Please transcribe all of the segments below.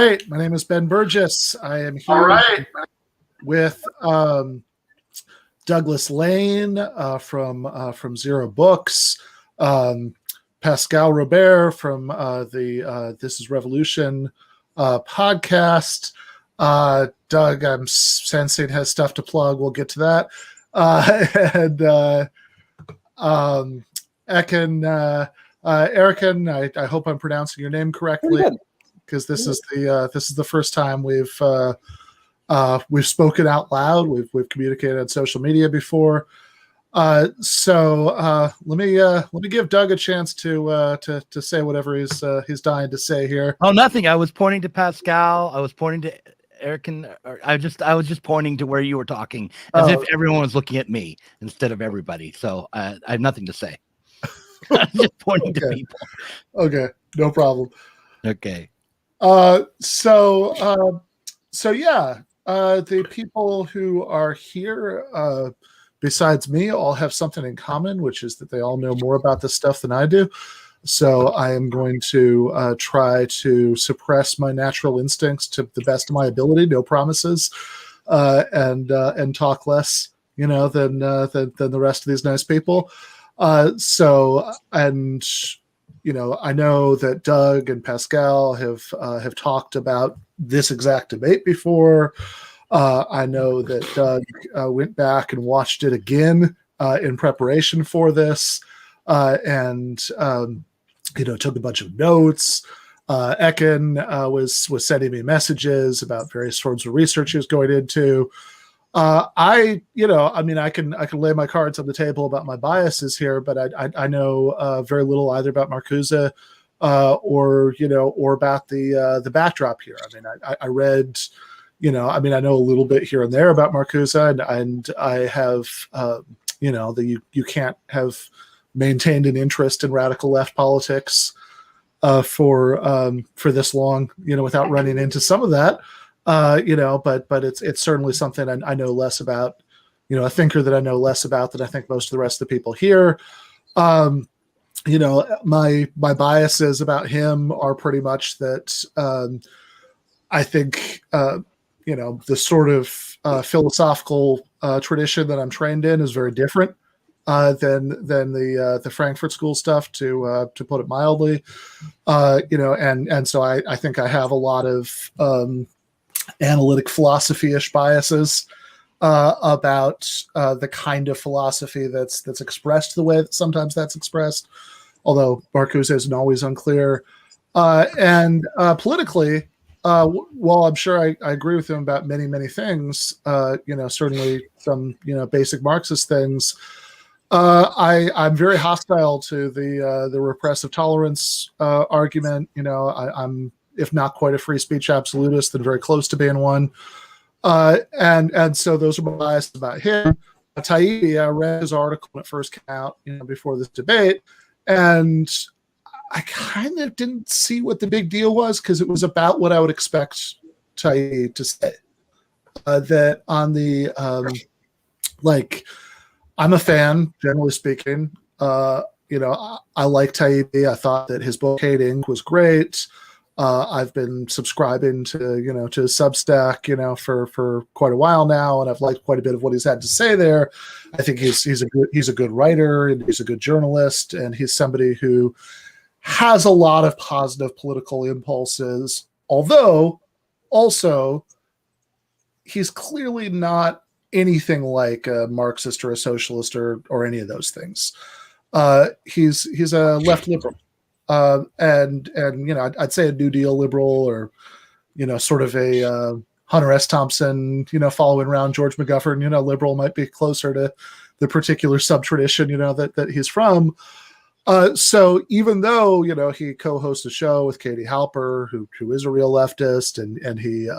right. My name is Ben Burgess. I am here with Douglas Lain from Zero Books, Pascal Robert from the This Is Revolution podcast. Doug, I'm sensing, has stuff to plug. We'll get to that. And Ekin, Erkan, I hope I'm pronouncing your name correctly, because this is the first time we've spoken out loud. We've communicated on social media before. So let me give Doug a chance to say whatever he's dying to say here. Oh, nothing. I was pointing to Pascal. I was pointing to Erkan. I was just pointing to where you were talking, as if everyone was looking at me instead of everybody. So I have nothing to say. I'm just pointing to people. Okay, no problem. Okay. So yeah, the people who are here, besides me, all have something in common, which is that they all know more about this stuff than I do. So I am going to try to suppress my natural instincts to the best of my ability. No promises, and talk less, than the rest of these nice people. I know that Doug and Pascal have talked about this exact debate before. I know that Doug went back and watched it again in preparation for this, and took a bunch of notes. Ekin was sending me messages about various forms of research he was going into. I can lay my cards on the table about my biases here, but I know very little either about Marcuse or about the backdrop here. I mean, I read, I know a little bit here and there about Marcuse, and I have, that you can't have maintained an interest in radical left politics for this long, without running into some of that. But it's certainly something I know less about, a thinker that I know less about than I think most of the rest of the people here. My biases about him are pretty much that I think, the sort of philosophical tradition that I'm trained in is very different than the Frankfurt School stuff, to put it mildly. And so I think I have a lot of analytic philosophy-ish biases about the kind of philosophy that's expressed the way that sometimes that's expressed, although Marcuse isn't always unclear. And politically, while I'm sure I agree with him about many, many things, certainly some basic Marxist things, I'm very hostile to the repressive tolerance argument. I'm, if not quite a free speech absolutist, then very close to being one. And so those are my biases about him. Taibbi, I read his article when it first came out, before this debate, and I kind of didn't see what the big deal was, because it was about what I would expect Taibbi to say. That on the I'm a fan, generally speaking. I like Taibbi. I thought that his book Hate Inc. was great. I've been subscribing to Substack, for quite a while now, and I've liked quite a bit of what he's had to say there. I think he's a good writer, and he's a good journalist, and he's somebody who has a lot of positive political impulses, although also he's clearly not anything like a Marxist or a socialist or any of those things. He's a left liberal. And I'd say a New Deal liberal, or sort of a Hunter S. Thompson, following around George McGovern, liberal might be closer to the particular sub-tradition, that he's from. So even though he co-hosts a show with Katie Halper, who is a real leftist, and he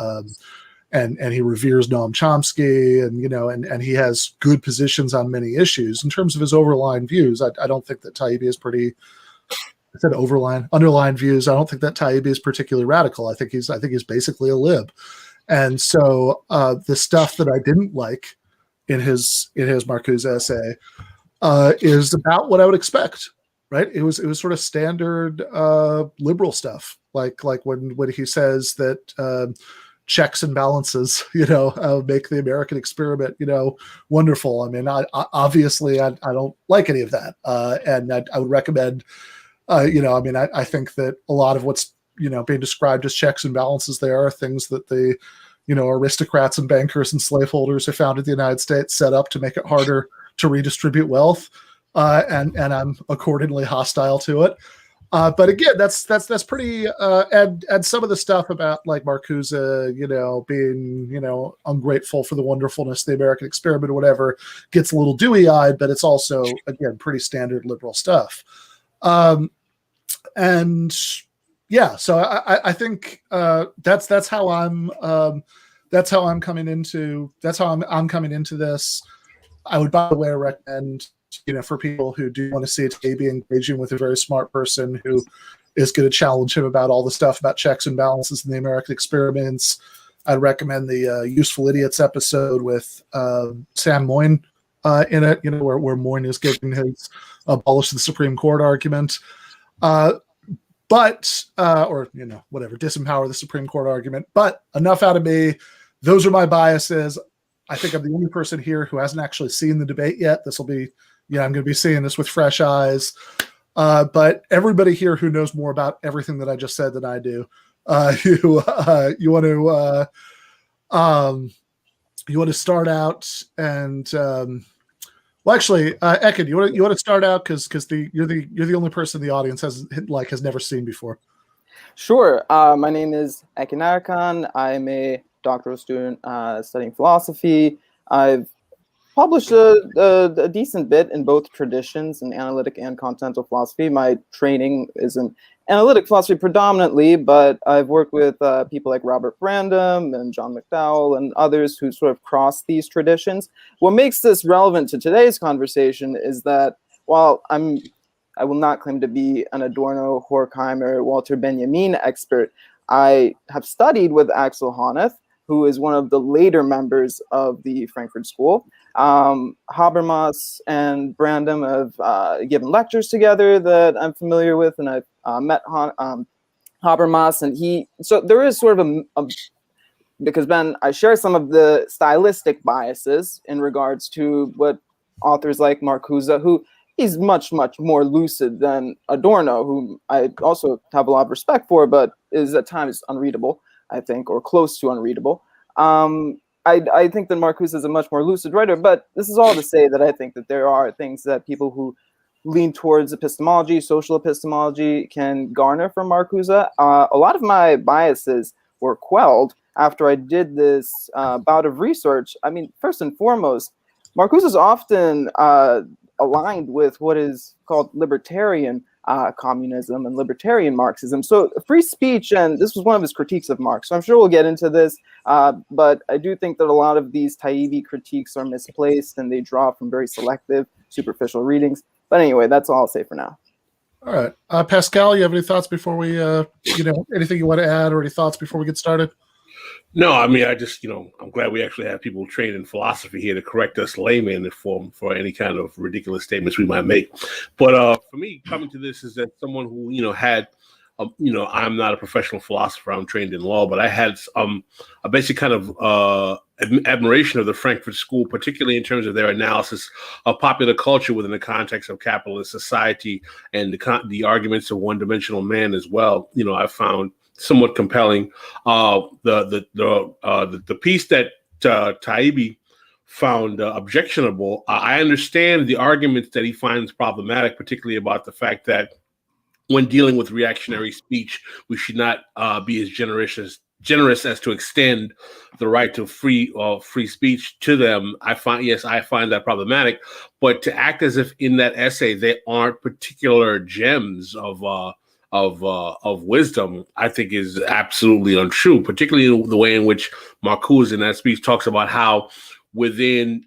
reveres Noam Chomsky, and he has good positions on many issues in terms of his underlying views, I don't think that Taibbi is pretty. I said underlying views. I don't think that Taibbi is particularly radical. I think he's basically a lib. And so the stuff that I didn't like in his Marcuse essay is about what I would expect. Right? It was sort of standard liberal stuff, like when he says that checks and balances, make the American experiment, wonderful. I mean, I obviously I don't like any of that, and I would recommend, I think that a lot of what's being described as checks and balances there are things that the aristocrats and bankers and slaveholders who founded the United States set up to make it harder to redistribute wealth, and I'm accordingly hostile to it. But again, that's pretty. And some of the stuff about like Marcuse, being ungrateful for the wonderfulness of the American experiment or whatever gets a little dewy-eyed, but it's also again pretty standard liberal stuff. And yeah, so I think that's how I'm coming into this. I would, by the way, recommend, for people who do want to see Taibbi engaging with a very smart person who is going to challenge him about all the stuff about checks and balances in the American experiments, I'd recommend the Useful Idiots episode with Sam Moyn in it, where Moyn is giving his abolish the Supreme Court argument. But whatever, disempower the Supreme Court argument. But enough out of me. Those are my biases. I think I'm the only person here who hasn't actually seen the debate yet. This will be, I'm going to be seeing this with fresh eyes. But everybody here who knows more about everything that I just said than I do, you want to start out and well, actually, Ekin, you want to start out because you're the only person in the audience has never seen before. Sure. My name is Ekin Erkan. I'm a doctoral student studying philosophy. I've published a decent bit in both traditions in analytic and continental philosophy. My training is in analytic philosophy predominantly, but I've worked with people like Robert Brandom and John McDowell and others who sort of cross these traditions. What makes this relevant to today's conversation is that while I will not claim to be an Adorno, Horkheimer, Walter Benjamin expert, I have studied with Axel Honneth, who is one of the later members of the Frankfurt School. Habermas and Brandom have given lectures together that I'm familiar with, and I've met Habermas, and so there is sort of because Ben, I share some of the stylistic biases in regards to what authors like Marcuse, who he's much, much more lucid than Adorno, whom I also have a lot of respect for, but is at times unreadable, I think, or close to unreadable. I think that Marcuse is a much more lucid writer, but this is all to say that I think that there are things that people who lean towards epistemology, social epistemology, can garner from Marcuse. A lot of my biases were quelled after I did this bout of research. I mean, first and foremost, Marcuse is often aligned with what is called libertarian communism and libertarian Marxism. So free speech, and this was one of his critiques of Marx, so I'm sure we'll get into this, but I do think that a lot of these Taibbi critiques are misplaced and they draw from very selective, superficial readings. But anyway, that's all I'll say for now. All right. Pascal, you have any thoughts before we, anything you want to add or any thoughts before we get started? No, I mean, I just, I'm glad we actually have people trained in philosophy here to correct us laymen for any kind of ridiculous statements we might make. But for me, coming to this is that someone who, had, I'm not a professional philosopher. I'm trained in law, but I had a basic kind of admiration of the Frankfurt School, particularly in terms of their analysis of popular culture within the context of capitalist society and the arguments of one-dimensional man as well. I found somewhat compelling. The piece that Taibbi found objectionable, I understand the arguments that he finds problematic, particularly about the fact that when dealing with reactionary speech, we should not be as generous as to extend the right to free speech to them. I find that problematic, but to act as if in that essay they aren't particular gems of wisdom, I think is absolutely untrue, particularly the way in which Marcuse in that speech talks about how within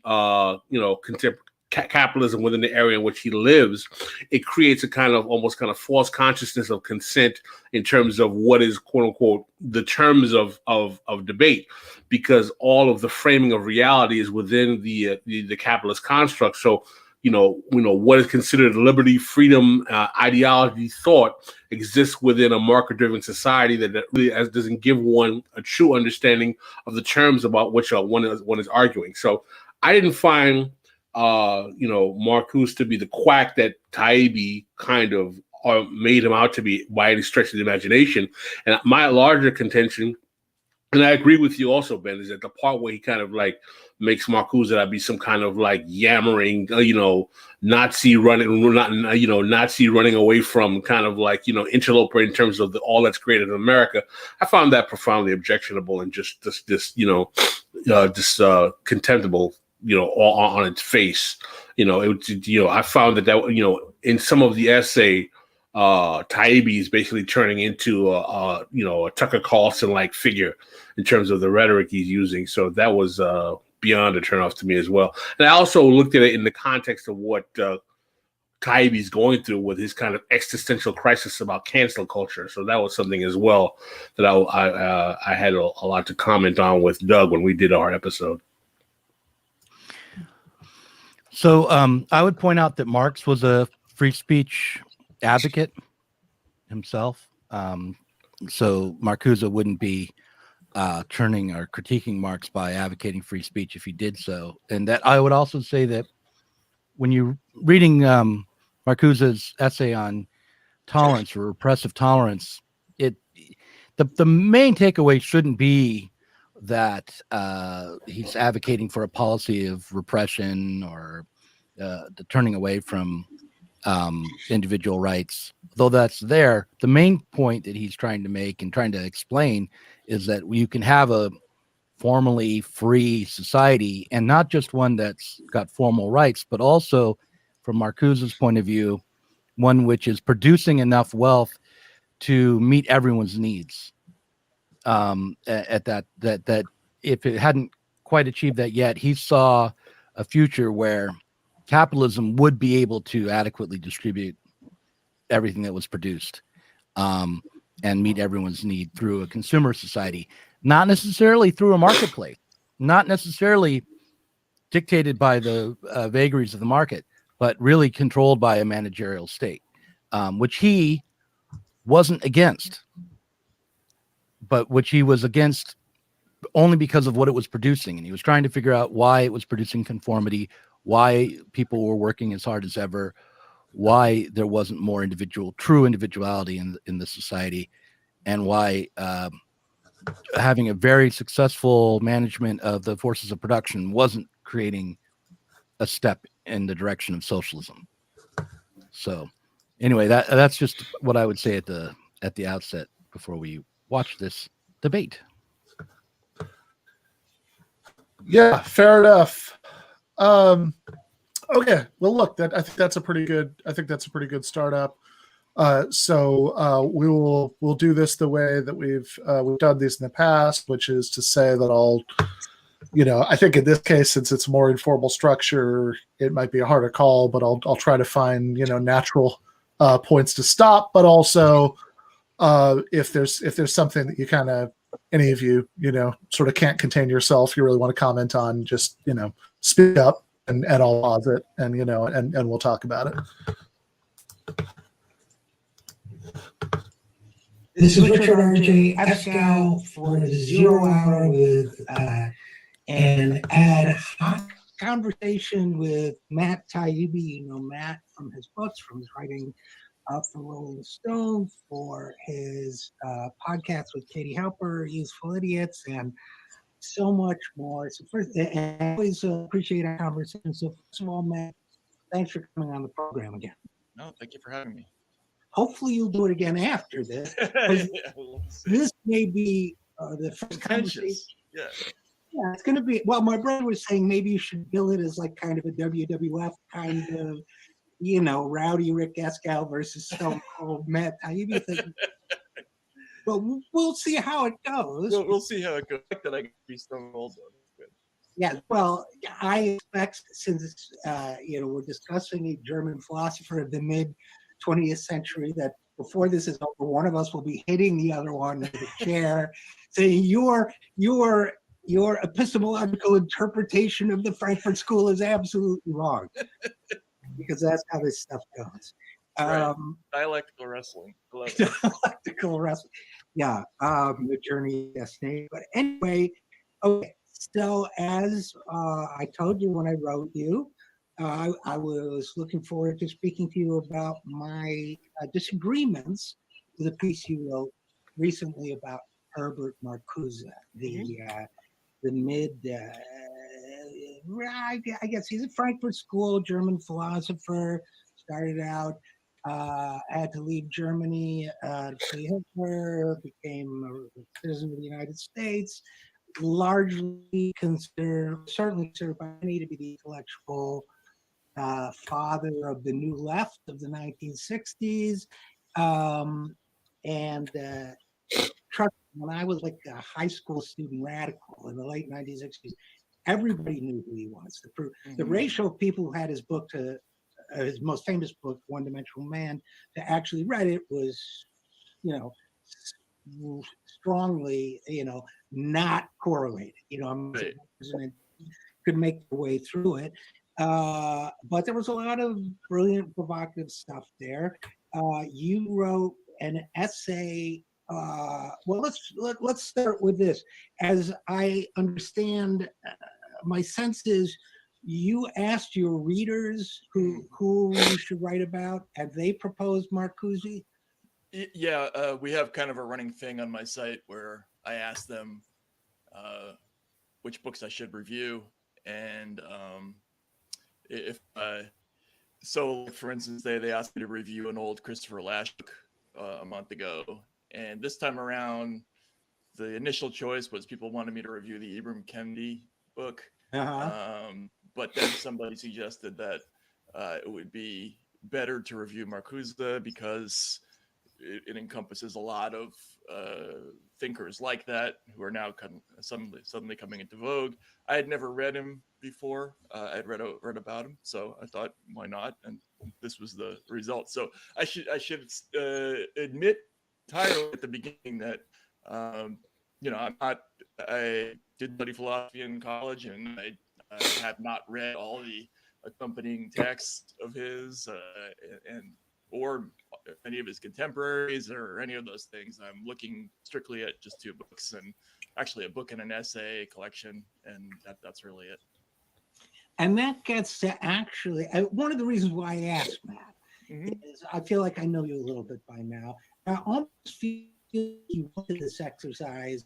capitalism, within the area in which he lives, it creates a kind of false consciousness of consent in terms of what is quote unquote the terms of debate, because all of the framing of reality is within the capitalist construct. So what is considered liberty, freedom, ideology, thought exists within a market-driven society that really doesn't give one a true understanding of the terms about which one is arguing. So I didn't find Marcuse to be the quack that Taibbi kind of made him out to be by any stretch of the imagination. And my larger contention, and I agree with you also, Ben, is that the part where he kind of like makes Marcuse out to be some kind of like yammering, Nazi running away from kind of like, interloper in terms of all that's greater in America. I found that profoundly objectionable and just contemptible, on its face. I found that in some of the essay, Taibbi is basically turning into a Tucker Carlson like figure in terms of the rhetoric he's using. So that was beyond a turnoff to me as well. And I also looked at it in the context of what Taibbi's going through with his kind of existential crisis about cancel culture. So that was something as well that I had a lot to comment on with Doug when we did our episode. So I would point out that Marx was a free speech advocate himself. So Marcuse wouldn't be turning or critiquing Marx by advocating free speech if he did so. And that I would also say that when you're reading Marcuse's essay on tolerance or repressive tolerance, the main takeaway shouldn't be that he's advocating for a policy of repression or the turning away from individual rights. Though that's there, the main point that he's trying to make and trying to explain is that you can have a formally free society, and not just one that's got formal rights, but also, from Marcuse's point of view, one which is producing enough wealth to meet everyone's needs. At that if it hadn't quite achieved that yet, he saw a future where capitalism would be able to adequately distribute everything that was produced and meet everyone's need through a consumer society, not necessarily through a marketplace, not necessarily dictated by the vagaries of the market, but really controlled by a managerial state, which he wasn't against, but which he was against only because of what it was producing. And he was trying to figure out why it was producing conformity, why people were working as hard as ever, why there wasn't more true individuality in the society, and why having a very successful management of the forces of production wasn't creating a step in the direction of socialism. So anyway, that's just what I would say at the outset before we watch this debate. Yeah, fair enough. Okay, well, look, I think that's a pretty good startup. So we'll do this the way that we've done these in the past, which is to say that I think in this case, since it's more informal structure, it might be a harder call, but I'll try to find natural points to stop. But also, if there's something that you kind of any of you sort of can't contain yourself, you really want to comment on, just speak up and I'll pause it and and we'll talk about it. This is Richard RJ Eskow for the 0 Hour with an ad hoc conversation with Matt Taibbi. Matt from his books, from his writing for Rolling Stone, for his podcast with Katie Halper, Useful Idiots, and so much more. So first, and I always appreciate our conversation. So first of all, Matt, thanks for coming on the program again. No, thank you for having me. Hopefully you'll do it again after this. This may be the first conversation. Yeah, it's going to be, well, my brother was saying maybe you should bill it as like kind of a WWF kind of, rowdy Rick Eskow versus Stone Cold Matt Taibbi thing. But we'll see how it goes. We'll see how it goes. I think that I can be Stone Cold though. Yeah, well, I expect, since we're discussing a German philosopher of the mid 20th century, that before this is over, one of us will be hitting the other one with a chair, saying your epistemological interpretation of the Frankfurt School is absolutely wrong. because that's how this stuff goes. Right. Dialectical wrestling. I love it. Dialectical wrestling. Yeah, the journey destiny. But anyway, okay. So as I told you when I wrote you, I was looking forward to speaking to you about my disagreements with a piece you wrote recently about Herbert Marcuse, the mid, I guess he's a Frankfurt School German philosopher, started out, had to leave Germany to flee Hitler, became a citizen of the United States, largely certainly considered by many to be the intellectual father of the New Left of the 1960s. When I was like a high school student radical in the late 1960s, everybody knew who he was. The ratio of people who had his book to his most famous book, One Dimensional Man, to actually read it was, strongly, not correlated. Right. Could make their way through it. But there was a lot of brilliant, provocative stuff there. You wrote an essay. Well, let's start with this. As I understand, my sense is you asked your readers who you should write about. Have they proposed Marcuse? Yeah, we have kind of a running thing on my site where I ask them which books I should review, and so for instance, they asked me to review an old Christopher Lasch book a month ago, and this time around, the initial choice was people wanted me to review the Ibram Kendi book, but then somebody suggested that it would be better to review Marcuse because it encompasses a lot of thinkers like that who are now suddenly coming into vogue. I had never read him before. I'd read about him, so I thought, why not? And this was the result. So I should admit entirely at the beginning that I did study philosophy in college, and I have not read all the accompanying texts of his or any of his contemporaries or any of those things. I'm looking strictly at just 2 books, and actually a book and an essay collection, and that's really it. And that gets to actually one of the reasons why I asked, Matt, is I feel like I know you a little bit by now. I almost feel you went to this exercise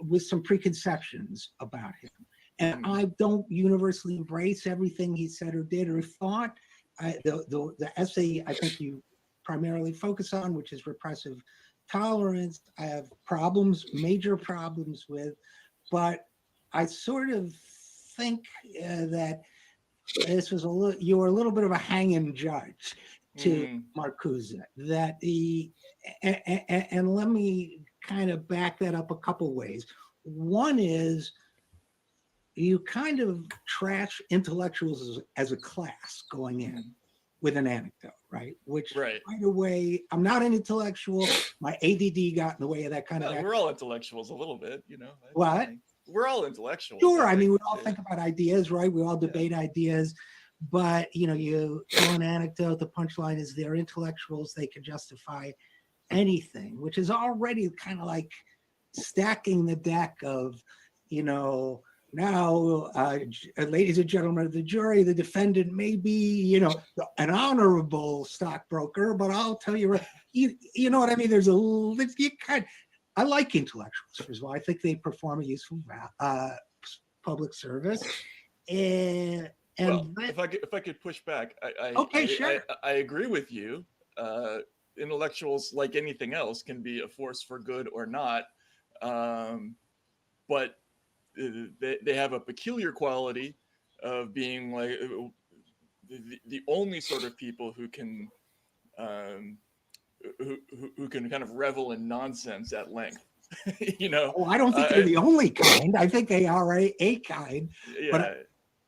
with some preconceptions about him. And I don't universally embrace everything he said or did or thought. The essay I think you primarily focus on, which is repressive tolerance, I have major problems with, but I sort of think that this was you were a little bit of a hanging judge to Marcuse. And let me kind of back that up a couple ways. One is you kind of trash intellectuals as a class going in with an anecdote, right? Which right away, I'm not an intellectual. My ADD got in the way of that kind of. We're all intellectuals a little bit, What? We're all intellectuals. Sure. I mean, we all think about ideas, right? We all debate ideas, but you tell an anecdote, the punchline is they're intellectuals. They can justify anything, which is already kind of like stacking the deck of, now, ladies and gentlemen of the jury, the defendant may be, an honorable stockbroker, but I'll tell you, you know what I mean? There's I like intellectuals. First of all, I think they perform a useful public service. And if I could push back, sure. I agree with you. Intellectuals, like anything else, can be a force for good or not, but they have a peculiar quality of being like the only sort of people who can who can kind of revel in nonsense at length. Oh, I don't think they're the only kind. I think they are a kind. Yeah.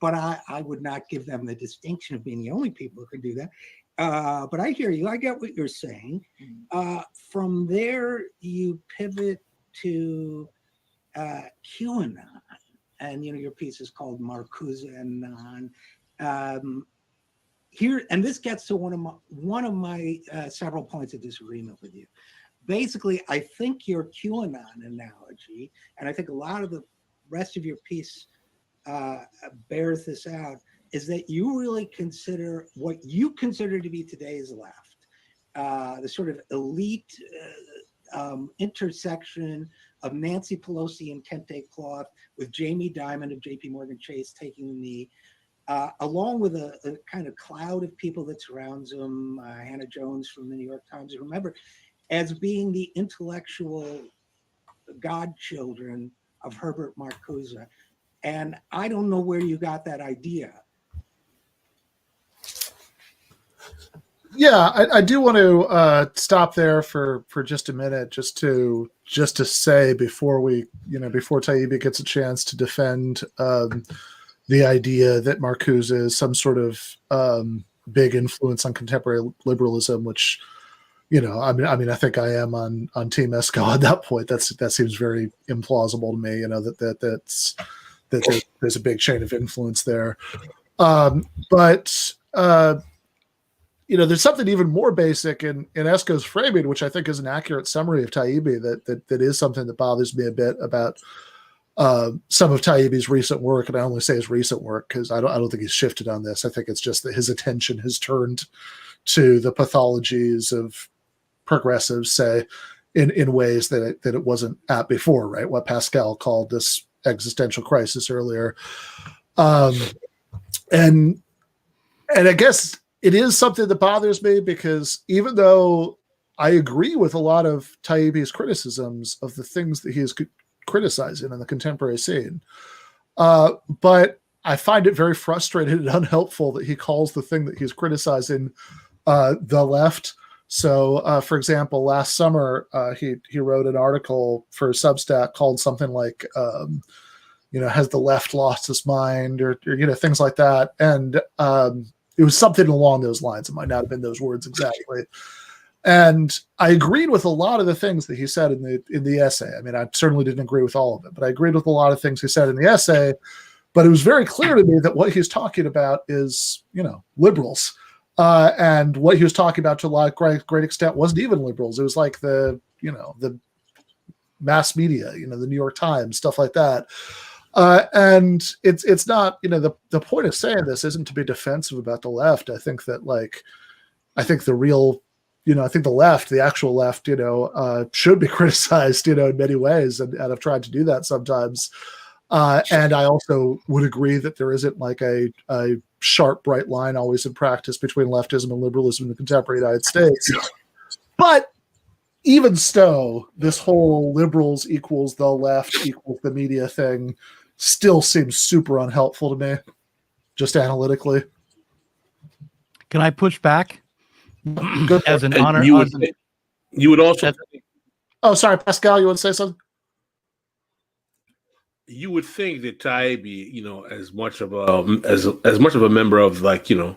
But I would not give them the distinction of being the only people who can do that. But I hear you. I get what you're saying. From there, you pivot to QAnon, and your piece is called Marcuse and Non. here, and this gets to one of my several points of disagreement with you. Basically, I think your QAnon analogy, and I think a lot of the rest of your piece bears this out, is that you really consider what you consider to be today's left, the sort of elite intersection of Nancy Pelosi and Kente Cloth with Jamie Dimon of JP Morgan Chase taking the knee, along with a kind of cloud of people that surrounds him, Hannah Jones from the New York Times, remember, as being the intellectual godchildren of Herbert Marcuse. And I don't know where you got that idea. Yeah, I do want to stop there for just a minute, just to say before Taibbi gets a chance to defend the idea that Marcuse is some sort of big influence on contemporary liberalism, which, I think I am on Team Eskow at that point. That seems very implausible to me. That there's a big chain of influence there, but. There's something even more basic in Eskow's framing, which I think is an accurate summary of Taibbi, that is something that bothers me a bit about some of Taibbi's recent work. And I only say his recent work because I don't think he's shifted on this. I think it's just that his attention has turned to the pathologies of progressives, say, in ways that it wasn't at before, right? What Pascal called this existential crisis earlier. And I guess it is something that bothers me because even though I agree with a lot of Taibbi's criticisms of the things that he is criticizing in the contemporary scene, but I find it very frustrating and unhelpful that he calls the thing that he's criticizing the left. So, for example, last summer, he wrote an article for Substack called something like, has the left lost its mind or things like that. And it was something along those lines. It might not have been those words exactly. And I agreed with a lot of the things that he said in the essay. I mean, I certainly didn't agree with all of it, but I agreed with a lot of things he said in the essay. But it was very clear to me that what he's talking about is, liberals. And what he was talking about to a great extent wasn't even liberals. It was like the mass media, the New York Times, stuff like that. And it's not, the point of saying this isn't to be defensive about the left. I think that I think the left, the actual left, should be criticized, in many ways. And I've tried to do that sometimes. And I also would agree that there isn't like a sharp, bright line always in practice between leftism and liberalism in the contemporary United States. But even so, this whole liberals equals the left equals the media thing still seems super unhelpful to me, just analytically. Can I push back? As an honor, you would also. Oh, sorry, Pascal, you want to say something? You would think that Taibbi, as much of a member of the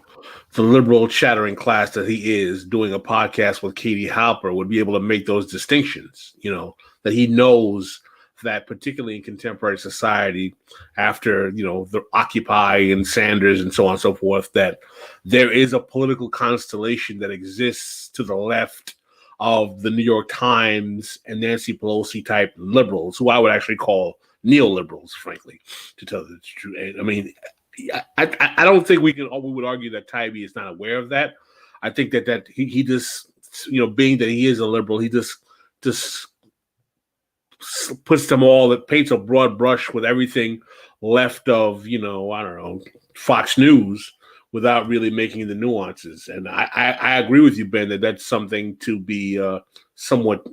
liberal chattering class that he is, doing a podcast with Katie Halper would be able to make those distinctions. That he knows that particularly in contemporary society, after the Occupy and Sanders and so on and so forth, that there is a political constellation that exists to the left of the New York Times and Nancy Pelosi type liberals, who I would actually call neoliberals, frankly, to tell the truth. I mean, I don't think we would argue that Taibbi is not aware of that. I think that he just, being that he is a liberal, he just puts them all, that paints a broad brush with everything left of, Fox News without really making the nuances. And I agree with you, Ben, that that's something to be somewhat,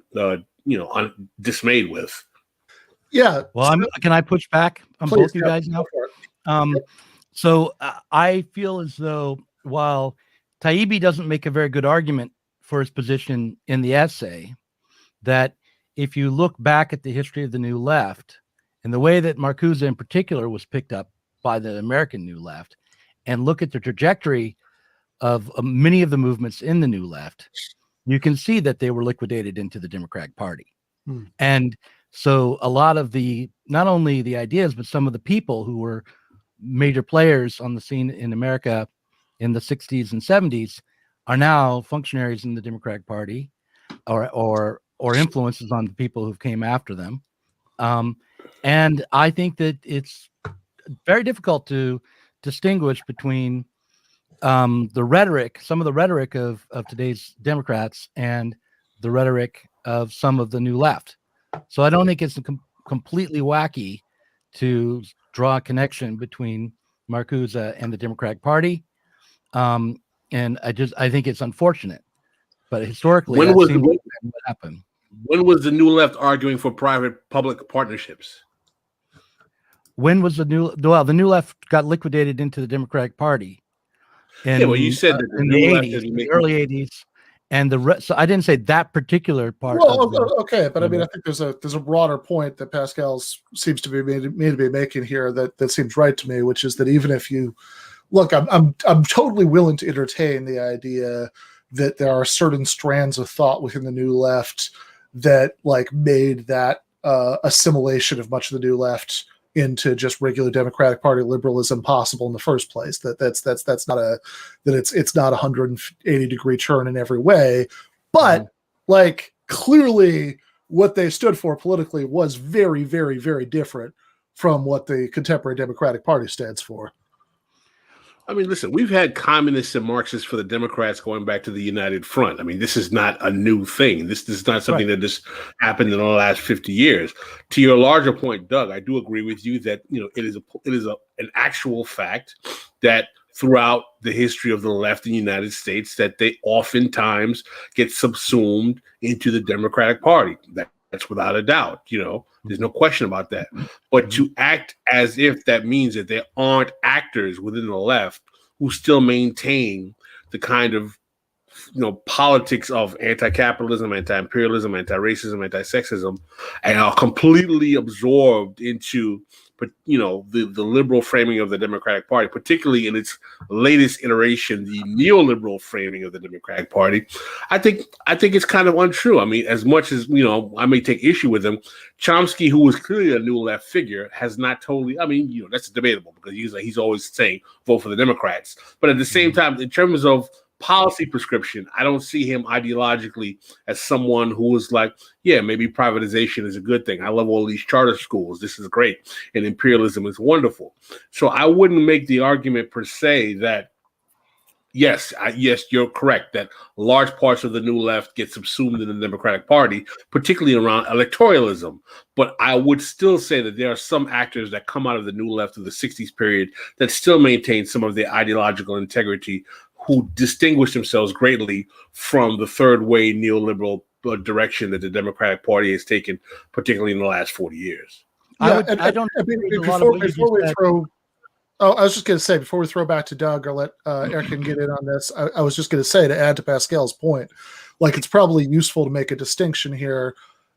dismayed with. Yeah. Well, can I push back on both you guys now? So I feel as though while Taibbi doesn't make a very good argument for his position in the essay, that if you look back at the history of the New Left and the way that Marcuse in particular was picked up by the American New Left, and look at the trajectory of many of the movements in the New Left, you can see that they were liquidated into the Democratic Party. And so a lot of not only the ideas, but some of the people who were major players on the scene in America in the 60s and 70s are now functionaries in the Democratic Party, or influences on the people who came after them. And I think that it's very difficult to distinguish between the rhetoric, some of the rhetoric of today's Democrats, and the rhetoric of some of the new left. So I don't think it's completely wacky to draw a connection between Marcuse and the Democratic Party. And I think it's unfortunate, but historically, When was what happened. When was the new left arguing for private-public partnerships? When was the new left got liquidated into the Democratic Party? Yeah, well, you said that in the 80s, the early 80s, and so I didn't say that particular part. Well, okay, but I mean, I think there's a broader point that Pascal seems to be making here that seems right to me, which is that even if you look, I'm totally willing to entertain the idea that there are certain strands of thought within the new left that like made that assimilation of much of the new left into just regular Democratic Party liberalism possible in the first place. That's not it's not a 180-degree turn in every way, but like clearly what they stood for politically was very, very, very different from what the contemporary Democratic Party stands for. I mean, listen, we've had communists and Marxists for the Democrats going back to the United Front. I mean, this is not a new thing. This is not something that just happened in the last 50 years. To your larger point, Doug, I do agree with you that it is an actual fact that throughout the history of the left in the United States that they oftentimes get subsumed into the Democratic Party. That's without a doubt, there's no question about that. But to act as if that means that there aren't actors within the left who still maintain the kind of, politics of anti-capitalism, anti-imperialism, anti-racism, anti-sexism, and are completely absorbed into, the liberal framing of the Democratic Party, particularly in its latest iteration, the neoliberal framing of the Democratic Party. I think it's kind of untrue. I mean, as much as, I may take issue with him, Chomsky, who was clearly a new left figure, has not totally, that's debatable because he's always saying vote for the Democrats. But at the same time, in terms of policy prescription, I don't see him ideologically as someone who is like, yeah, maybe privatization is a good thing. I love all these charter schools. This is great. And imperialism is wonderful. So I wouldn't make the argument per se that, yes, you're correct, that large parts of the new left get subsumed in the Democratic Party, particularly around electoralism. But I would still say that there are some actors that come out of the new left of the 60s period that still maintain some of their ideological integrity, who distinguish themselves greatly from the third way neoliberal direction that the Democratic Party has taken, particularly in the last 40 years. Yeah, before we throw, I was just going to say, before we throw back to Doug or let Erkan get in on this, I was just going to say, to add to Pascal's point, like it's probably useful to make a distinction here.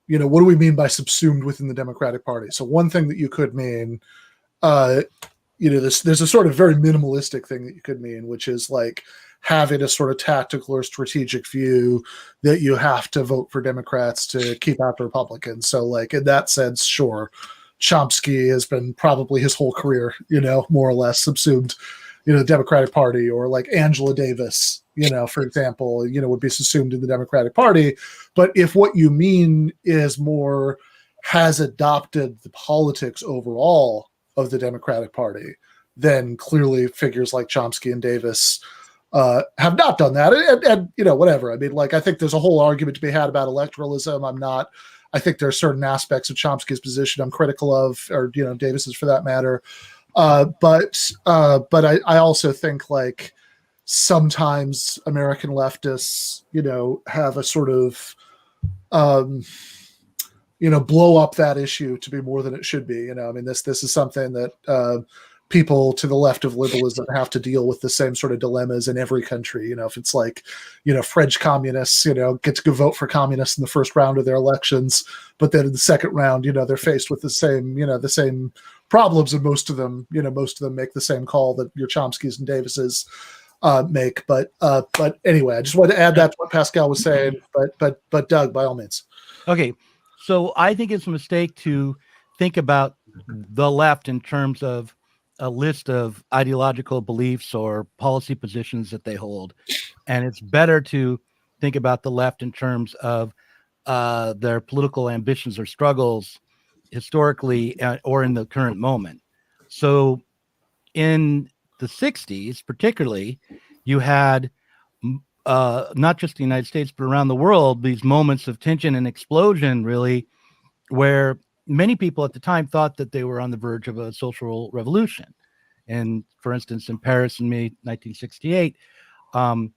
What do we mean by subsumed within the Democratic Party? So one thing that you could mean, there's a sort of very minimalistic thing that you could mean, which is like having a sort of tactical or strategic view that you have to vote for Democrats to keep out the Republicans. So like in that sense, sure, Chomsky has been probably his whole career, more or less subsumed, the Democratic Party, or like Angela Davis, for example, would be subsumed in the Democratic Party. But if what you mean is more has adopted the politics overall of the Democratic Party, then clearly figures like Chomsky and Davis have not done that. And whatever. I mean, like, I think there's a whole argument to be had about electoralism. I think there are certain aspects of Chomsky's position I'm critical of, or, Davis's for that matter. But I also think like sometimes American leftists, have a sort of, blow up that issue to be more than it should be. This is something that people to the left of liberalism have to deal with the same sort of dilemmas in every country. If it's like, French communists, get to go vote for communists in the first round of their elections, but then in the second round, they're faced with the same problems, and most of them make the same call that your Chomskys and Davises make. But anyway, I just wanted to add that to what Pascal was saying. But Doug, by all means. Okay. So I think it's a mistake to think about the left in terms of a list of ideological beliefs or policy positions that they hold, and it's better to think about the left in terms of their political ambitions or struggles historically or in the current moment. So in the 60s, particularly, you had not just the United States, but around the world, these moments of tension and explosion, really, where many people at the time thought that they were on the verge of a social revolution. And for instance, in Paris in May 1968, and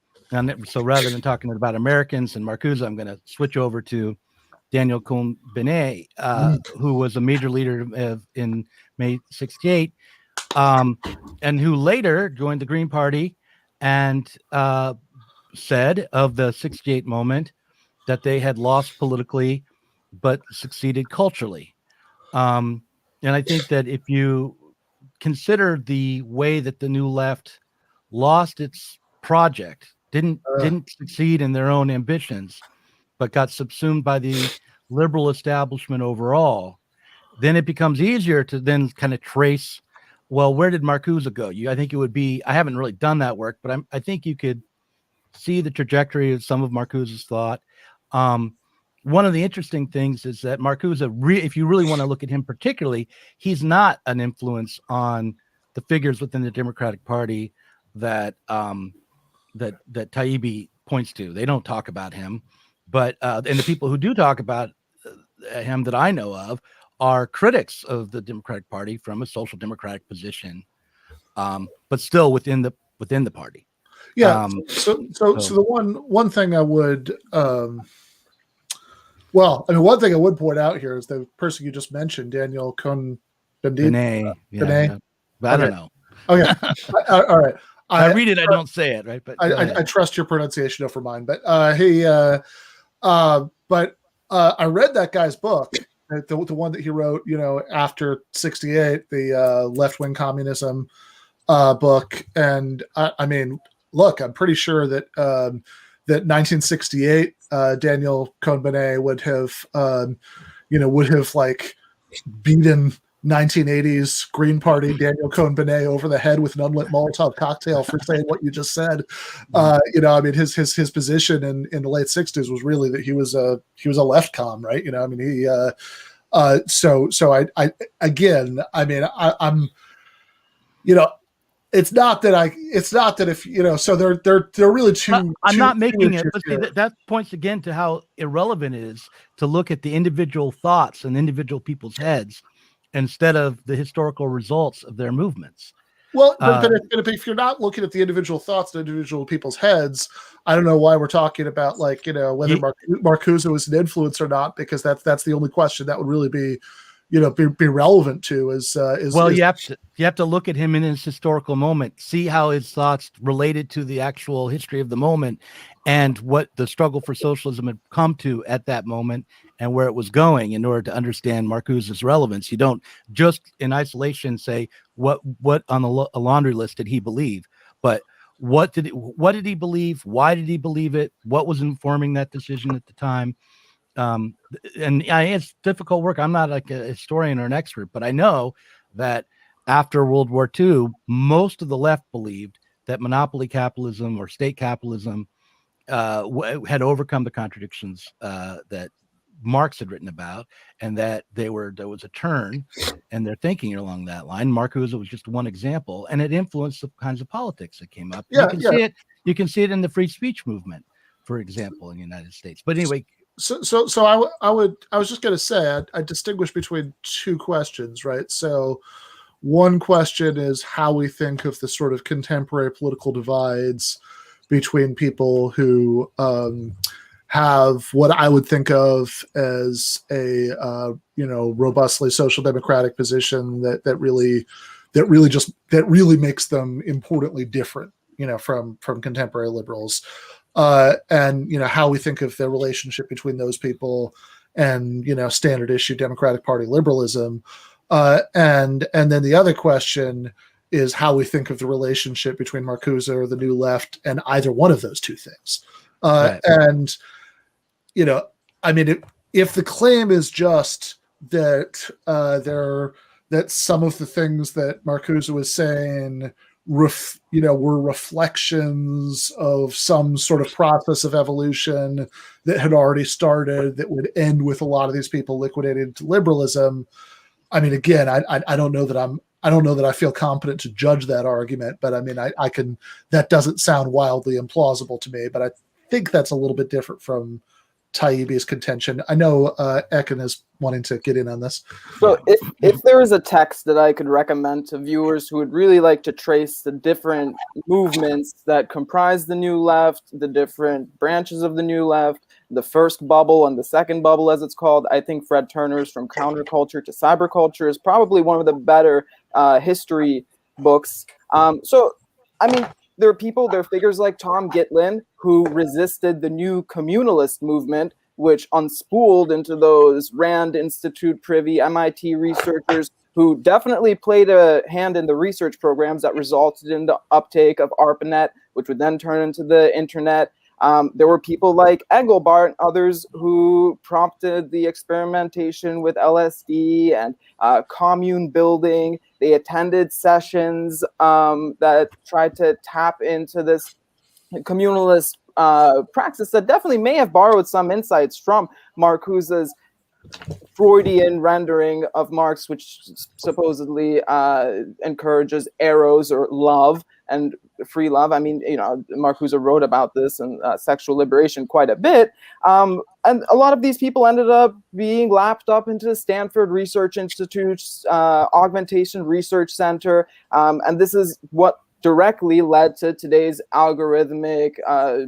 so rather than talking about Americans and Marcuse, I'm going to switch over to Daniel Cohn-Bendit, who was a major leader in May 68, and who later joined the Green Party and said of the 68 moment that they had lost politically but succeeded culturally. And I think that if you consider the way that the New Left lost its project, didn't succeed in their own ambitions, but got subsumed by the liberal establishment overall, then it becomes easier to then kind of trace, well, where did Marcuse go? I think it would be, I haven't really done that work, but I think you could see the trajectory of some of Marcuse's thought. One of the interesting things is that Marcuse, if you really want to look at him particularly, he's not an influence on the figures within the Democratic Party that that Taibbi points to. They don't talk about him, but and the people who do talk about him that I know of are critics of the Democratic Party from a social democratic position, but still within the party. Yeah. So the one thing I would, one thing I would point out here is the person you just mentioned, Daniel Cohn-Bendit. Yeah. I don't know. Okay. All right. I read it. I don't say it, right? But I trust your pronunciation over mine. But I read that guy's book, the one that he wrote, after 68, the left-wing communism book. And I mean, look, I'm pretty sure that that 1968 Daniel Cohn-Bendit would have like beaten 1980s Green Party Daniel Cohn-Bendit over the head with an unlit Molotov cocktail for saying what you just said. I mean, his position in the late 60s was really that he was a left com, right? I mean, he it's not that if so they're really two. I'm not making it, but see, that points again to how irrelevant it is to look at the individual thoughts and individual people's heads instead of the historical results of their movements. Well, but if you're not looking at the individual thoughts and individual people's heads, I don't know why we're talking about whether Marcuse was an influence or not, because that's the only question that would really be relevant to you have to look at him in his historical moment, see how his thoughts related to the actual history of the moment and what the struggle for socialism had come to at that moment and where it was going in order to understand Marcuse's relevance. You don't just in isolation say what on a laundry list did he believe, but what did he believe? Why did he believe it? What was informing that decision at the time? And it's difficult work. I'm not like a historian or an expert, but I know that after World War II, most of the left believed that monopoly capitalism or state capitalism had overcome the contradictions that Marx had written about, and that there was a turn in their thinking along that line. Marcuse was just one example, and it influenced the kinds of politics that came up. You can see it in the free speech movement, for example, in the United States. But anyway. So I was just going to say I distinguish between two questions, right? So one question is how we think of the sort of contemporary political divides between people who have what I would think of as a robustly social democratic position that really makes them importantly different, from contemporary liberals. And how we think of the relationship between those people and standard issue Democratic Party liberalism, and then the other question is how we think of the relationship between Marcuse or the New Left and either one of those two things. Right. And I mean, if the claim is just that they're that some of the things that Marcuse was saying, were reflections of some sort of process of evolution that had already started that would end with a lot of these people liquidated to liberalism. I mean, again, I don't know that I feel competent to judge that argument, but I mean, I can. That doesn't sound wildly implausible to me, but I think that's a little bit different from Taibbi's contention. I know Ekin is wanting to get in on this. So if there is a text that I could recommend to viewers who would really like to trace the different movements that comprise the New Left, the different branches of the New Left, the first bubble and the second bubble, as it's called, I think Fred Turner's From Counterculture to Cyberculture is probably one of the better history books. So, I mean, there are figures like Tom Gitlin who resisted the new communalist movement, which unspooled into those Rand Institute privy MIT researchers who definitely played a hand in the research programs that resulted in the uptake of ARPANET, which would then turn into the internet. There were people like Engelbart and others who prompted the experimentation with LSD and commune building. They attended sessions that tried to tap into this communalist praxis that definitely may have borrowed some insights from Marcuse's Freudian rendering of Marx, which supposedly encourages eros or love and free love. I mean, Marcuse wrote about this and sexual liberation quite a bit. And a lot of these people ended up being lapped up into Stanford Research Institute's Augmentation Research Center. And this is what directly led to today's algorithmic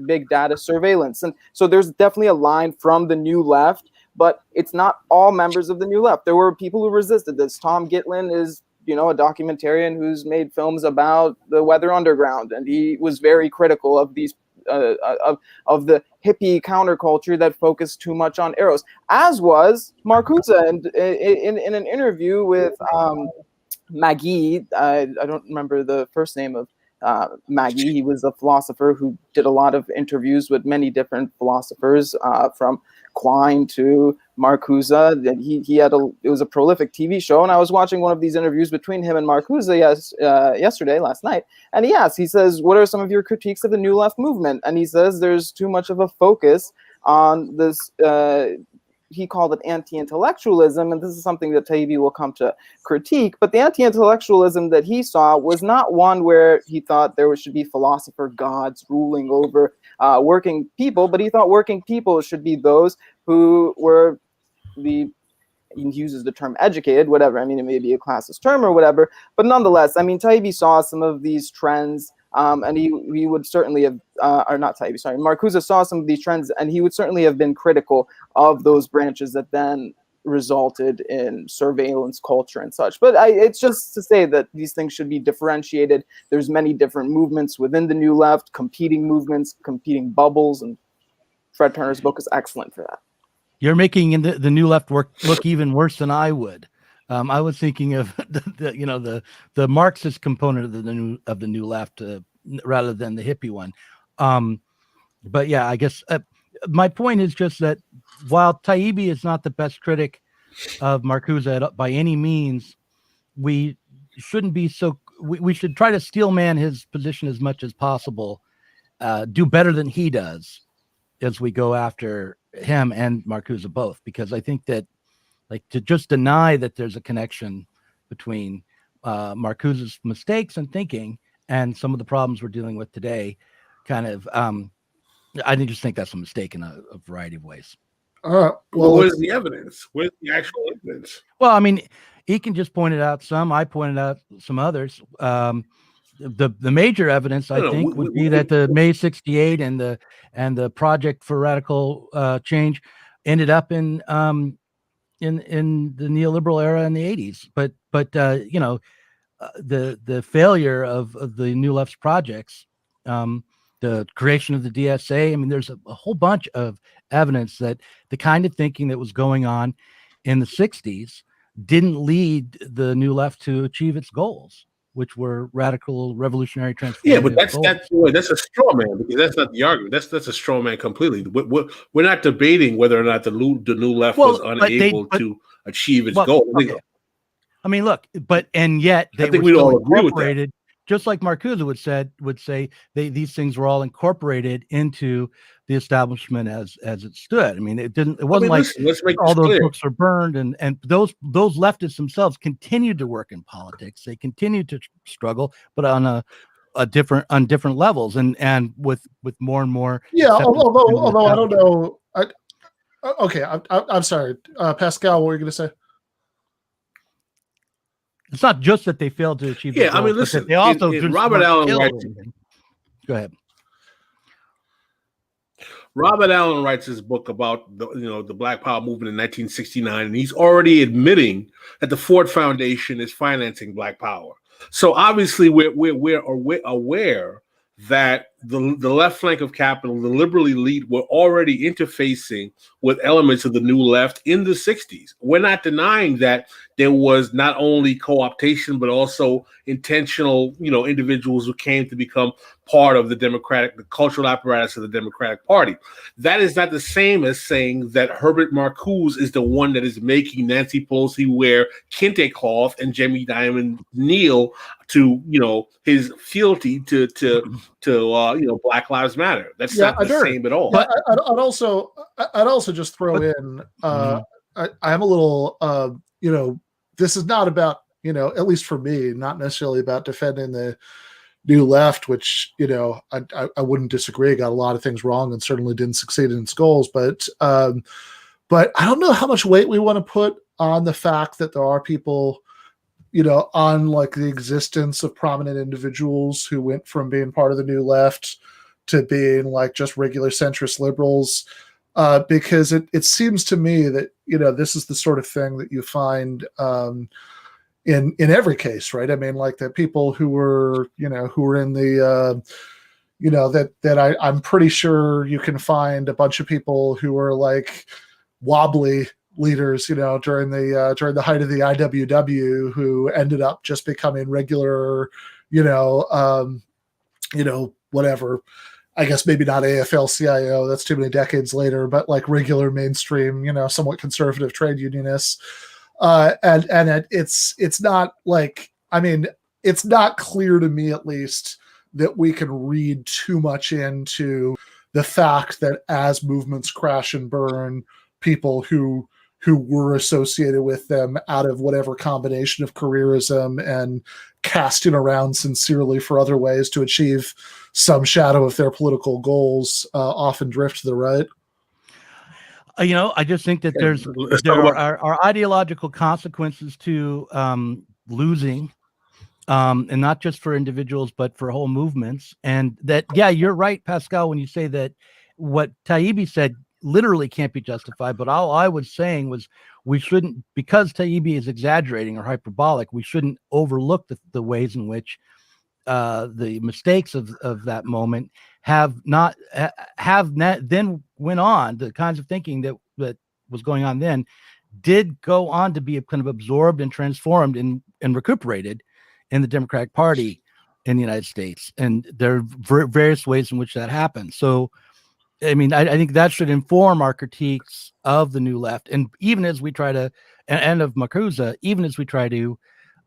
big data surveillance. And so there's definitely a line from the New Left, but it's not all members of the New Left. There were people who resisted this. Tom Gitlin is, a documentarian who's made films about the Weather Underground, and he was very critical of these of the hippie counterculture that focused too much on eros, as was Marcuse. And in an interview with Maggie, I don't remember the first name of Maggie. He was a philosopher who did a lot of interviews with many different philosophers, from Quine to Marcuse. It was a prolific TV show, and I was watching one of these interviews between him and Marcuse last night, and he says, what are some of your critiques of the New Left movement? And he says there's too much of a focus on this, he called it anti-intellectualism, and this is something that Taibbi will come to critique, but the anti-intellectualism that he saw was not one where he thought there should be philosopher gods ruling over working people, but he thought working people should be those who were he uses the term educated, whatever. I mean, it may be a classist term or whatever, but nonetheless, I mean, Taibbi saw some of these trends, and he would certainly have, Marcuse saw some of these trends, and he would certainly have been critical of those branches that then resulted in surveillance culture and such. But it's just to say that these things should be differentiated. There's many different movements within the New Left, competing movements, competing bubbles, and Fred Turner's book is excellent for that. You're making the New Left look even worse than I would. I was thinking of the Marxist component of the New Left rather than the hippie one. But yeah, I guess my point is just that while Taibbi is not the best critic of Marcuse by any means, we shouldn't be so. We should try to steelman his position as much as possible. Do better than he does as we go after him and Marcuse both, because I think that, like, to just deny that there's a connection between Marcuse's mistakes and thinking and some of the problems we're dealing with today, kind of, I just think that's a mistake in a variety of ways. Well, where's the evidence? Where's the actual evidence? Well, I mean, Ekin just pointed out some. I pointed out some others. The major evidence, I think, would be that the May '68 and the Project for Radical Change ended up in the neoliberal era in the '80s. But the failure of the New Left's projects, the creation of the DSA. I mean, there's a whole bunch of evidence that the kind of thinking that was going on in the '60s didn't lead the New Left to achieve its goals, which were radical, revolutionary transformation. Yeah, but that's a straw man, because that's not the argument. That's a straw man completely. We're not debating whether or not the new left was unable to achieve its goal. I mean, look, and yet they I think were we'd still all agree with that. incorporated, just like Marcuse would say these things were all incorporated into the establishment as it stood. I mean, it wasn't like listen, let's make all this those clear. books are burned, and those leftists themselves continued to work in politics. They continued to struggle, but on different levels, and with more and more. Yeah, acceptance within the although I don't establishment. know. Okay, I'm sorry, Pascal. What were you going to say? It's not just that they failed to achieve. Yeah, their I mean, goals, but listen. that they also in just Robert weren't Allen killed writes. or anything. Go ahead. Robert Allen writes his book about the Black Power movement in 1969, and he's already admitting that the Ford Foundation is financing Black Power. So obviously, we're aware that the left flank of capital, the liberal elite, were already interfacing with elements of the new left in the 60s. We're not denying that there was not only co-optation, but also intentional, individuals who came to become part of the cultural apparatus of the Democratic Party. That is not the same as saying that Herbert Marcuse is the one that is making Nancy Pelosi wear kente cloth and Jamie Dimon kneel to, his fealty to Black Lives Matter. That's not the same at all. But I'd also just throw in. I am a little. This is not about, at least for me, not necessarily about defending the new left, which I wouldn't disagree. Got a lot of things wrong and certainly didn't succeed in its goals. But I don't know how much weight we want to put on the fact that there are people, on like the existence of prominent individuals who went from being part of the new left to being like just regular centrist liberals, because it seems to me that this is the sort of thing that you find in every case, right? I mean, like the people who were in the that I'm pretty sure you can find a bunch of people who were like wobbly leaders, during the height of the IWW, who ended up just becoming regular, whatever. I guess maybe not AFL-CIO. That's too many decades later, but like regular mainstream, somewhat conservative trade unionists. And it's not like, I mean, it's not clear to me, at least, that we can read too much into the fact that as movements crash and burn, people who were associated with them out of whatever combination of careerism and casting around sincerely for other ways to achieve some shadow of their political goals often drift to the right. I just think that there are ideological consequences to losing, and not just for individuals, but for whole movements. And that, yeah, you're right, Pascal, when you say that what Taibbi said literally can't be justified. But all I was saying was we shouldn't, because Taibbi is exaggerating or hyperbolic, we shouldn't overlook the ways in which the mistakes of that moment then went on, the kinds of thinking that was going on then did go on to be kind of absorbed and transformed and recuperated in the Democratic Party in the United States. And there are various ways in which that happened. So, I mean, I think that should inform our critiques of the new left. And even as we try to, and of Marcuse, even as we try to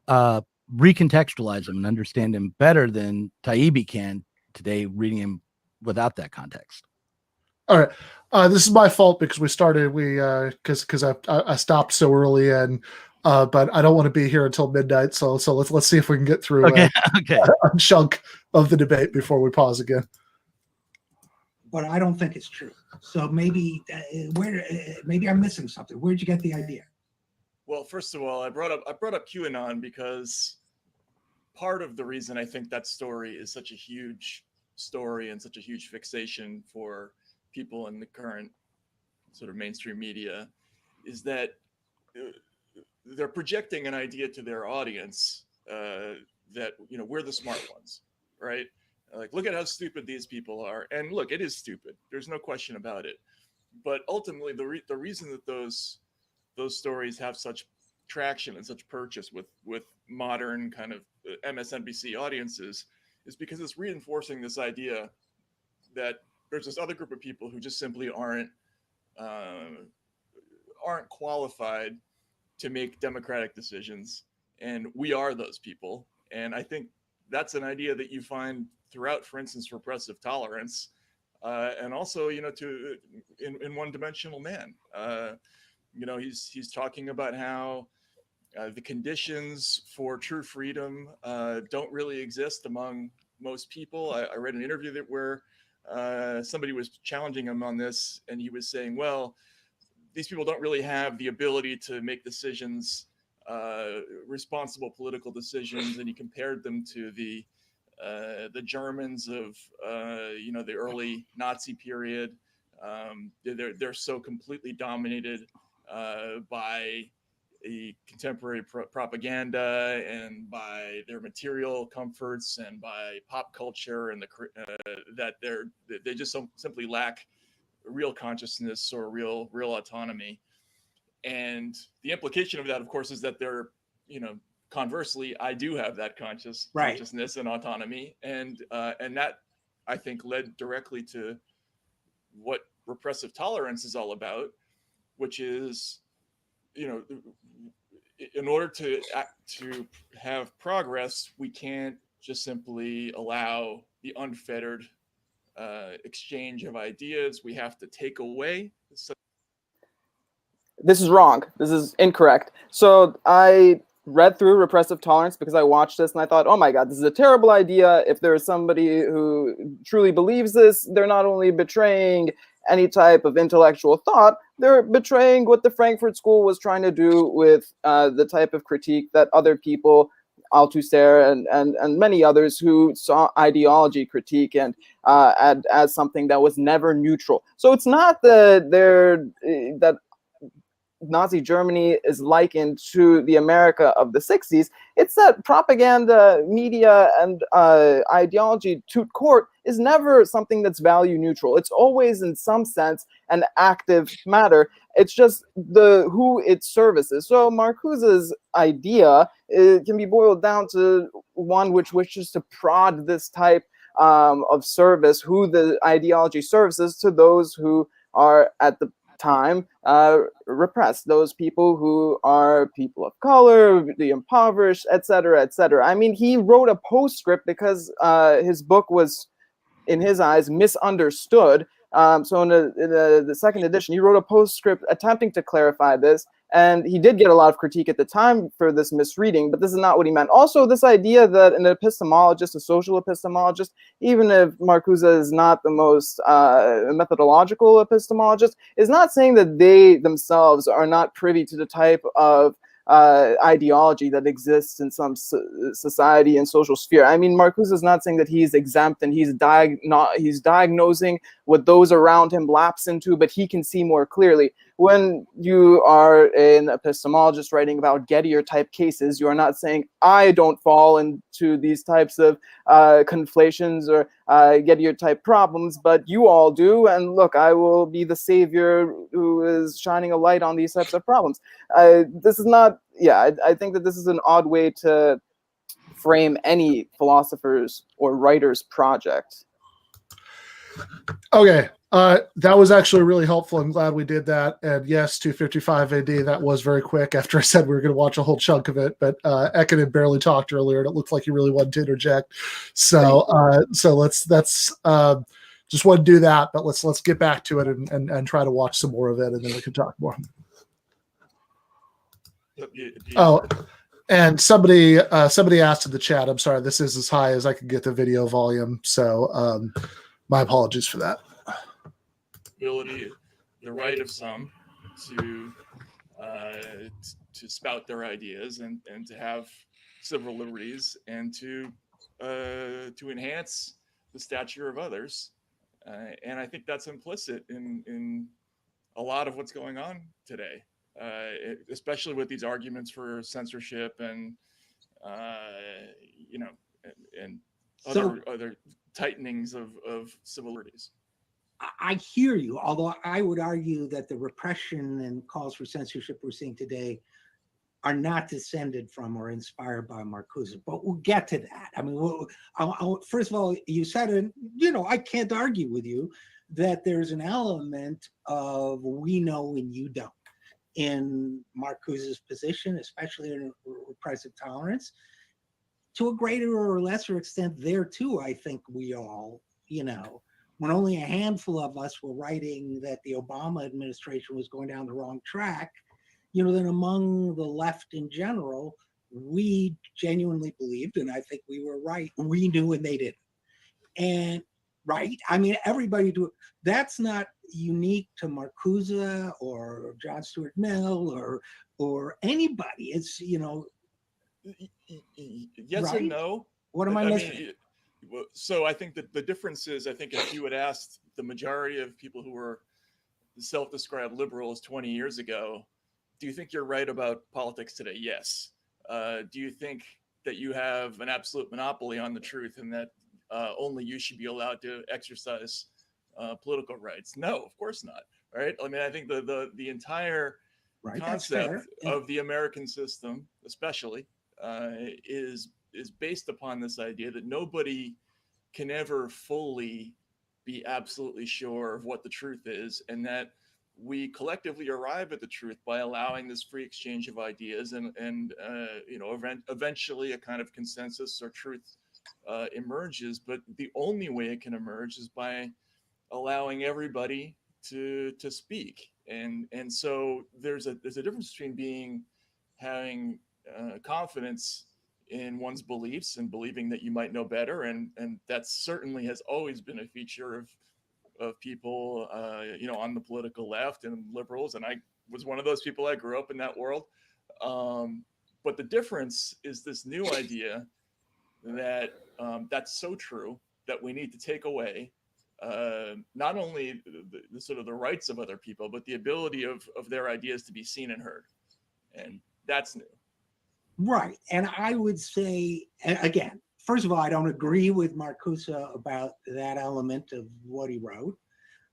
recontextualize him and understand him better than Taibbi can today, reading him without that context. All right. This is my fault because we started, because I stopped so early, and but I don't want to be here until midnight. So let's see if we can get through okay. a chunk of the debate before we pause again. But I don't think it's true. So maybe maybe I'm missing something. Where'd you get the idea? Well, first of all, I brought up QAnon because part of the reason I think that story is such a huge story and such a huge fixation for people in the current sort of mainstream media is that they're projecting an idea to their audience that we're the smart ones, right? Like, look at how stupid these people are. And look, it is stupid. There's no question about it. But ultimately, the reason that those stories have such traction and such purchase with modern kind of MSNBC audiences is because it's reinforcing this idea that there's this other group of people who just simply aren't qualified to make democratic decisions. and we are those people. And I think that's an idea that you find throughout, for instance, repressive tolerance, and also, in One-Dimensional Man. He's talking about how the conditions for true freedom don't really exist among most people. I read an interview where somebody was challenging him on this, and he was saying, well, these people don't really have the ability to make decisions, responsible political decisions, and he compared them to the Germans of the early Nazi period. They're so completely dominated by the contemporary propaganda and by their material comforts and by pop culture, and that they just simply lack real consciousness or real autonomy. And the implication of that, of course, is that they're, conversely, I do have that consciousness and autonomy, and that, I think, led directly to what repressive tolerance is all about, which is, in order to have progress, we can't just simply allow the unfettered exchange of ideas. We have to take away. This is wrong. This is incorrect. So I read through repressive tolerance because I watched this and I thought, oh my God, this is a terrible idea. If there's somebody who truly believes this, they're not only betraying any type of intellectual thought, they're betraying what the Frankfurt School was trying to do with the type of critique that other people, Althusser and many others, who saw ideology critique and as something that was never neutral. So it's not that Nazi Germany is likened to the America of the 60s. It's that propaganda, media, and ideology to court is never something that's value neutral. It's always, in some sense, an active matter. It's just who it services. So Marcuse's idea can be boiled down to one which wishes to prod this type of service, who the ideology services, to those who are at the time repressed, those people who are people of color, the impoverished, etc., etc. I mean, he wrote a postscript because his book was, in his eyes, misunderstood. So in the second edition, he wrote a postscript attempting to clarify this, and he did get a lot of critique at the time for this misreading, but this is not what he meant. Also, this idea that an epistemologist, a social epistemologist, even if Marcuse is not the most methodological epistemologist, is not saying that they themselves are not privy to the type of ideology that exists in some society and social sphere. I mean, Marcuse is not saying that he's exempt and he's diagnosing what those around him lapse into, but he can see more clearly. When you are an epistemologist writing about Gettier type cases, you are not saying, I don't fall into these types of conflations or Gettier type problems, but you all do. And look, I will be the savior who is shining a light on these types of problems. This is not, I think that this is an odd way to frame any philosopher's or writer's project. Okay. That was actually really helpful. I'm glad we did that. And yes, 255 AD, that was very quick after I said we were going to watch a whole chunk of it. But Ekin had barely talked earlier, and it looked like he really wanted to interject. So let's just want to do that. But let's get back to it and try to watch some more of it, and then we can talk more. Oh, and somebody asked in the chat, I'm sorry, this is as high as I can get the video volume. So my apologies for that. The right of some to spout their ideas and to have civil liberties and to enhance the stature of others, and I think that's implicit in a lot of what's going on today, especially with these arguments for censorship and other tightenings of civil liberties. I hear you, although I would argue that the repression and calls for censorship we're seeing today are not descended from or inspired by Marcuse, but we'll get to that. I mean, first of all, you said, and I can't argue with you that there's an element of we know and you don't. in Marcuse's position, especially in repressive tolerance. To a greater or lesser extent there too, I think we all, when only a handful of us were writing that the Obama administration was going down the wrong track, then among the left in general, we genuinely believed, and I think we were right, we knew and they didn't. And right, I mean, everybody do it. That's not unique to Marcuse or John Stuart Mill or anybody. It's, yes right? and no. What am I missing? So I think that the difference is, I think if you had asked the majority of people who were self-described liberals 20 years ago, do you think you're right about politics today? Yes. Do you think that you have an absolute monopoly on the truth and that only you should be allowed to exercise political rights? No, of course not. Right? I mean, I think the entire concept of the American system, especially, is based upon this idea that nobody can ever fully be absolutely sure of what the truth is, and that we collectively arrive at the truth by allowing this free exchange of ideas, and eventually a kind of consensus or truth emerges. But the only way it can emerge is by allowing everybody to speak, and so there's a difference between having confidence in one's beliefs and believing that you might know better, and that certainly has always been a feature of people on the political left and liberals, and I was one of those people. I grew up in that world, but the difference is this new idea that that's so true that we need to take away not only the sort of the rights of other people, but the ability of their ideas to be seen and heard, and that's new. Right. And I would say, again, first of all, I don't agree with Marcuse about that element of what he wrote.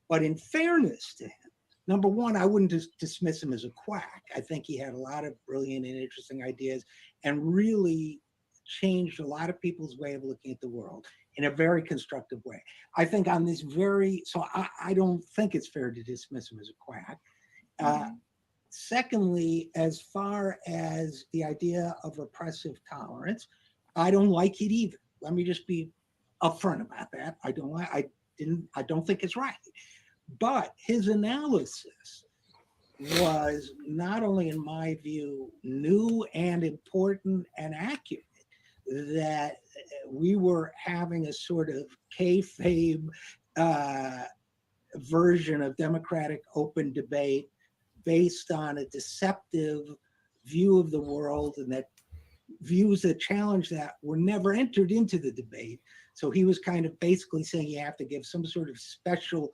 But in fairness to him, number one, I wouldn't just dismiss him as a quack. I think he had a lot of brilliant and interesting ideas and really changed a lot of people's way of looking at the world in a very constructive way. I think on this so I don't think it's fair to dismiss him as a quack. Secondly, as far as the idea of repressive tolerance, I don't like it either. Let me just be upfront about that. I don't think it's right. But his analysis was not only, in my view, new and important and accurate, that we were having a sort of kayfabe version of democratic open debate based on a deceptive view of the world, and that views that challenge that were never entered into the debate. So he was kind of basically saying you have to give some sort of special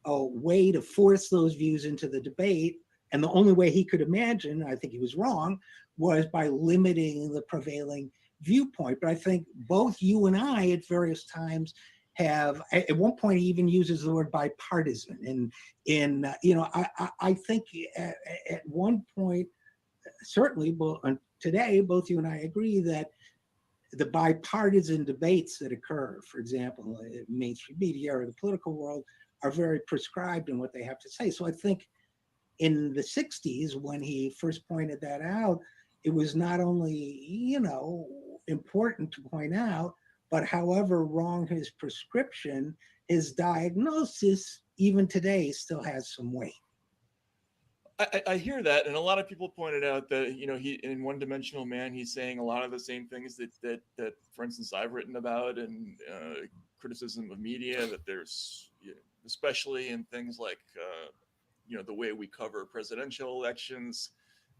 way to force those views into the debate. And the only way he could imagine, I think he was wrong, was by limiting the prevailing viewpoint. But I think both you and I at various times have, at one point he even uses the word bipartisan. And I think at one point, certainly today, both you and I agree that the bipartisan debates that occur, for example, in mainstream media or the political world, are very prescribed in what they have to say. So I think in the 60s, when he first pointed that out, it was not only, important to point out, but however wrong his prescription, his diagnosis, even today, still has some weight. I hear that, and a lot of people pointed out that he, in One Dimensional Man, he's saying a lot of the same things that for instance, I've written about, and criticism of media, that there's especially in things like the way we cover presidential elections,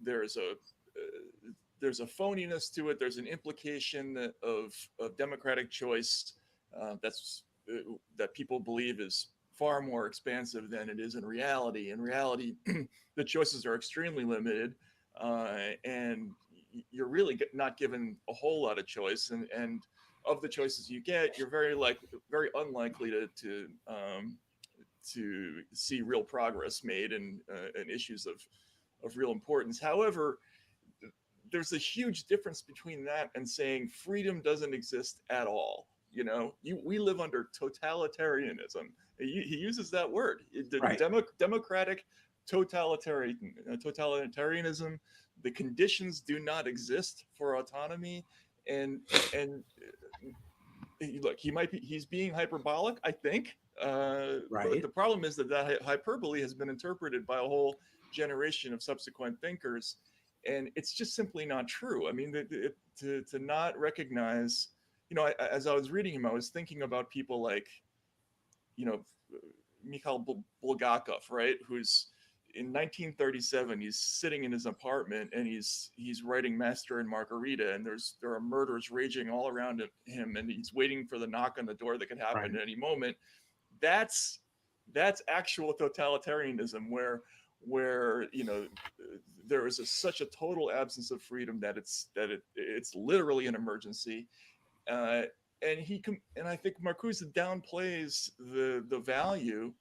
there's a phoniness to it. There's an implication of democratic choice that people believe is far more expansive than it is in reality. In reality, the choices are extremely limited, and you're really not given a whole lot of choice. And of the choices you get, you're very unlikely to see real progress made in issues of real importance. However, there's a huge difference between that and saying freedom doesn't exist at all. We live under totalitarianism. He uses that word. Right. Democratic totalitarianism. The conditions do not exist for autonomy, and look, he's being hyperbolic, I think. Right. But the problem is that hyperbole has been interpreted by a whole generation of subsequent thinkers, and it's just simply not true. I mean, to not recognize, as I was reading him, I was thinking about people like, Mikhail Bulgakov, right? Who's in 1937, he's sitting in his apartment and he's writing Master and Margarita, and there are murders raging all around him, and he's waiting for the knock on the door that could happen at any moment. That's actual totalitarianism, where there is such a total absence of freedom that it's literally an emergency. And I think Marcuse downplays the value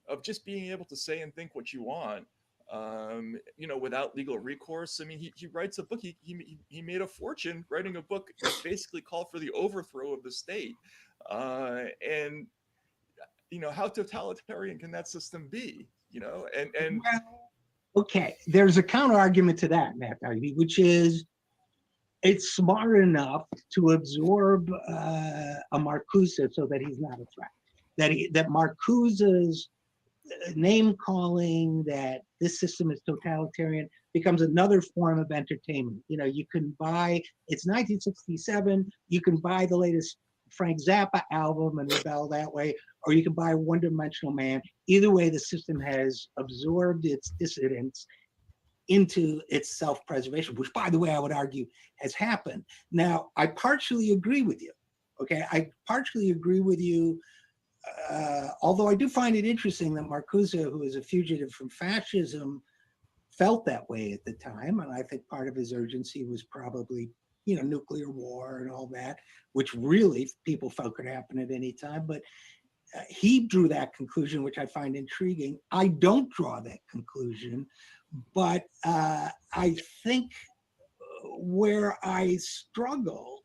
of just being able to say and think what you want, without legal recourse. I mean, he writes a book. He made a fortune writing a book that basically called for the overthrow of the state. And how totalitarian can that system be? And well, okay, there's a counter argument to that, Matt Taibbi, which is it's smart enough to absorb a Marcuse so that he's not a threat. That Marcuse's name calling that this system is totalitarian becomes another form of entertainment. You can buy, it's 1967, you can buy the latest Frank Zappa album and rebel that way, or you can buy One Dimensional Man. Either way, the system has absorbed its dissidents into its self-preservation, which, by the way, I would argue has happened. Now, I partially agree with you. Okay, I partially agree with you. Although I do find it interesting that Marcuse, who is a fugitive from fascism, felt that way at the time. And I think part of his urgency was probably, nuclear war and all that, which really people felt could happen at any time. But he drew that conclusion, which I find intriguing. I don't draw that conclusion, but I think where I struggle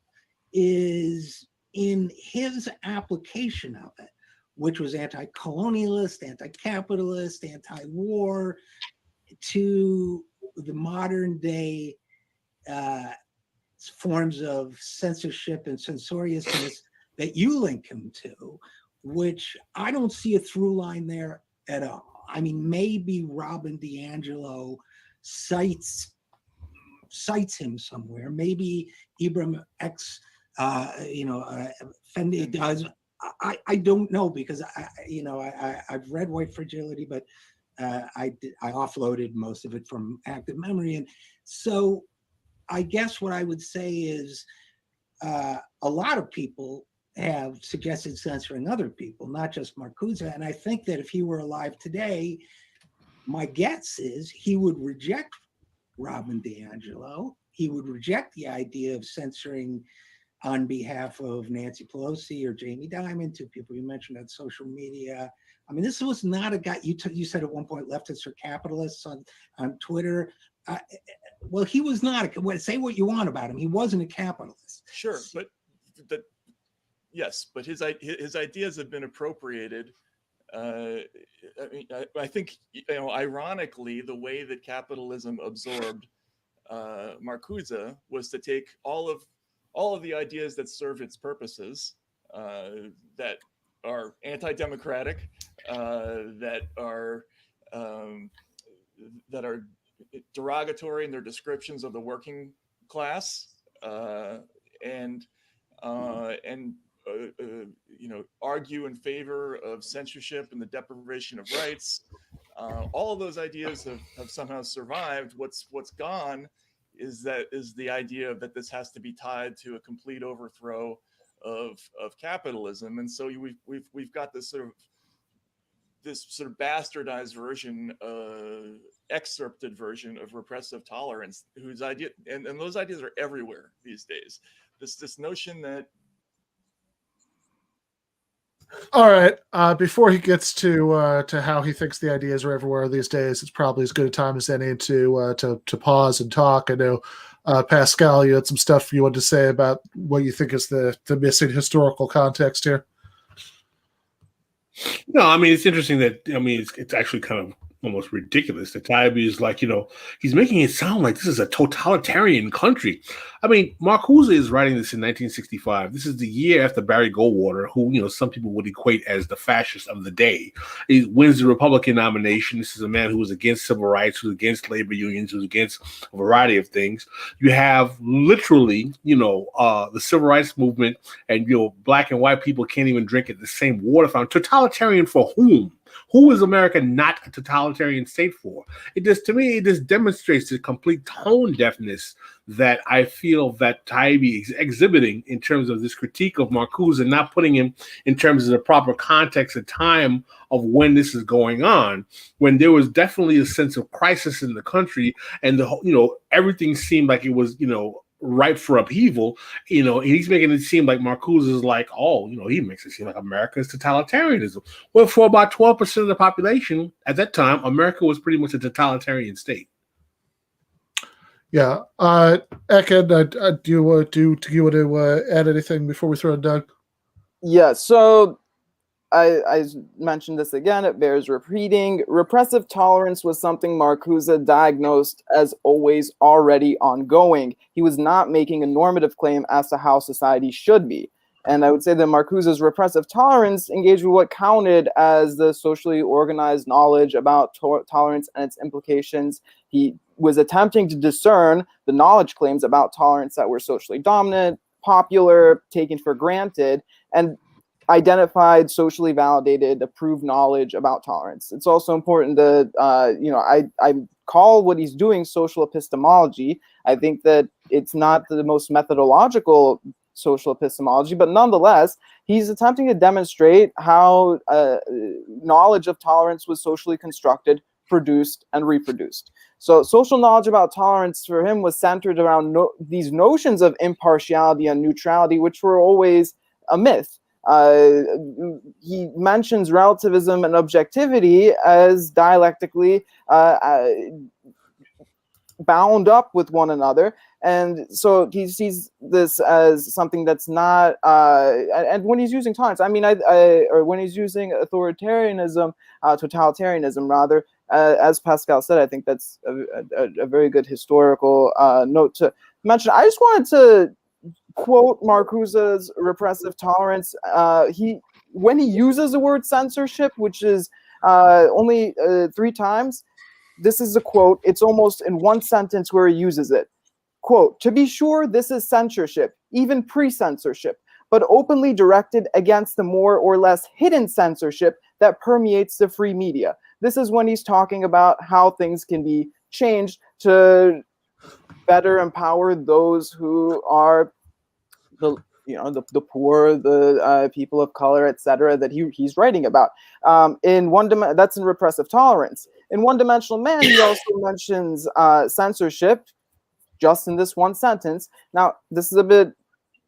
is in his application of it, which was anti-colonialist, anti-capitalist, anti-war, to the modern day forms of censorship and censoriousness that you link him to, which I don't see a through line there at all. I mean, maybe Robin DiAngelo cites him somewhere. Maybe Ibram X, Fendi does. I don't know, because I've read White Fragility, but I offloaded most of it from active memory, and so I guess what I would say is a lot of people have suggested censoring other people, not just Marcuse. And I think that if he were alive today, my guess is he would reject Robin DiAngelo. He would reject the idea of censoring on behalf of Nancy Pelosi or Jamie Dimon, two people you mentioned on social media. I mean, this was not a guy, you said at one point leftists are capitalists on Twitter. Well, he was not. Say what you want about him. He wasn't a capitalist. Sure, but yes, but his ideas have been appropriated. I think, ironically, the way that capitalism absorbed Marcuse was to take all of the ideas that serve its purposes, that are anti-democratic, that are derogatory in their descriptions of the working class, and argue in favor of censorship and the deprivation of rights. All of those ideas have somehow survived. What's gone is the idea that this has to be tied to a complete overthrow of capitalism, and so we've got this sort of bastardized version, excerpted version of repressive tolerance, whose idea and those ideas are everywhere these days. This notion that. All right. Before he gets to how he thinks the ideas are everywhere these days, it's probably as good a time as any to pause and talk. I know, Pascal, you had some stuff you wanted to say about what you think is the missing historical context here. No, I mean, it's interesting that, it's actually kind of almost ridiculous. That Taibbi is like, he's making it sound like this is a totalitarian country. I mean, Marcuse is writing this in 1965. This is the year after Barry Goldwater, who, some people would equate as the fascist of the day. He wins the Republican nomination. This is a man who was against civil rights, who was against labor unions, who was against a variety of things. You have literally, the civil rights movement, and, black and white people can't even drink at the same water fountain. Totalitarian for whom? Who is America not a totalitarian state for? To me, it just demonstrates the complete tone deafness that I feel that Taibbi is exhibiting in terms of this critique of Marcuse and not putting him in terms of the proper context and time of when this is going on, when there was definitely a sense of crisis in the country, and everything seemed like it was, ripe for upheaval, and he's making it seem like Marcuse is like, he makes it seem like America is totalitarianism. Well, for about 12% of the population at that time, America was pretty much a totalitarian state. Yeah. Ekin, do you want to add anything before we throw it down? Yeah, so I mentioned this again, it bears repeating. Repressive tolerance was something Marcuse diagnosed as always already ongoing. He was not making a normative claim as to how society should be. And I would say that Marcuse's repressive tolerance engaged with what counted as the socially organized knowledge about tolerance and its implications. He was attempting to discern the knowledge claims about tolerance that were socially dominant, popular, taken for granted, and identified, socially validated, approved knowledge about tolerance. It's also important to, I call what he's doing social epistemology. I think that it's not the most methodological social epistemology, but nonetheless, he's attempting to demonstrate how knowledge of tolerance was socially constructed, produced, and reproduced. So social knowledge about tolerance for him was centered around these notions of impartiality and neutrality, which were always a myth. He mentions relativism and objectivity as dialectically bound up with one another. And so he sees this as something that's not, and when he's using tolerance, or when he's using authoritarianism, totalitarianism rather, as Pascal said, I think that's a very good historical note to mention. I just wanted to quote Marcuse's repressive tolerance. When he uses the word censorship, which is only 3 times, this is a quote. It's almost in one sentence where he uses it. Quote, "To be sure, this is censorship, even pre-censorship, but openly directed against the more or less hidden censorship that permeates the free media." This is when he's talking about how things can be changed to better empower those who are the poor, the people of color, etc., that he's writing about. That's in repressive tolerance. In One Dimensional Man, he also mentions censorship, just in this one sentence. Now, this is a bit,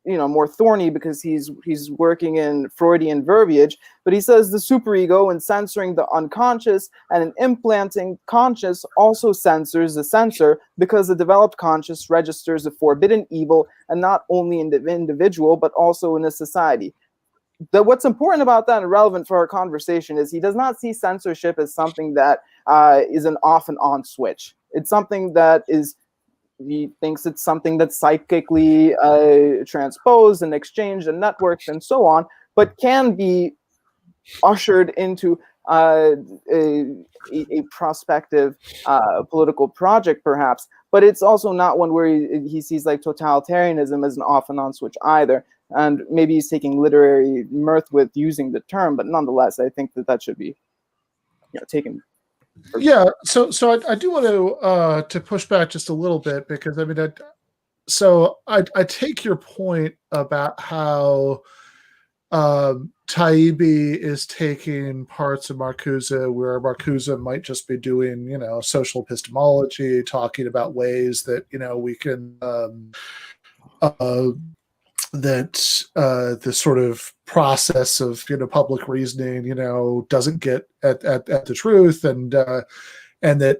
more thorny because he's working in Freudian verbiage, but he says the superego in censoring the unconscious and in implanting conscious also censors the censor, because the developed conscious registers a forbidden evil, and not only in the individual, but also in a society. What's important about that and relevant for our conversation is he does not see censorship as something that is an off and on switch. It's something that he thinks it's something that's psychically transposed and exchanged and networked and so on, but can be ushered into a prospective political project, perhaps. But it's also not one where he sees like totalitarianism as an off and on switch either. And maybe he's taking literary mirth with using the term, but nonetheless, I think that should be taken. Yeah, so I do want to push back just a little bit, because I take your point about how Taibbi is taking parts of Marcuse where Marcuse might just be doing social epistemology, talking about ways that we can the sort of process of public reasoning doesn't get at the truth, and that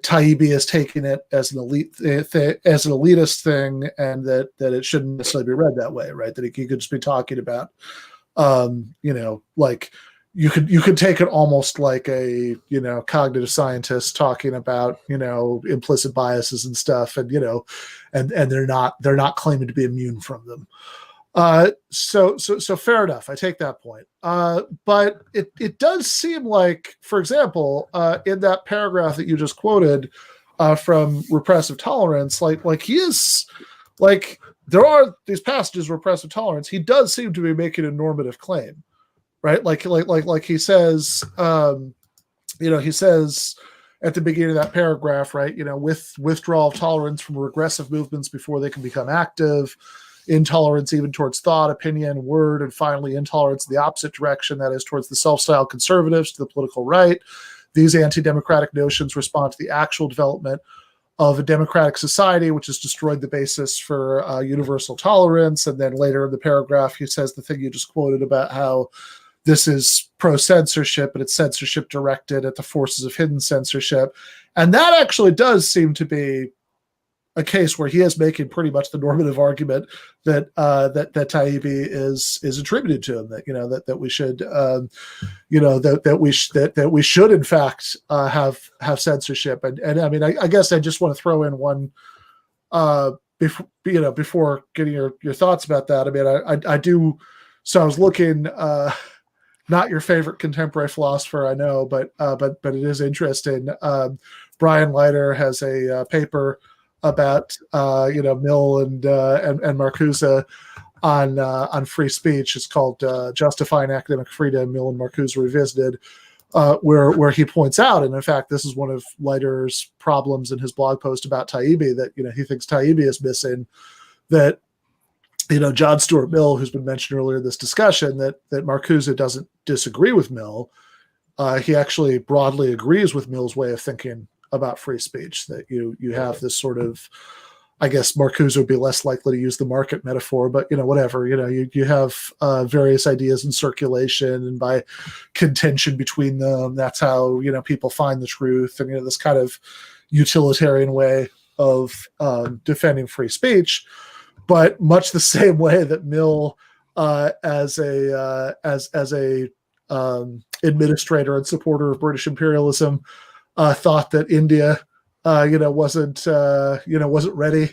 Taibbi is taking it as an elitist thing, and that it shouldn't necessarily be read that way, right? That he could just be talking about like you could take it almost like a, you know, cognitive scientist talking about, you know, implicit biases and stuff, and, you know, and they're not claiming to be immune from them. So fair enough. I take that point. But it does seem like, for example, in that paragraph that you just quoted from Repressive Tolerance, like he is, like, there are these passages of repressive tolerance. He does seem to be making a normative claim, right? Like he says, you know, he says at the beginning of that paragraph, right, you know, with withdrawal of tolerance from regressive movements before they can become active, intolerance even towards thought, opinion, word, and finally intolerance in the opposite direction, that is towards the self-styled conservatives, to the political right. These anti-democratic notions respond to the actual development of a democratic society, which has destroyed the basis for universal tolerance. And then later in the paragraph, he says the thing you just quoted about how this is pro-censorship, but it's censorship directed at the forces of hidden censorship. And that actually does seem to be a case where he is making pretty much the normative argument that that Taibbi is attributed to him, that, you know, that we should you know, that we should in fact have censorship. And I mean, I guess I just want to throw in one before, you know, before getting your thoughts about that. I mean, I do. So I was looking, not your favorite contemporary philosopher, I know, but it is interesting. Brian Leiter has a paper about you know, Mill and Marcuse on free speech. It's called Justifying Academic Freedom, Mill and Marcuse Revisited, where he points out, and in fact this is one of Leiter's problems in his blog post about Taibbi, that, you know, he thinks Taibbi is missing, that, you know, John Stuart Mill, who's been mentioned earlier in this discussion, that Marcuse doesn't disagree with Mill. He actually broadly agrees with Mill's way of thinking about free speech, that you have this sort of, I guess Marcuse would be less likely to use the market metaphor, but, you know, whatever, you know, you have various ideas in circulation, and by contention between them, that's how, you know, people find the truth, and, you know, this kind of utilitarian way of defending free speech. But much the same way that Mill, as a administrator and supporter of British imperialism, thought that India, you know, wasn't ready,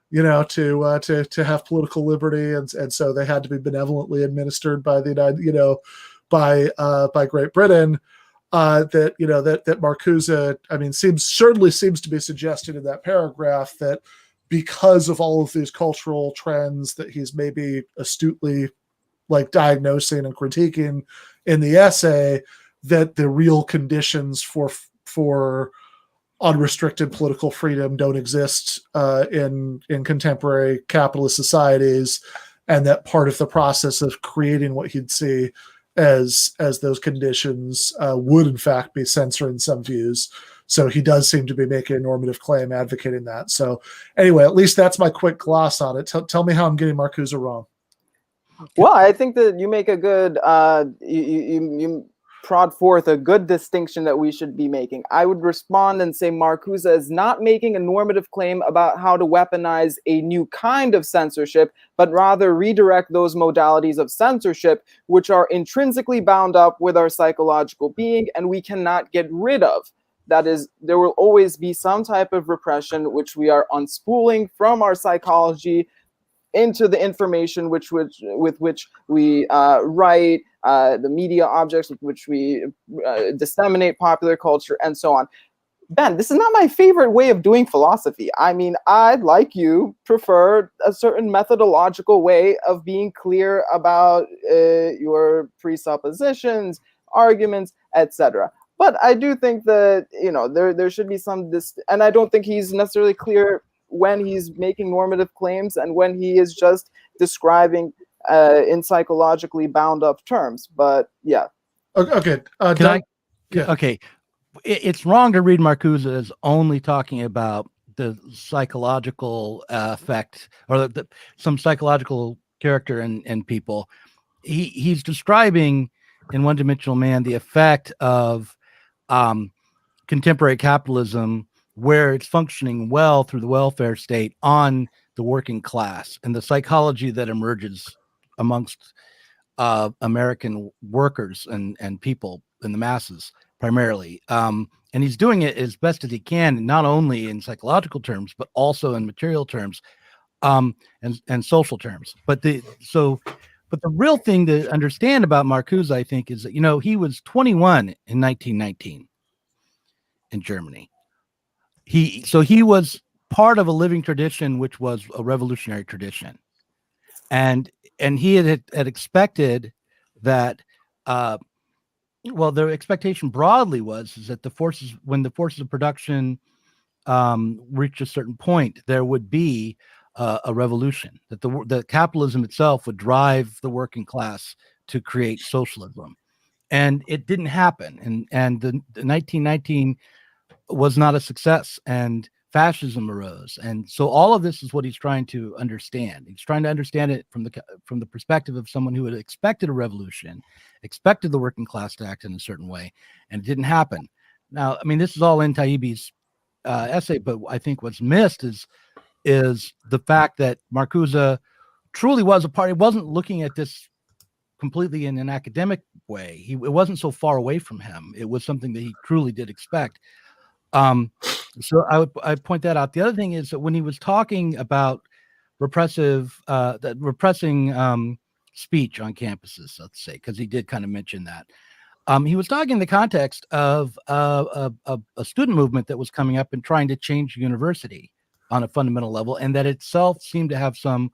you know, to have political liberty, and so they had to be benevolently administered by the United, you know, by Great Britain. That, you know, that Marcuse, I mean, certainly seems to be suggested in that paragraph that because of all of these cultural trends that he's maybe astutely, like, diagnosing and critiquing in the essay, that the real conditions for unrestricted political freedom don't exist in contemporary capitalist societies, and that part of the process of creating what he'd see as those conditions would in fact be censoring some views. So he does seem to be making a normative claim advocating that. So anyway, at least that's my quick gloss on it. Tell me how I'm getting Marcuse wrong. Well, I think that you make a good you prod forth a good distinction that we should be making. I would respond and say Marcuse is not making a normative claim about how to weaponize a new kind of censorship, but rather redirect those modalities of censorship which are intrinsically bound up with our psychological being and we cannot get rid of. That is, there will always be some type of repression which we are unspooling from our psychology into the information with which we write, the media objects with which we disseminate popular culture, and so on. Ben, this is not my favorite way of doing philosophy. I mean, I, like you, prefer a certain methodological way of being clear about your presuppositions, arguments, etc. But I do think that, you know, there should be some and I don't think he's necessarily clear when he's making normative claims and when he is just describing in psychologically bound up terms. But yeah. Okay. Okay. It's wrong to read Marcuse as only talking about the psychological effect or some psychological character in people. He's describing in One Dimensional Man the effect of contemporary capitalism, where it's functioning well through the welfare state, on the working class, and the psychology that emerges amongst American workers and people in the masses primarily. And he's doing it as best as he can, not only in psychological terms, but also in material terms, and social terms. But the real thing to understand about Marcuse, I think, is that, he was 21 in 1919 in Germany. He was part of a living tradition, which was a revolutionary tradition. And he had expected that, the expectation broadly is that when the forces of production reached a certain point, there would be a revolution, that the capitalism itself would drive the working class to create socialism. And it didn't happen. And the 1919 was not a success, and fascism arose. And so all of this is what he's trying to understand. He's trying to understand it from the perspective of someone who had expected a revolution, expected the working class to act in a certain way, and it didn't happen. Now, I mean, this is all in Taibbi's essay, but I think what's missed is the fact that Marcuse truly was a part. He wasn't looking at this completely in an academic way. It wasn't so far away from him. It was something that he truly did expect. So I point that out. The other thing is that when he was talking about repressing speech on campuses, let's say, because he did kind of mention that, he was talking in the context of a student movement that was coming up and trying to change the university on a fundamental level, and that itself seemed to have some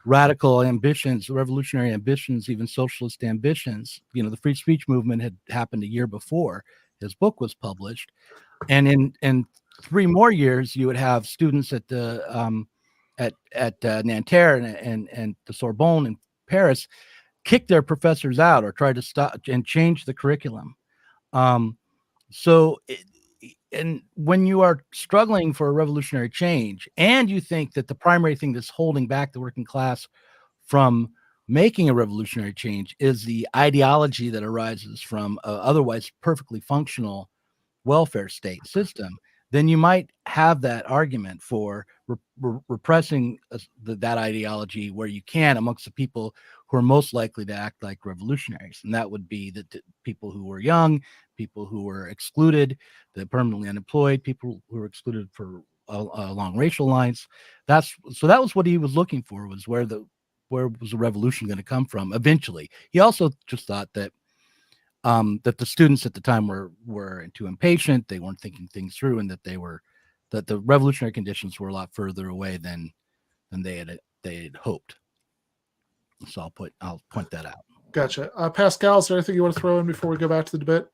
radical ambitions, revolutionary ambitions, even socialist ambitions. The free speech movement had happened a year before his book was published. And in 3 more years, you would have students at the Nanterre and the Sorbonne in Paris kick their professors out or try to stop and change the curriculum. And when you are struggling for a revolutionary change, and you think that the primary thing that's holding back the working class from making a revolutionary change is the ideology that arises from an otherwise perfectly functional welfare state system, then you might have that argument for repressing that ideology where you can amongst the people who are most likely to act like revolutionaries. And that would be the people who were young, people who were excluded, the permanently unemployed, people who were excluded for along racial lines. That was what he was looking for, was where was the revolution going to come from eventually. He also just thought that that the students at the time were too impatient, they weren't thinking things through, and that the revolutionary conditions were a lot further away than they had hoped. So I'll point that out. Gotcha. Pascal, is there anything you want to throw in before we go back to the debate?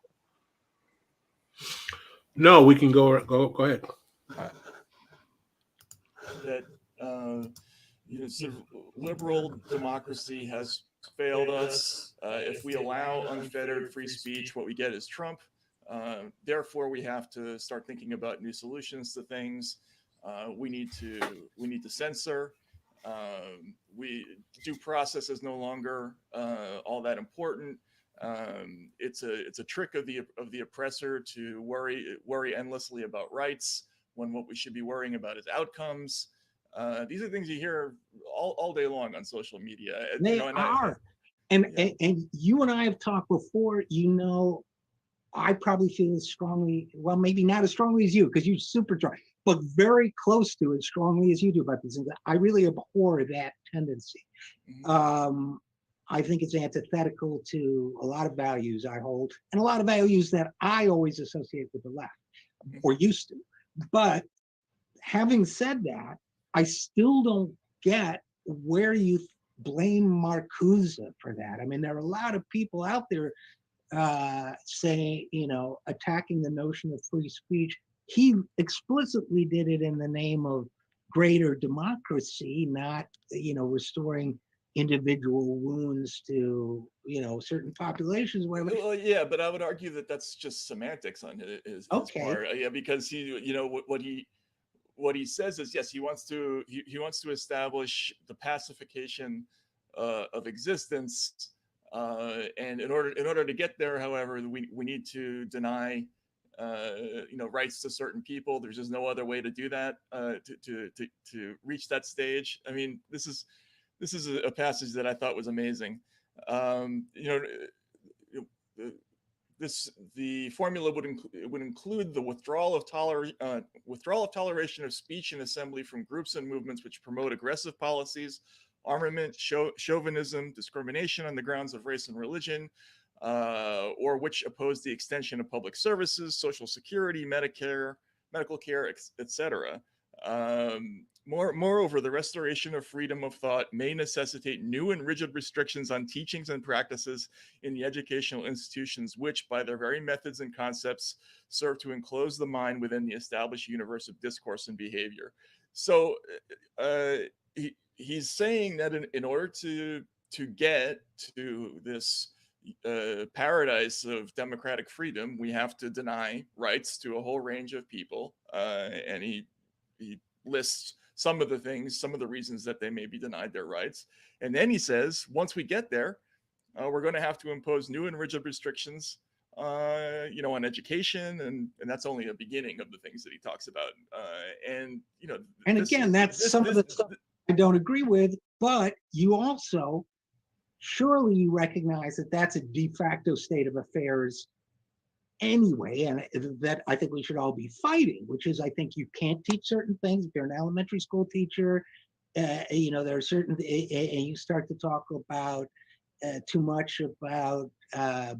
No, we can go ahead. That sort of liberal democracy has failed us. If we allow unfettered free speech, what we get is Trump. Therefore, we have to start thinking about new solutions to things. We need to censor. Due process is no longer all that important. It's a trick of the oppressor to worry endlessly about rights when what we should be worrying about is outcomes. These are things you hear all day long on social media. They are. And you and I have talked before, I probably feel as strongly, well, maybe not as strongly as you, because you're super dry, but very close to as strongly as you do about this. I really abhor that tendency. Mm-hmm. I think it's antithetical to a lot of values I hold, and a lot of values that I always associate with the left, or used to. But having said that, I still don't get where you blame Marcuse for that. I mean, there are a lot of people out there saying, attacking the notion of free speech. He explicitly did it in the name of greater democracy, not, restoring individual wounds to, certain populations. Well, yeah, but I would argue that that's just semantics on his part. Yeah, because what he says is, yes, he wants to establish the pacification of existence, and in order to get there, however, we need to deny rights to certain people. There's just no other way to do that, to reach that stage. I mean, this is a passage that I thought was amazing. You know, the formula would include the withdrawal of toleration of speech and assembly from groups and movements which promote aggressive policies, armament, chauvinism, discrimination on the grounds of race and religion, or which oppose the extension of public services, social security, Medicare, medical care, etc. Moreover, the restoration of freedom of thought may necessitate new and rigid restrictions on teachings and practices in the educational institutions, which, by their very methods and concepts, serve to enclose the mind within the established universe of discourse and behavior. So he's saying that in order to get to this paradise of democratic freedom, we have to deny rights to a whole range of people, and he lists some of the reasons that they may be denied their rights. And then he says, once we get there, we're going to have to impose new and rigid restrictions, on education, and that's only a beginning of the things that he talks about. And again, that's some of the stuff I don't agree with, but you also surely recognize that that's a de facto state of affairs anyway, and that I think we should all be fighting, which is, I think you can't teach certain things. If you're an elementary school teacher, there are certain, and you start to talk about too much about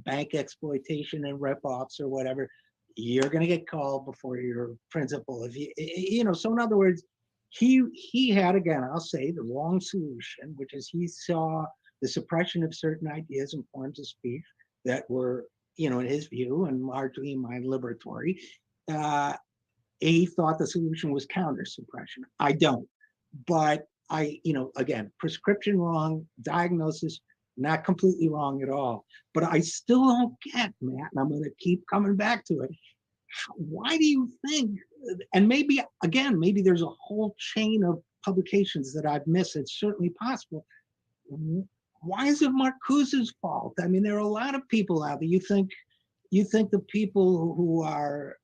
bank exploitation and rip-offs or whatever, you're going to get called before your principal. If so in other words, he had, again, I'll say, the wrong solution, which is he saw the suppression of certain ideas and forms of speech that were, in his view, and largely mine, liberatory. He thought the solution was counter suppression. I don't. But again, prescription wrong, diagnosis not completely wrong at all. But I still don't get, Matt, and I'm going to keep coming back to it. Why do you think, and maybe there's a whole chain of publications that I've missed, it's certainly possible. Why is it Marcuse's fault? I mean, there are a lot of people out there. You think the people who are,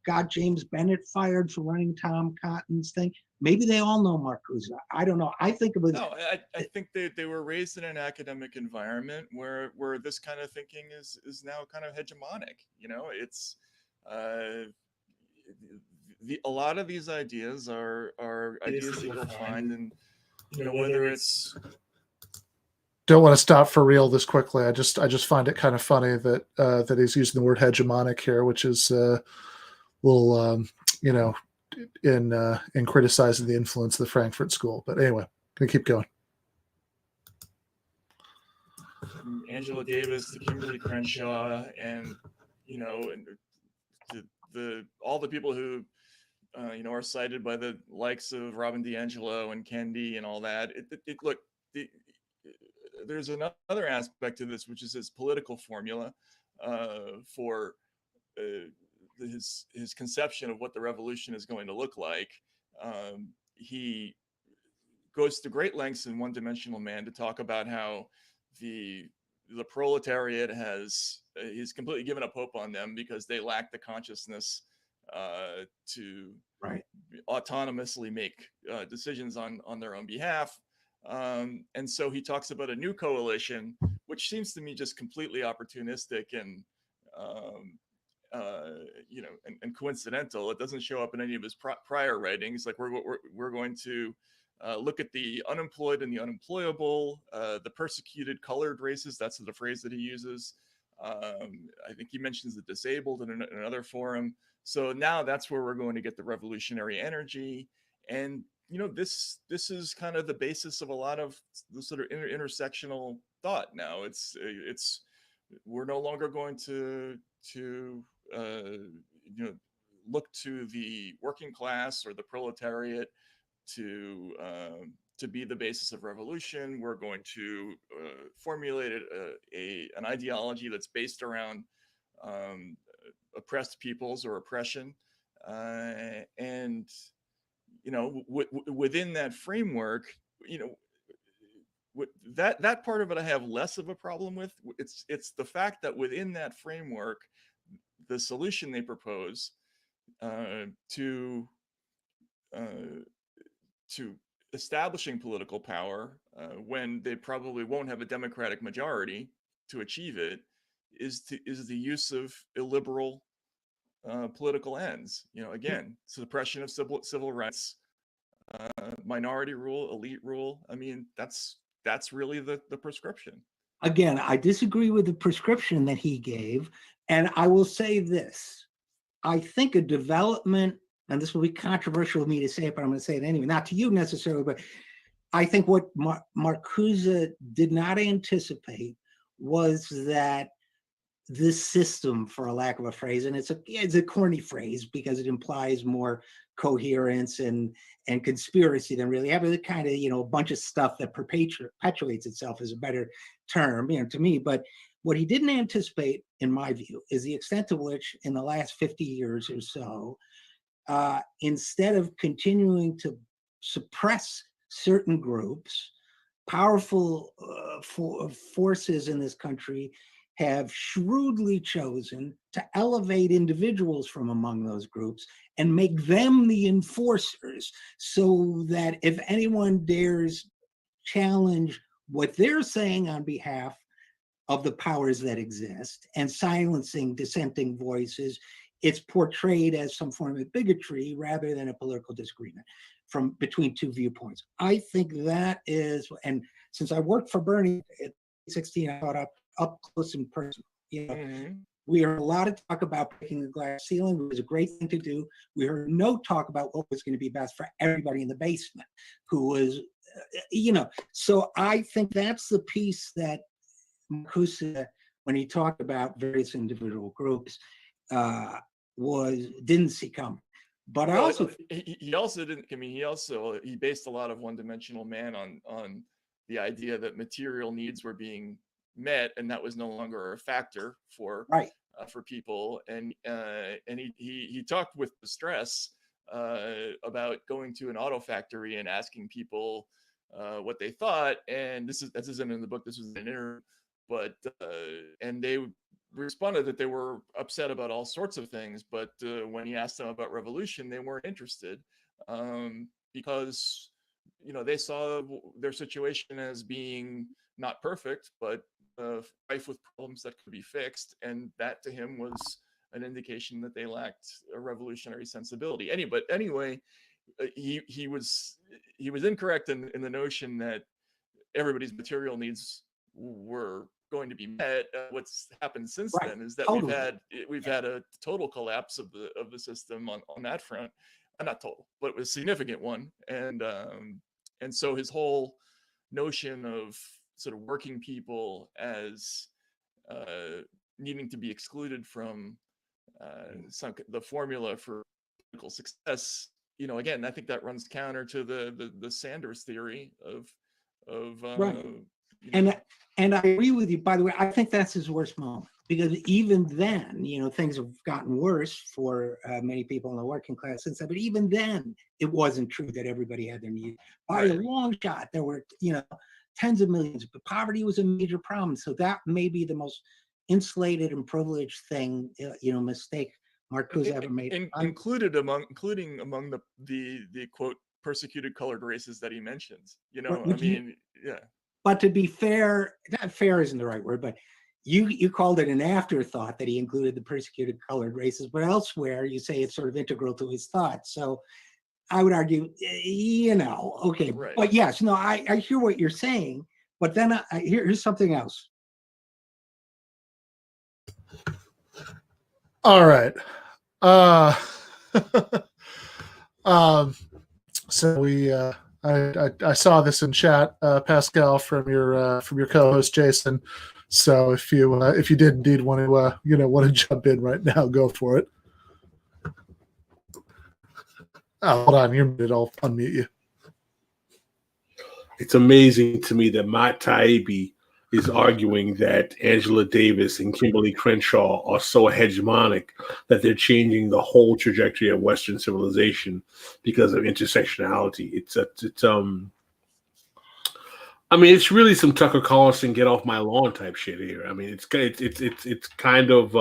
got James Bennett fired for running Tom Cotton's thing, maybe they all know Marcuse. I don't know. I think of it. No, I think they were raised in an academic environment where this kind of thinking is now kind of hegemonic. It's a lot of these ideas are ideas that you'll find, and whether it's. Don't want to stop for real this quickly. I just find it kind of funny that that he's using the word hegemonic here, which is a little in criticizing the influence of the Frankfurt School. But anyway, gonna keep going. Angela Davis to Kimberly Crenshaw, and all the people who are cited by the likes of Robin DiAngelo and Kendi and all that. There's another aspect to this, which is his political formula for his conception of what the revolution is going to look like. He goes to great lengths in One Dimensional Man to talk about how the proletariat he's completely given up hope on them because they lack the consciousness to autonomously make decisions on their own behalf. And so he talks about a new coalition, which seems to me just completely opportunistic and coincidental. It doesn't show up in any of his prior writings. Like we're going to look at the unemployed and the unemployable, the persecuted colored races. That's the phrase that he uses. I think he mentions the disabled in another forum. So now that's where we're going to get the revolutionary energy. And this is kind of the basis of a lot of the sort of intersectional thought. Now it's we're no longer going to look to the working class or the proletariat to be the basis of revolution. We're going to formulate an ideology that's based around oppressed peoples or oppression, and within that framework, that part of it I have less of a problem with. It's the fact that within that framework, the solution they propose to establishing political power when they probably won't have a Democratic majority to achieve it, is the use of illiberal political ends. Again, suppression of civil rights, minority rule, elite rule. I mean, that's really the prescription. Again, I disagree with the prescription that he gave, and I will say this: I think a development, and this will be controversial of me to say it, but I'm going to say it anyway, not to you necessarily, but I think what Marcuse did not anticipate was that this system, for a lack of a phrase, and it's a corny phrase because it implies more coherence and conspiracy than really having the kind of, a bunch of stuff that perpetuates itself is a better term, to me. But what he didn't anticipate, in my view, is the extent to which in the last 50 years or so, instead of continuing to suppress certain groups, powerful forces in this country have shrewdly chosen to elevate individuals from among those groups and make them the enforcers, so that if anyone dares challenge what they're saying on behalf of the powers that exist and silencing dissenting voices, it's portrayed as some form of bigotry rather than a political disagreement between two viewpoints. I think that is, and since I worked for Bernie at 16, I thought up close and personal. We heard a lot of talk about breaking the glass ceiling. It was a great thing to do. We heard no talk about what was going to be best for everybody in the basement, who was, So I think that's the piece that Marcuse, when he talked about various individual groups, didn't see coming. But I also he also didn't. I mean, he based a lot of one-dimensional man on the idea that material needs were being met, and that was no longer a factor for people. And he talked with distress about going to an auto factory and asking people what they thought. And this isn't in the book. This was an interview, but and they responded that they were upset about all sorts of things, but when he asked them about revolution, they weren't interested because they saw their situation as being not perfect, but rife with problems that could be fixed, and that to him was an indication that they lacked a revolutionary sensibility. Anyway, he was incorrect in the notion that everybody's material needs were going to be met. What's happened since then is that we've had a total collapse of the system on that front. Not total, but it was a significant one. And so his whole notion of sort of working people as needing to be excluded from the formula for political success, again, I think that runs counter to the Sanders theory of And I agree with you, by the way. I think that's his worst moment, because even then, things have gotten worse for many people in the working class since then. But even then, it wasn't true that everybody had their needs. By a long shot, there were, tens of millions, but poverty was a major problem. So that may be the most insulated and privileged thing, mistake Marcuse ever made. Including among the quote persecuted colored races that he mentions. But to be fair, not fair isn't the right word, but you called it an afterthought that he included the persecuted colored races, but elsewhere you say it's sort of integral to his thoughts. So I would argue, okay. Right. But yes, no, I hear what you're saying, but then here's something else. All right. So we I saw this in chat, Pascal, from your co-host Jason. So if you did indeed want to jump in right now, go for it. Oh, hold on, you're muted. I'll unmute you. It's amazing to me that Matt Taibbi is arguing that Angela Davis and Kimberly Crenshaw are so hegemonic that they're changing the whole trajectory of Western civilization because of intersectionality. It's really some Tucker Carlson get off my lawn type shit here. I mean, it's kind of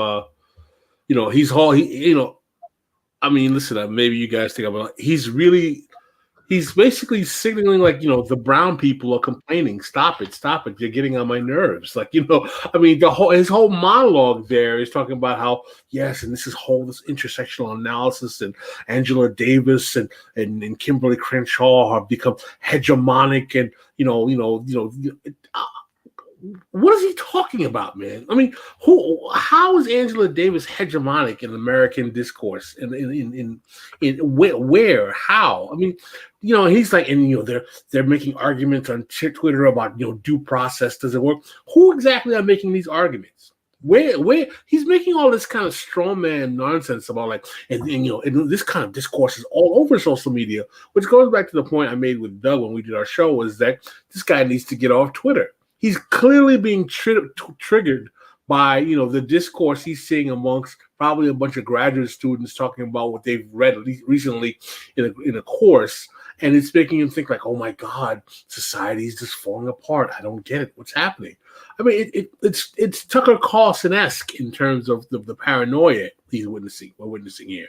listen, maybe you guys think about it. He's really He's basically signaling like, the brown people are complaining. Stop it. You're getting on my nerves. Like, I mean, his whole monologue there is talking about how, yes, and this intersectional analysis, and Angela Davis and Kimberly Crenshaw have become hegemonic, and what is he talking about, man? I mean, how is Angela Davis hegemonic in American discourse? In where, how? I mean, he's like, and they're making arguments on Twitter about due process doesn't work. Who exactly are making these arguments? Where he's making all this kind of straw man nonsense about like, and this kind of discourse is all over social media, which goes back to the point I made with Doug when we did our show, was that this guy needs to get off Twitter. He's clearly being triggered by the discourse he's seeing amongst probably a bunch of graduate students talking about what they've read recently in a course, and it's making him think like, oh my God, society is just falling apart. I don't get it. What's happening? I mean, it's Tucker Carlson-esque in terms of the paranoia we're witnessing here.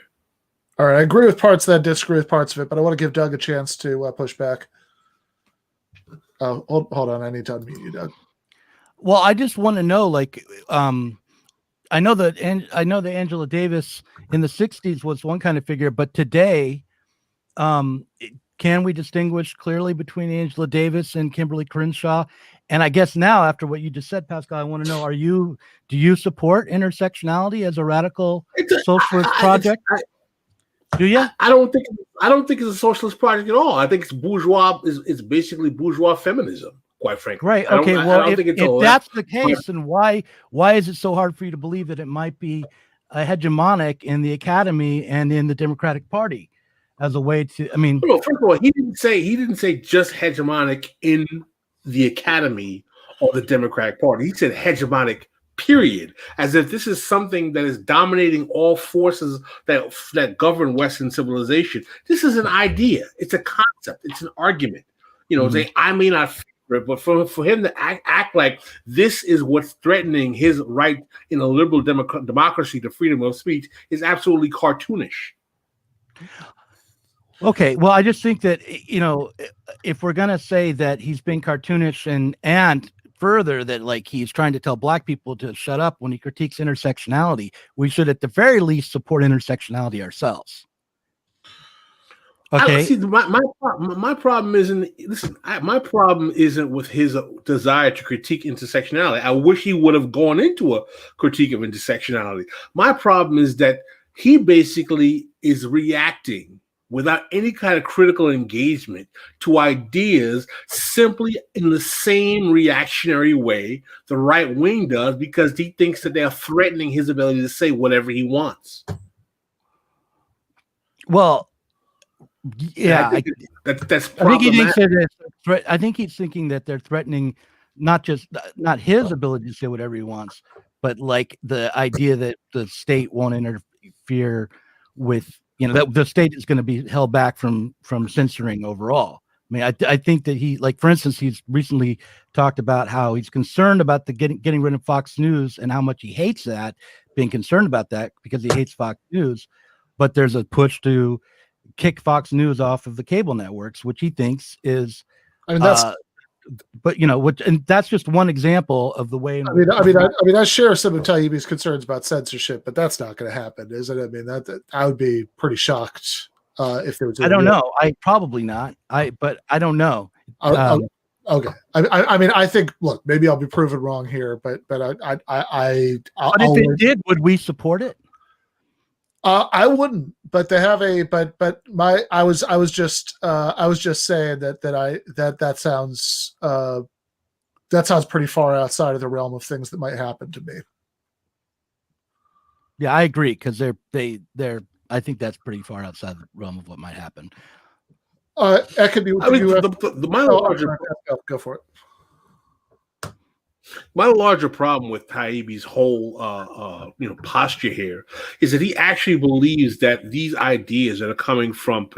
All right, I agree with parts of that, disagree with parts of it, but I want to give Doug a chance to push back. Hold on. I need to unmute you, Doug. Well, I just want to know, like, I know that Angela Davis in the 60s was one kind of figure, but today, can we distinguish clearly between Angela Davis and Kimberly Crenshaw? And I guess now, after what you just said, Pascal, I want to know: do you support intersectionality as a radical socialist project? Do you? I don't think it's a socialist project at all. I think it's bourgeois. It's basically bourgeois feminism, quite frankly. Right. Okay. Well, if that's the case, then why is it so hard for you to believe that it might be hegemonic in the academy and in the Democratic Party as a way to? I mean, first of all, he didn't say just hegemonic in the academy or the Democratic Party. He said hegemonic, period, as if this is something that is dominating all forces that govern Western civilization. This is an idea. It's a concept. It's an argument. Say, I may not favor it, but for him to act like this is what's threatening his right in a liberal democracy to freedom of speech is absolutely cartoonish. Okay, well, I just think that if we're gonna say that he's being cartoonish and further that like he's trying to tell black people to shut up when he critiques intersectionality, we should at the very least support intersectionality ourselves. Okay. My problem isn't. Listen, my problem isn't with his desire to critique intersectionality. I wish he would have gone into a critique of intersectionality. My problem is that he basically is reacting without any kind of critical engagement to ideas simply in the same reactionary way the right wing does, because he thinks that they're threatening his ability to say whatever he wants. Well, yeah, that's I think he thinks that I think he's thinking that they're threatening not his ability to say whatever he wants, but like the idea that the state won't interfere with, that the state is going to be held back from censoring overall. I mean, I think that he, like, for instance, he's recently talked about how he's concerned about the getting rid of Fox News and how much he hates that, being concerned about that because he hates Fox News. But there's a push to kick Fox News off of the cable networks, which he thinks is, I mean, that's, and that's just one example of the way. I share some of Taibbi's concerns about censorship, but that's not going to happen, is it? I mean, that I would be pretty shocked if there was. I don't know. I probably not. But I don't know. Okay. I mean, I think. Look, maybe I'll be proven wrong here, but But if it did, would we support it? I wouldn't, but they have I was just saying that sounds pretty far outside of the realm of things that might happen to me. Yeah, I agree, because they're I think that's pretty far outside the realm of what might happen. Ekin, go for it. My larger problem with Taibbi's whole posture here is that he actually believes that these ideas that are coming from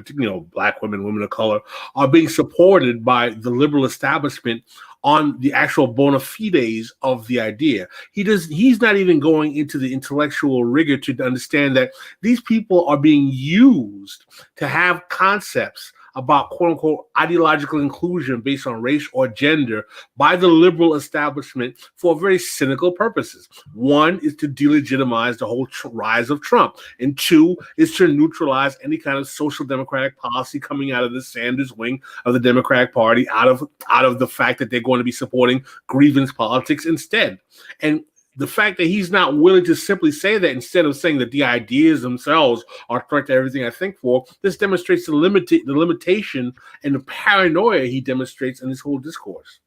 black women of color, are being supported by the liberal establishment on the actual bona fides of the idea. He's not even going into the intellectual rigor to understand that these people are being used to have concepts about quote unquote ideological inclusion based on race or gender by the liberal establishment for very cynical purposes. One is to delegitimize the whole rise of Trump, and two is to neutralize any kind of social democratic policy coming out of the Sanders wing of the Democratic Party, out of the fact that they're going to be supporting grievance politics instead. And the fact that he's not willing to simply say that instead of saying that the ideas themselves are threat to everything I think for, this demonstrates the limitation and the paranoia he demonstrates in this whole discourse.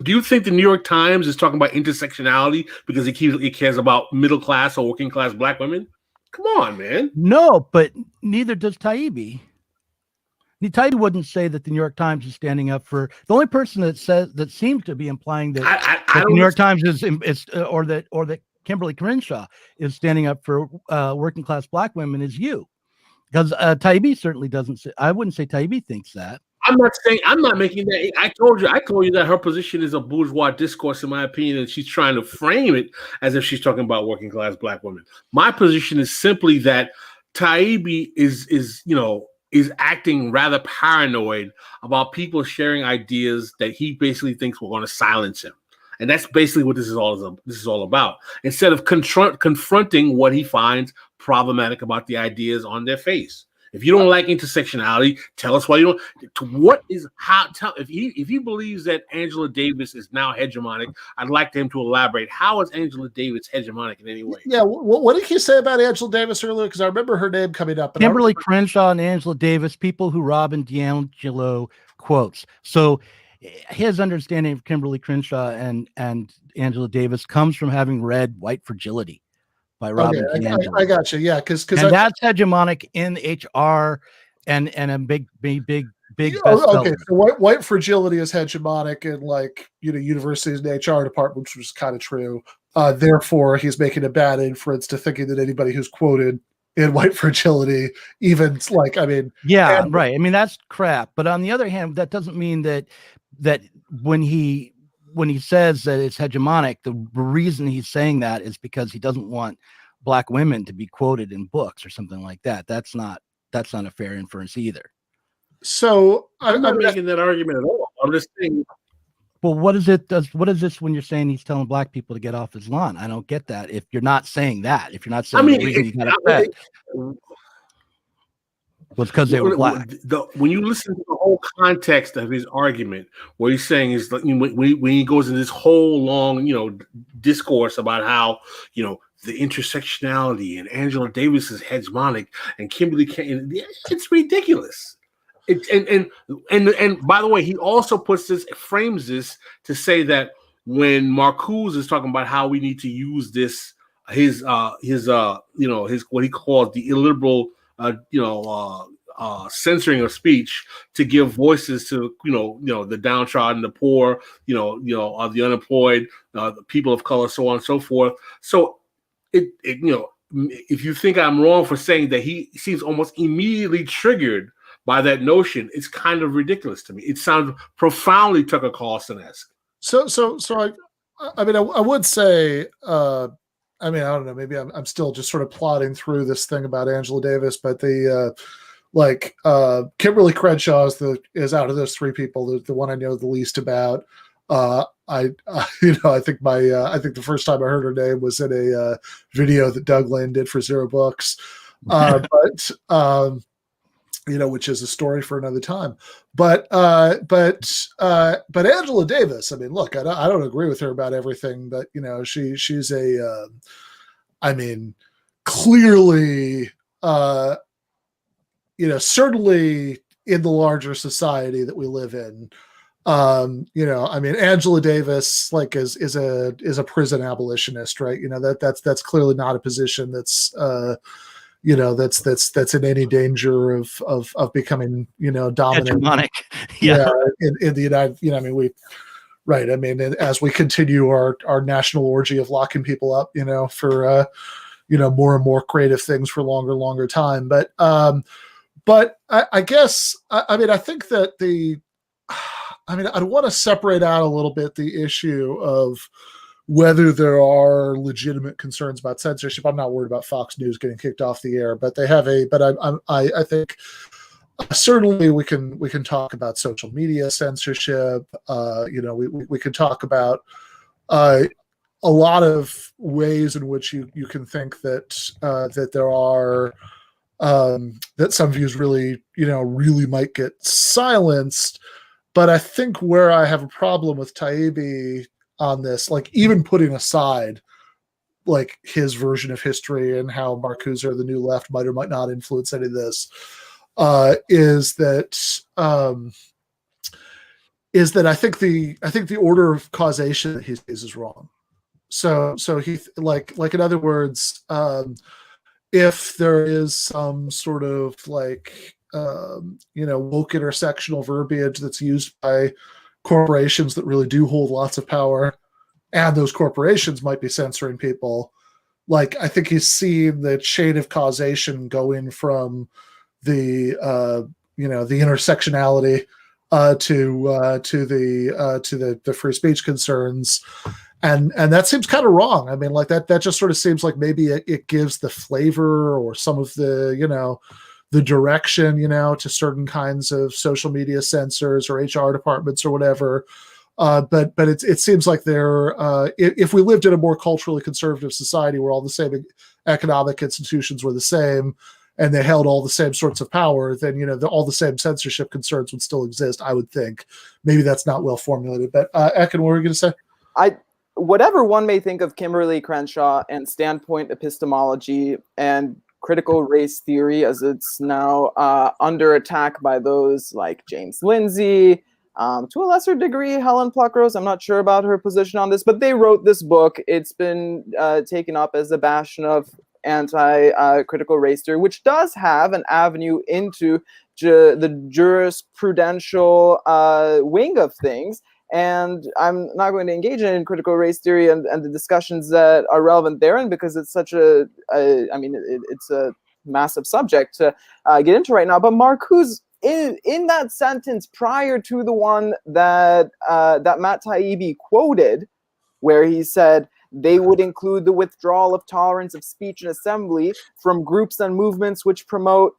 Do you think the New York Times is talking about intersectionality because it cares about middle class or working class Black women? Come on, man. No, but neither does Taibbi. Taibbi wouldn't say that the New York Times is standing up for the only person that seems to be implying that, the New York Times is or that Kimberly Crenshaw is standing up for working class Black women is you, because Taibbi certainly doesn't say. I wouldn't say Taibbi thinks that. I'm not making that. I told you that her position is a bourgeois discourse, in my opinion, and she's trying to frame it as if she's talking about working class Black women. My position is simply that Taibbi is acting rather paranoid about people sharing ideas that he basically thinks will going to silence him. And that's basically what this is all about. Instead of confronting what he finds problematic about the ideas on their face. If you don't like intersectionality, tell us why you don't. If he believes that Angela Davis is now hegemonic, I'd like him to elaborate. How is Angela Davis hegemonic in any way? Yeah, what did he say about Angela Davis earlier? Because I remember her name coming up. Kimberly Crenshaw and Angela Davis, people who Robin DiAngelo quotes. So his understanding of Kimberly Crenshaw and Angela Davis comes from having read White Fragility by Robin DiAngelo. I got you. Yeah, because that's hegemonic in HR and a big bestseller. Okay, so white fragility is hegemonic in universities and HR departments, which is kind of true. Therefore, he's making a bad inference to thinking that anybody who's quoted in White Fragility, even right. I mean, that's crap. But on the other hand, that doesn't mean that when he says that it's hegemonic, the reason he's saying that is because he doesn't want Black women to be quoted in books or something like that. That's not a fair inference either. So I'm not making that argument at all. I'm just saying. Well, what is this when you're saying he's telling Black people to get off his lawn? I don't get that. If you're not saying that, if you're not saying the reason he got upset was because they were Black. When you listen to the whole context of his argument, what he's saying is when he goes into this whole long, discourse about how, the intersectionality and Angela Davis is hegemonic and Kimberly, it's ridiculous. And by the way, he also frames this to say that when Marcuse is talking about how we need to use this, his what he calls the illiberal, censoring of speech to give voices to the downtrodden, the poor, the unemployed, the people of color, so on and so forth. So if you think I'm wrong for saying that he seems almost immediately triggered by that notion, it's kind of ridiculous to me. It sounds profoundly Tucker Carlson-esque. So I would say, I don't know, maybe I'm still just sort of plodding through this thing about Angela Davis, but Kimberly Crenshaw is out of those three people the one I know the least about. I think the first time I heard her name was in a video that Doug Lain did for Zero Books, which is a story for another time. But Angela Davis, I mean, look, I don't agree with her about everything, but she's clearly, certainly in the larger society that we live in. Angela Davis is a prison abolitionist, right? That's clearly not a position that's that's in any danger of becoming dominant. Hegemonic. In the United, right. I mean, as we continue our national orgy of locking people up, for more and more creative things for longer time. But I guess I think that I'd want to separate out a little bit the issue of whether there are legitimate concerns about censorship. I'm not worried about Fox News getting kicked off the air, but they have I think certainly we can talk about social media censorship. We can talk about a lot of ways in which you can think that there are that some views really might get silenced. But I think where I have a problem with Taibbi on this, like even putting aside like his version of history and how Marcuse or the New Left might or might not influence any of this, is that I think the order of causation that he says is wrong. So he like in other words, if there is some sort of like woke intersectional verbiage that's used by corporations that really do hold lots of power, and those corporations might be censoring people, like I think he's seen the chain of causation going from the the intersectionality to the free speech concerns. And that seems kind of wrong. I mean, like that just sort of seems like maybe it gives the flavor or some of the, the direction, to certain kinds of social media censors or HR departments or whatever. But it seems like if we lived in a more culturally conservative society where all the same economic institutions were the same and they held all the same sorts of power, then, all the same censorship concerns would still exist, I would think. Maybe that's not well formulated. But Ekin, what were you going to say? Whatever one may think of Kimberly Crenshaw and standpoint epistemology and critical race theory as it's now under attack by those like James Lindsay, to a lesser degree, Helen Pluckrose. I'm not sure about her position on this, but they wrote this book. It's been taken up as a bastion of anti-critical race theory, which does have an avenue into the jurisprudential wing of things. And I'm not going to engage in critical race theory and the discussions that are relevant therein because it's such it's a massive subject to get into right now. But Marcuse, in that sentence prior to the one that Matt Taibbi quoted, where he said they would include the withdrawal of tolerance of speech and assembly from groups and movements which promote,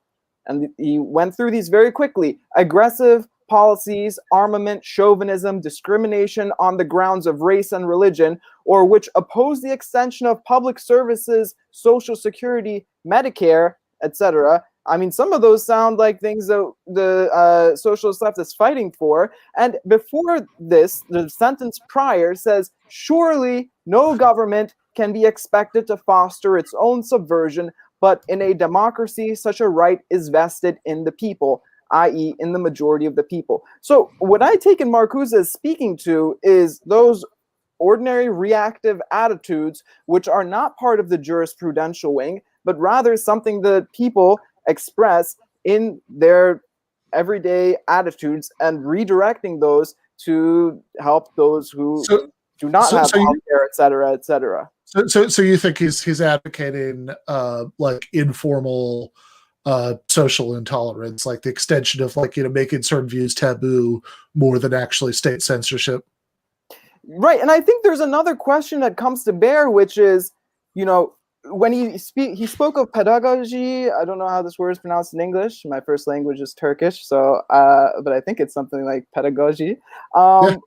and he went through these very quickly, aggressive policies, armament, chauvinism, discrimination on the grounds of race and religion, or which oppose the extension of public services, Social Security, Medicare, etc. I mean, some of those sound like things that the socialist left is fighting for. And before this, the sentence prior says, surely no government can be expected to foster its own subversion, but in a democracy, such a right is vested in the people, i.e. in the majority of the people. So what I take in Marcuse as speaking to is those ordinary reactive attitudes, which are not part of the jurisprudential wing, but rather something that people express in their everyday attitudes and redirecting those to help those who do not have healthcare, et cetera, et cetera. So you think he's advocating like informal social intolerance, like the extension of making certain views taboo more than actually state censorship? Right. And I think there's another question that comes to bear, which is, when he spoke of pedagogy. I don't know how this word is pronounced in English. My first language is Turkish, so but I think it's something like pedagogy. But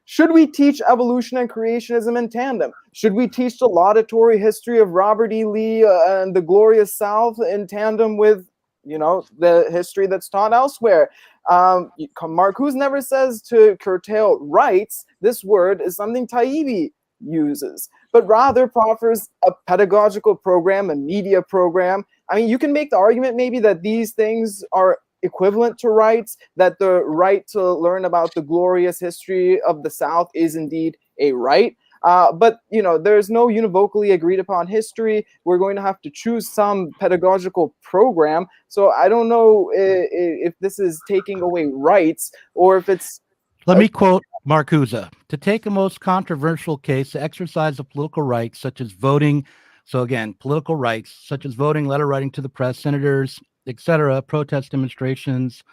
should we teach evolution and creationism in tandem? Should we teach the laudatory history of Robert E. Lee and the glorious South in tandem with, the history that's taught elsewhere? Marcuse never says to curtail rights. This word is something Taibbi uses, but rather proffers a pedagogical program, a media program. I mean, you can make the argument maybe that these things are equivalent to rights, that the right to learn about the glorious history of the South is indeed a right. But, there's no univocally agreed upon history. We're going to have to choose some pedagogical program. So I don't know if this is taking away rights or if it's... Let me quote Marcuse. To take a most controversial case, the exercise of political rights, such as voting. So again, political rights, such as voting, letter writing to the press, senators, etc., protest demonstrations,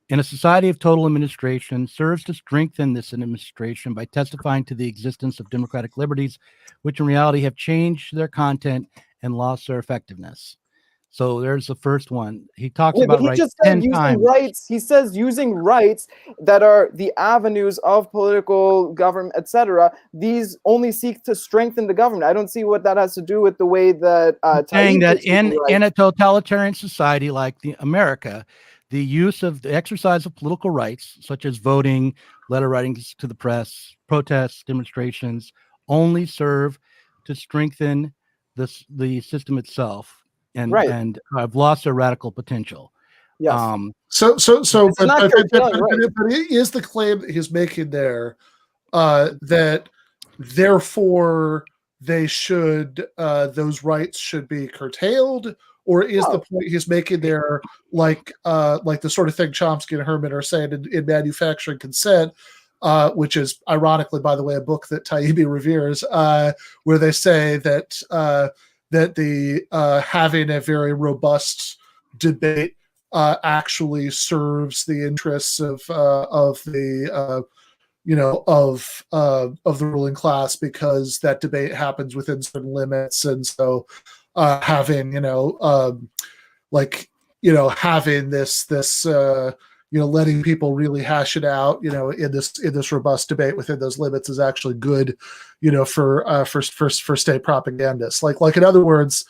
in a society of total administration, serves to strengthen this administration by testifying to the existence of democratic liberties, which in reality have changed their content and lost their effectiveness. So there's the first one. He talks Yeah, about but he rights just said 10 using times. rights. He says using rights that are the avenues of political government, etc. These only seek to strengthen the government. I don't see what that has to do with the way that Saying Taibbi that is using rights. in a totalitarian society like America, the use of the exercise of political rights, such as voting, letter writing to the press, protests, demonstrations, only serve to strengthen the system itself, and have lost their radical potential. Yes. So, It's but not curtailing rights. it is the claim that he's making there that therefore they should those rights should be curtailed, or is the point he's making there like the sort of thing Chomsky and Herman are saying in Manufacturing Consent, which is ironically, by the way, a book that Taibbi reveres, where they say that that the having a very robust debate actually serves the interests of the of the ruling class, because that debate happens within certain limits, and so having having this letting people really hash it out in this robust debate within those limits is actually good for state propagandists. Like in other words,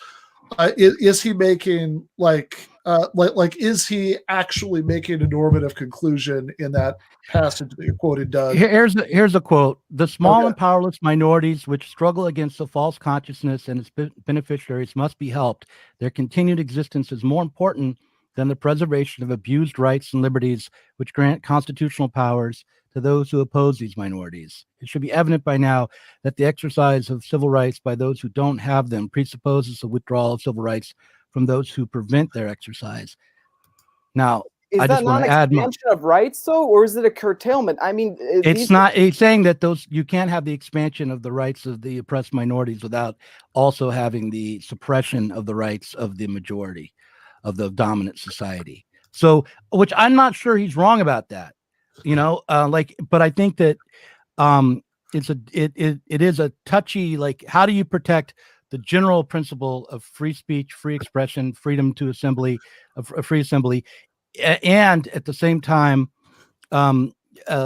is he making is he actually making a normative conclusion in that passage that you quoted, Doug? Here's a quote: "The small and powerless minorities which struggle against the false consciousness and its beneficiaries must be helped. Their continued existence is more important than the preservation of abused rights and liberties which grant constitutional powers to those who oppose these minorities. It should be evident by now that the exercise of civil rights by those who don't have them presupposes the withdrawal of civil rights from those who prevent their exercise." Now, Is that not an expansion of rights, though, or is it a curtailment? I mean, it's not. It's saying that you can't have the expansion of the rights of the oppressed minorities without also having the suppression of the rights of the majority of the dominant society. So, which I'm not sure he's wrong about that, but I think that it is a touchy, how do you protect the general principle of free speech, free expression, freedom to assembly, of free assembly, and at the same time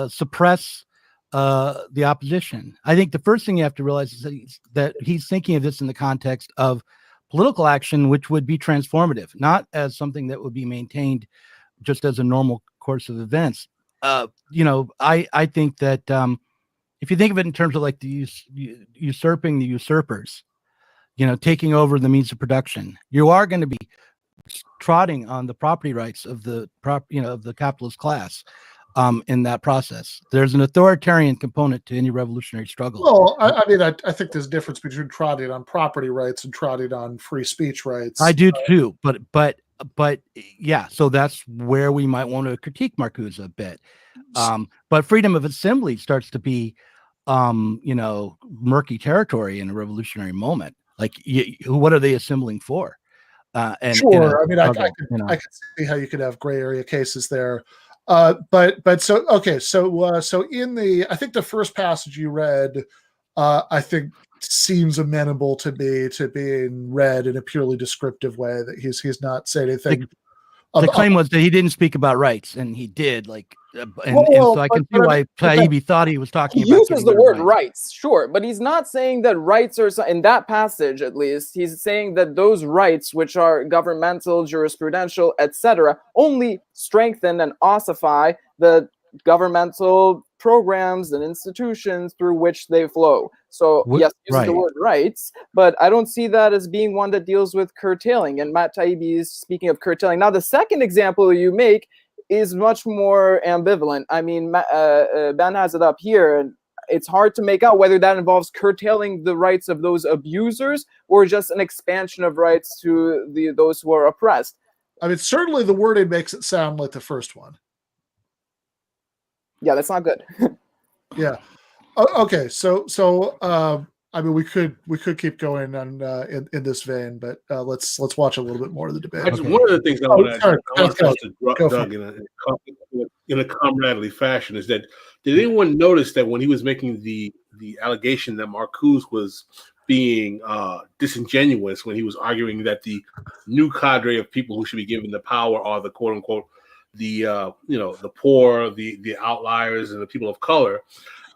suppress the opposition. I think the first thing you have to realize is that he's thinking of this in the context of political action, which would be transformative, not as something that would be maintained just as a normal course of events. I think that if you think of it in terms of like the usurping the usurpers, taking over the means of production, you are going to be trotting on the property rights of the of the capitalist class. In that process, there's an authoritarian component to any revolutionary struggle. Well, I think there's a difference between trotting on property rights and trotting on free speech rights. I do too, but yeah, so that's where we might want to critique Marcuse a bit. But freedom of assembly starts to be, murky territory in a revolutionary moment. Like, what are they assembling for? And sure, I could see how you could have gray area cases there. But so in I think the first passage you read, I think seems amenable to being read in a purely descriptive way, that he's not saying anything. The claim was that he didn't speak about rights, and he did. So I can see why Taibbi thought he was talking about. He uses the word rights, sure, but he's not saying that rights are, in that passage at least, he's saying that those rights, which are governmental, jurisprudential, etc., only strengthen and ossify the governmental programs and institutions through which they flow. So yes, uses the word rights, but I don't see that as being one that deals with curtailing. And Matt Taibbi is speaking of curtailing. Now, the second example you make is much more ambivalent. I mean, Ben has it up here, and it's hard to make out whether that involves curtailing the rights of those abusers or just an expansion of rights to those who are oppressed. I mean, certainly the wording makes it sound like the first one. Yeah, that's not good. Yeah. Okay. So I mean, we could keep going on in this vein, but let's watch a little bit more of the debate. One of the things I want to Doug in a comradely fashion is that, did anyone notice that when he was making the allegation that Marcuse was being disingenuous when he was arguing that the new cadre of people who should be given the power are the quote unquote the the poor, the outliers, and the people of color.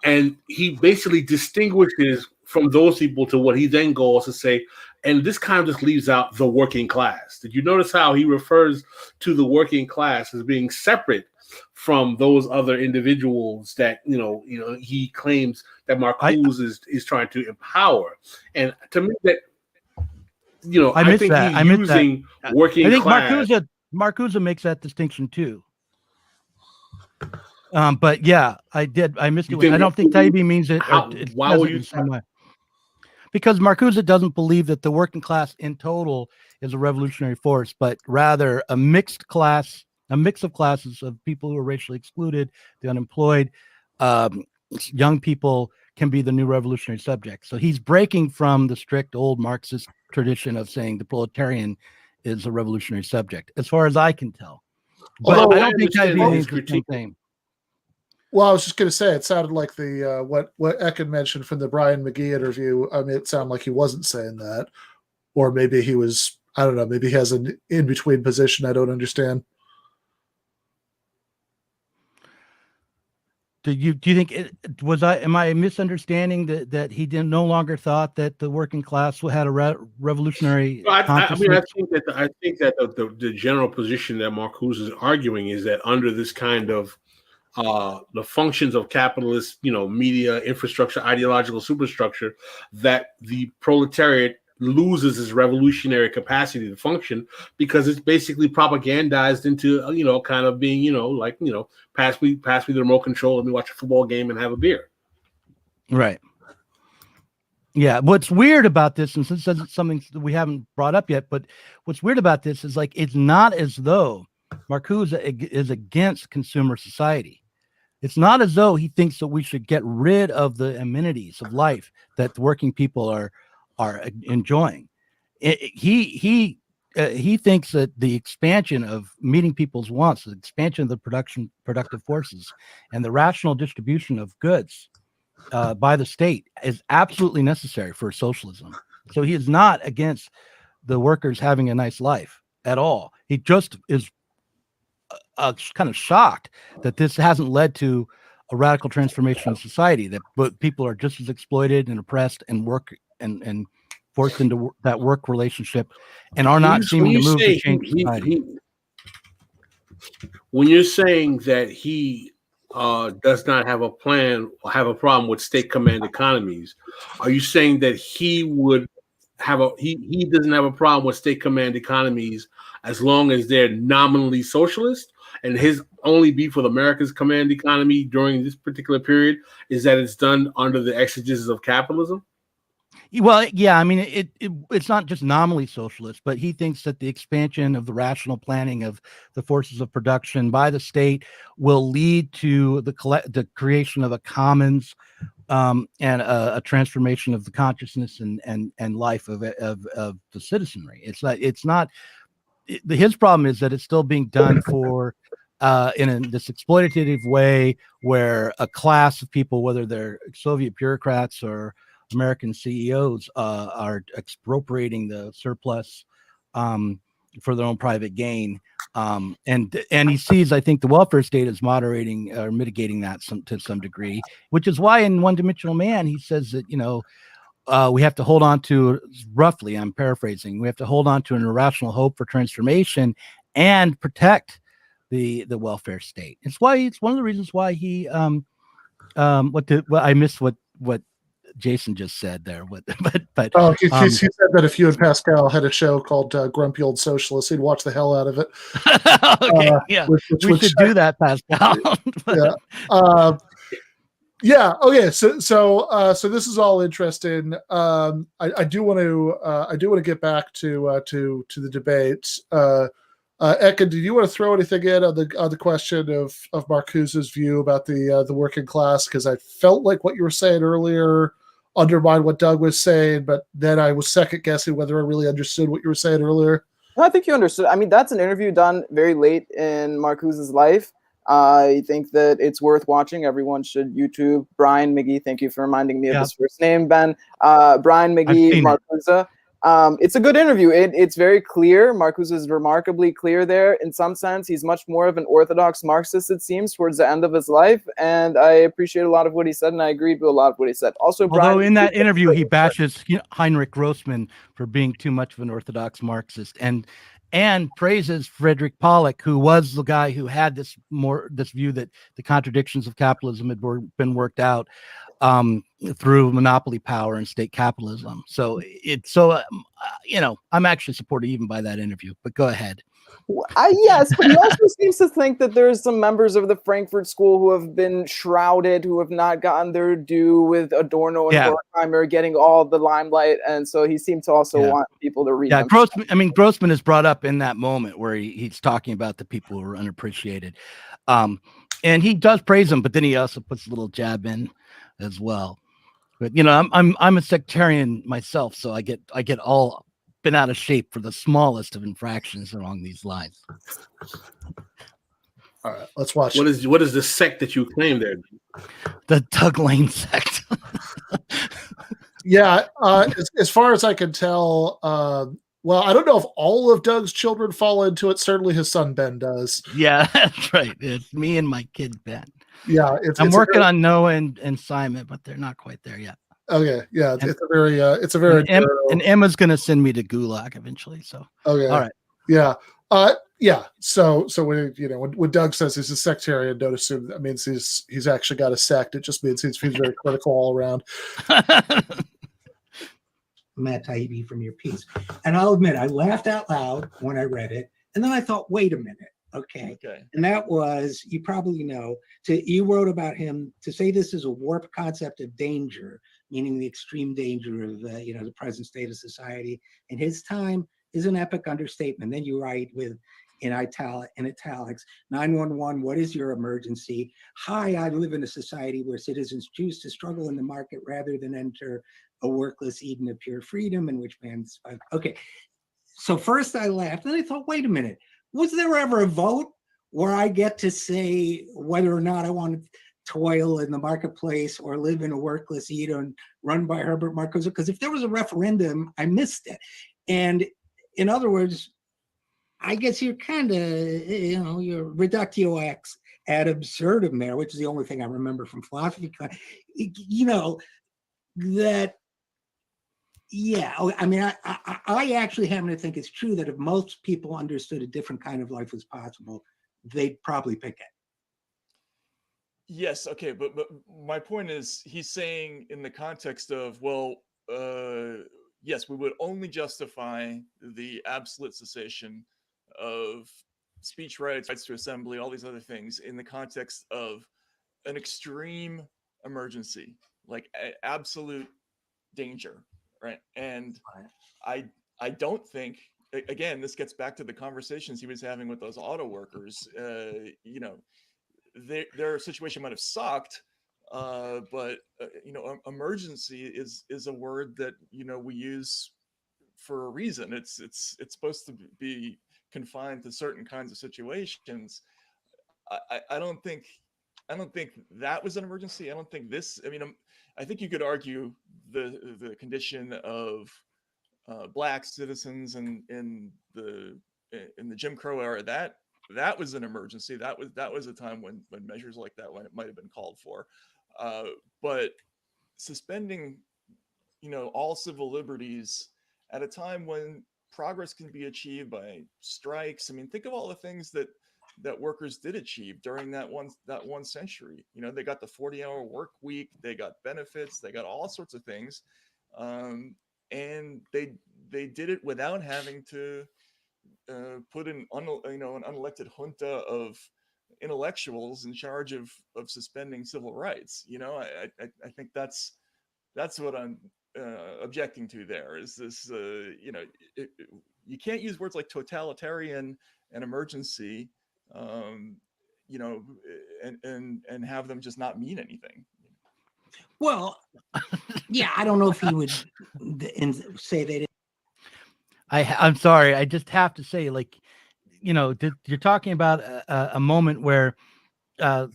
And he basically distinguishes from those people to what he then goes to say, and this kind of just leaves out the working class. Did you notice how he refers to the working class as being separate from those other individuals that he claims that Marcuse is trying to empower? And to me, that I think he's using working class. Marcuse makes that distinction too. But yeah, I missed it. I don't think Taibbi means it. Why would you? The same way. Because Marcuse doesn't believe that the working class in total is a revolutionary force, but rather a mix of classes of people who are racially excluded, the unemployed, young people can be the new revolutionary subject. So he's breaking from the strict old Marxist tradition of saying the proletarian is a revolutionary subject, as far as I can tell. But I don't think Taibbi means the same thing. Well, I was just going to say, it sounded like the what Ekin mentioned from the Brian McGee interview. I mean, it sounded like he wasn't saying that, or maybe he was. I don't know. Maybe he has an in between position. I don't understand. Do you think am I misunderstanding that he no longer thought that the working class had a revolutionary consciousness? I think that the general position that Marcuse is arguing is that under this kind of the functions of capitalist, media infrastructure, ideological superstructure, that the proletariat loses its revolutionary capacity to function because it's basically propagandized into, kind of being, pass me the remote control, let me watch a football game and have a beer. Right. Yeah. What's weird about this, and since it's something that we haven't brought up yet, but what's weird about this is it's not as though Marcuse is against consumer society. It's not as though he thinks that we should get rid of the amenities of life that the working people are enjoying. He thinks that the expansion of meeting people's wants, the expansion of the productive forces, and the rational distribution of goods by the state is absolutely necessary for socialism. So he is not against the workers having a nice life at all. He just is kind of shocked that this hasn't led to a radical transformation of society, that people are just as exploited and oppressed and work and forced into that work relationship and are not seeming to move to change society. When you're saying that he does not have a plan or have a problem with state command economies, are you saying that he would he doesn't have a problem with state command economies as long as they're nominally socialist, and his only beef with America's command economy during this particular period is that it's done under the exegesis of capitalism? Well, yeah, I mean, it's not just nominally socialist, but he thinks that the expansion of the rational planning of the forces of production by the state will lead to the creation of a commons and a transformation of the consciousness and life of the citizenry. It's not. His problem is that it's still being done for in this exploitative way, where a class of people, whether they're Soviet bureaucrats or American CEOs, are expropriating the surplus for their own private gain. And he sees, I think, the welfare state is moderating or mitigating that to some degree, which is why in One Dimensional Man, he says that, we have to hold on to, roughly, I'm paraphrasing, we have to hold on to an irrational hope for transformation and protect the welfare state. It's one of the reasons why he I missed what Jason just said there. He said that if you and Pascal had a show called Grumpy Old Socialist, he'd watch the hell out of it. Okay, yeah, we should do that, Pascal. Yeah. Yeah. Okay. So this is all interesting. I do want to get back to the debate. Ekin, do you want to throw anything in on the question of Marcuse's view about the working class? Because I felt like what you were saying earlier undermined what Doug was saying, but then I was second guessing whether I really understood what you were saying earlier. No, I think you understood. I mean, that's an interview done very late in Marcuse's life. I think that it's worth watching. Everyone should YouTube Brian McGee. Thank you for reminding me of his first name, Ben. Brian McGee Marcuse. It's a good interview. It's very clear. Marcuse is remarkably clear there. In some sense, he's much more of an orthodox Marxist, it seems, towards the end of his life. And I appreciate a lot of what he said, and I agreed with a lot of what he said. Also, although in that interview, he bashes Heinrich Grossman for being too much of an orthodox Marxist, and praises Frederick Pollock, who was the guy who had this view that the contradictions of capitalism had been worked out through monopoly power and state capitalism. So I'm actually supported even by that interview. But go ahead. Yes, but he also seems to think that there's some members of the Frankfurt School who have been shrouded, who have not gotten their due, with Adorno and Horkheimer getting all the limelight, and so he seemed to also want people to read them. Grossman is brought up in that moment where he's talking about the people who are unappreciated, and he does praise them, but then he also puts a little jab in as well. But I'm a sectarian myself, so I get all been out of shape for the smallest of infractions along these lines. All right, let's watch. What is the sect that you claim there? The Doug Lain sect. Yeah, as far as I can tell, well, I don't know if all of Doug's children fall into it. Certainly his son Ben does. Yeah, that's right. It's me and my kid Ben. Yeah, I'm working on Noah and Simon, but they're not quite there yet. Okay, yeah, it's a very and Emma's gonna send me to Gulag eventually. So okay, all right, yeah, yeah. So when Doug says he's a sectarian, don't assume that means he's actually got a sect. It just means he's very critical all around. Matt Taibbi from your piece, and I'll admit I laughed out loud when I read it, and then I thought, wait a minute. Okay. And that was, you probably know, you wrote about him to say this is a warped concept of danger, meaning the extreme danger of the present state of society in his time is an epic understatement. Then you write in italics, 911, what is your emergency? Hi, I live in a society where citizens choose to struggle in the market rather than enter a workless Eden of pure freedom in which man's okay. So first I laughed, and I thought, wait a minute. Was there ever a vote where I get to say whether or not I want to toil in the marketplace or live in a workless Eden run by Herbert Marcuse? Because if there was a referendum, I missed it. And in other words, I guess you're kind of, you're reductio ad absurdum there, which is the only thing I remember from philosophy. That. Yeah, I mean, I actually happen to think it's true that if most people understood a different kind of life was possible, they'd probably pick it. Yes, okay, but my point is, he's saying in the context of, well, yes, we would only justify the absolute cessation of speech rights to assembly, all these other things in the context of an extreme emergency, like absolute danger. Right. And I don't think, again, this gets back to the conversations he was having with those auto workers. Their situation might have sucked, but emergency is a word that we use for a reason. It's supposed to be confined to certain kinds of situations. I don't think that was an emergency. I don't think this. I mean, I think you could argue the condition of black citizens in the Jim Crow era, that was an emergency. That was a time when measures like that might have been called for. But suspending all civil liberties at a time when progress can be achieved by strikes. I mean, think of all the things that workers did achieve during that one century. They got the 40-hour work week, they got benefits, they got all sorts of things, and they did it without having to put an unelected junta of intellectuals in charge of suspending civil rights. I think that's what I'm objecting to. There is this, you can't use words like totalitarian and emergency, and have them just not mean anything. Well, yeah, I don't know if he would say they didn't. I'm sorry. I just have to say, you're talking about a moment where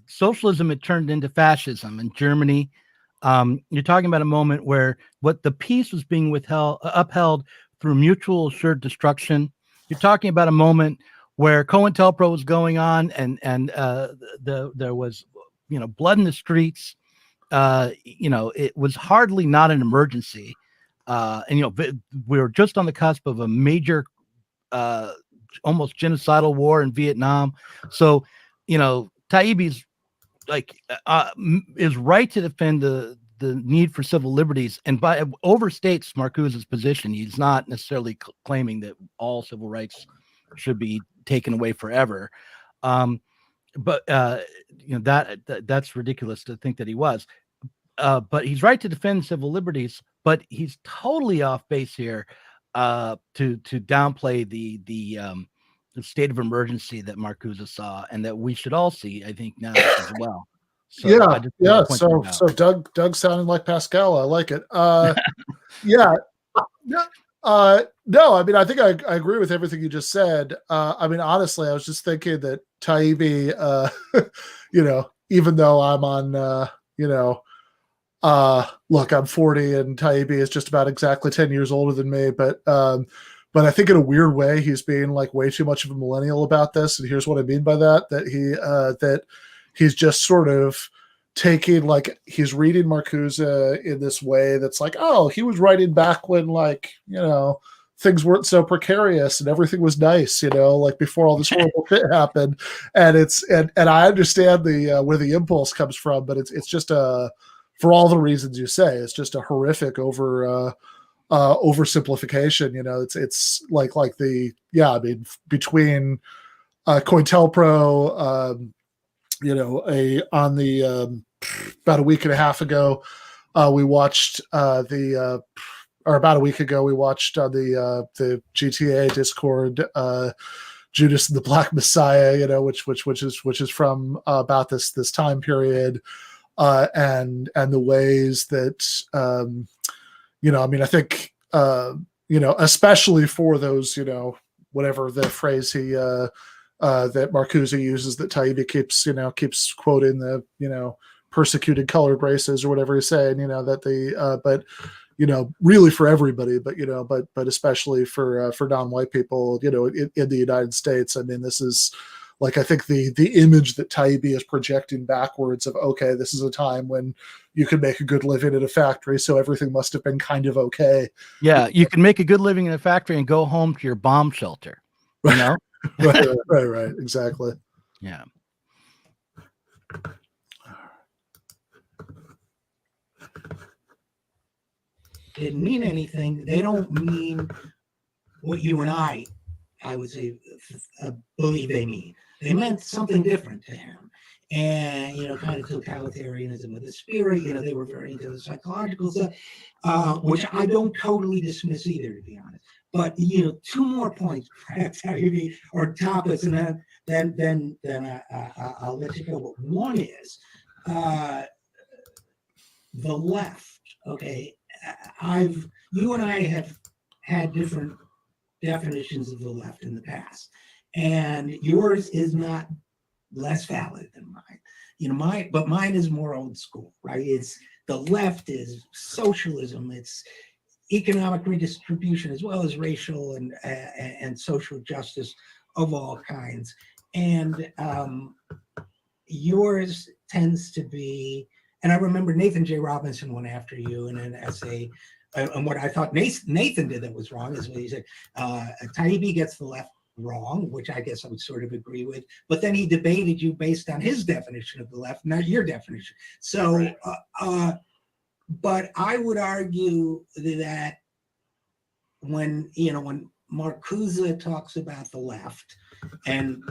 socialism had turned into fascism in Germany. You're talking about a moment where what the peace was being upheld through mutual assured destruction. You're talking about a moment where COINTELPRO was going on, and there was, blood in the streets. It was hardly not an emergency, and we were just on the cusp of a major, almost genocidal war in Vietnam. So, Taibbi's is right to defend the need for civil liberties, and overstates Marcuse's position. He's not necessarily claiming that all civil rights should be taken away forever. But that's ridiculous to think that he was. But he's right to defend civil liberties, but he's totally off base here to downplay the state of emergency that Marcuse saw, and that we should all see, I think, now as well. So yeah. So Doug sounded like Pascal. I like it. Yeah. No, I mean, I think I agree with everything you just said. I mean, honestly, I was just thinking that Taibbi, even though I'm on, look, I'm 40 and Taibbi is just about exactly 10 years older than me, but I think in a weird way, he's being like way too much of a millennial about this. And here's what I mean by that, that he's just sort of taking, like, he's reading Marcuse in this way that's like, oh, he was writing back when, like, things weren't so precarious and everything was nice, like before all this horrible shit happened. And and I understand where the impulse comes from, but it's just for all the reasons you say, it's just a horrific oversimplification. It's like I mean, between COINTELPRO, about a week and a half ago, we watched about a week ago, we watched on the GTA Discord, Judas and the Black Messiah, which is from about this time period, and the ways that I mean, I think especially for those, whatever the phrase he that Marcuse uses, that Taibbi keeps quoting, the persecuted colored races or whatever he's saying, that but really for everybody, but especially for non-white people, in the United States. I mean, this is, like, I think the image that Taibbi is projecting backwards of, okay, this is a time when you could make a good living in a factory, so everything must have been kind of okay. Yeah, you can make a good living in a factory and go home to your bomb shelter, right, exactly. Yeah. Didn't mean anything. They don't mean what you and I would say, believe they mean. They meant something different to him. And, kind of totalitarianism of the spirit, they were very into the psychological stuff, which I don't totally dismiss either, to be honest. But, two more points, perhaps, or topics, and then I'll let you go. But one is the left, okay? You and I have had different definitions of the left in the past, and yours is not less valid than mine. But mine is more old school, right? It's the left is socialism, it's economic redistribution, as well as racial and social justice of all kinds. And yours tends to be, and I remember Nathan J. Robinson went after you in an essay, and what I thought Nathan did that was wrong is what he said, Taibbi gets the left wrong, which I guess I would sort of agree with, but then he debated you based on his definition of the left, not your definition. So, but I would argue that when Marcuse talks about the left and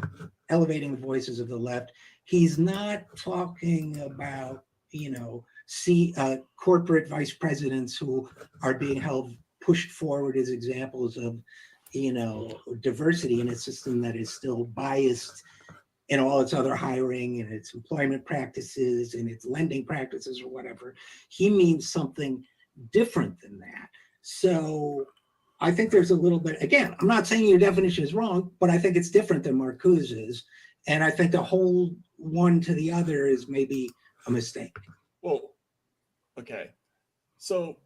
elevating the voices of the left, he's not talking about, corporate vice presidents who are being pushed forward as examples of, diversity in a system that is still biased in all its other hiring and its employment practices and its lending practices or whatever. He means something different than that. So I think there's a little bit, again, I'm not saying your definition is wrong, but I think it's different than Marcuse's. And I think to hold one to the other is maybe a mistake. Well, okay. So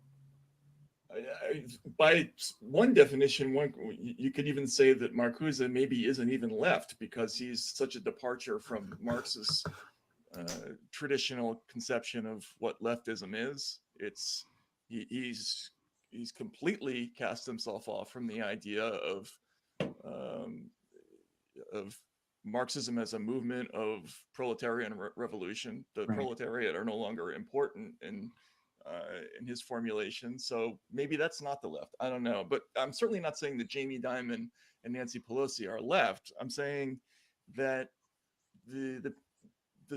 by one definition, you could even say that Marcuse maybe isn't even left because he's such a departure from Marx's traditional conception of what leftism is. He's completely cast himself off from the idea of Marxism as a movement of proletarian revolution. The Right. proletariat are no longer important in his formulation. So maybe that's not the left. I don't know. But I'm certainly not saying that Jamie Dimon and Nancy Pelosi are left. I'm saying that the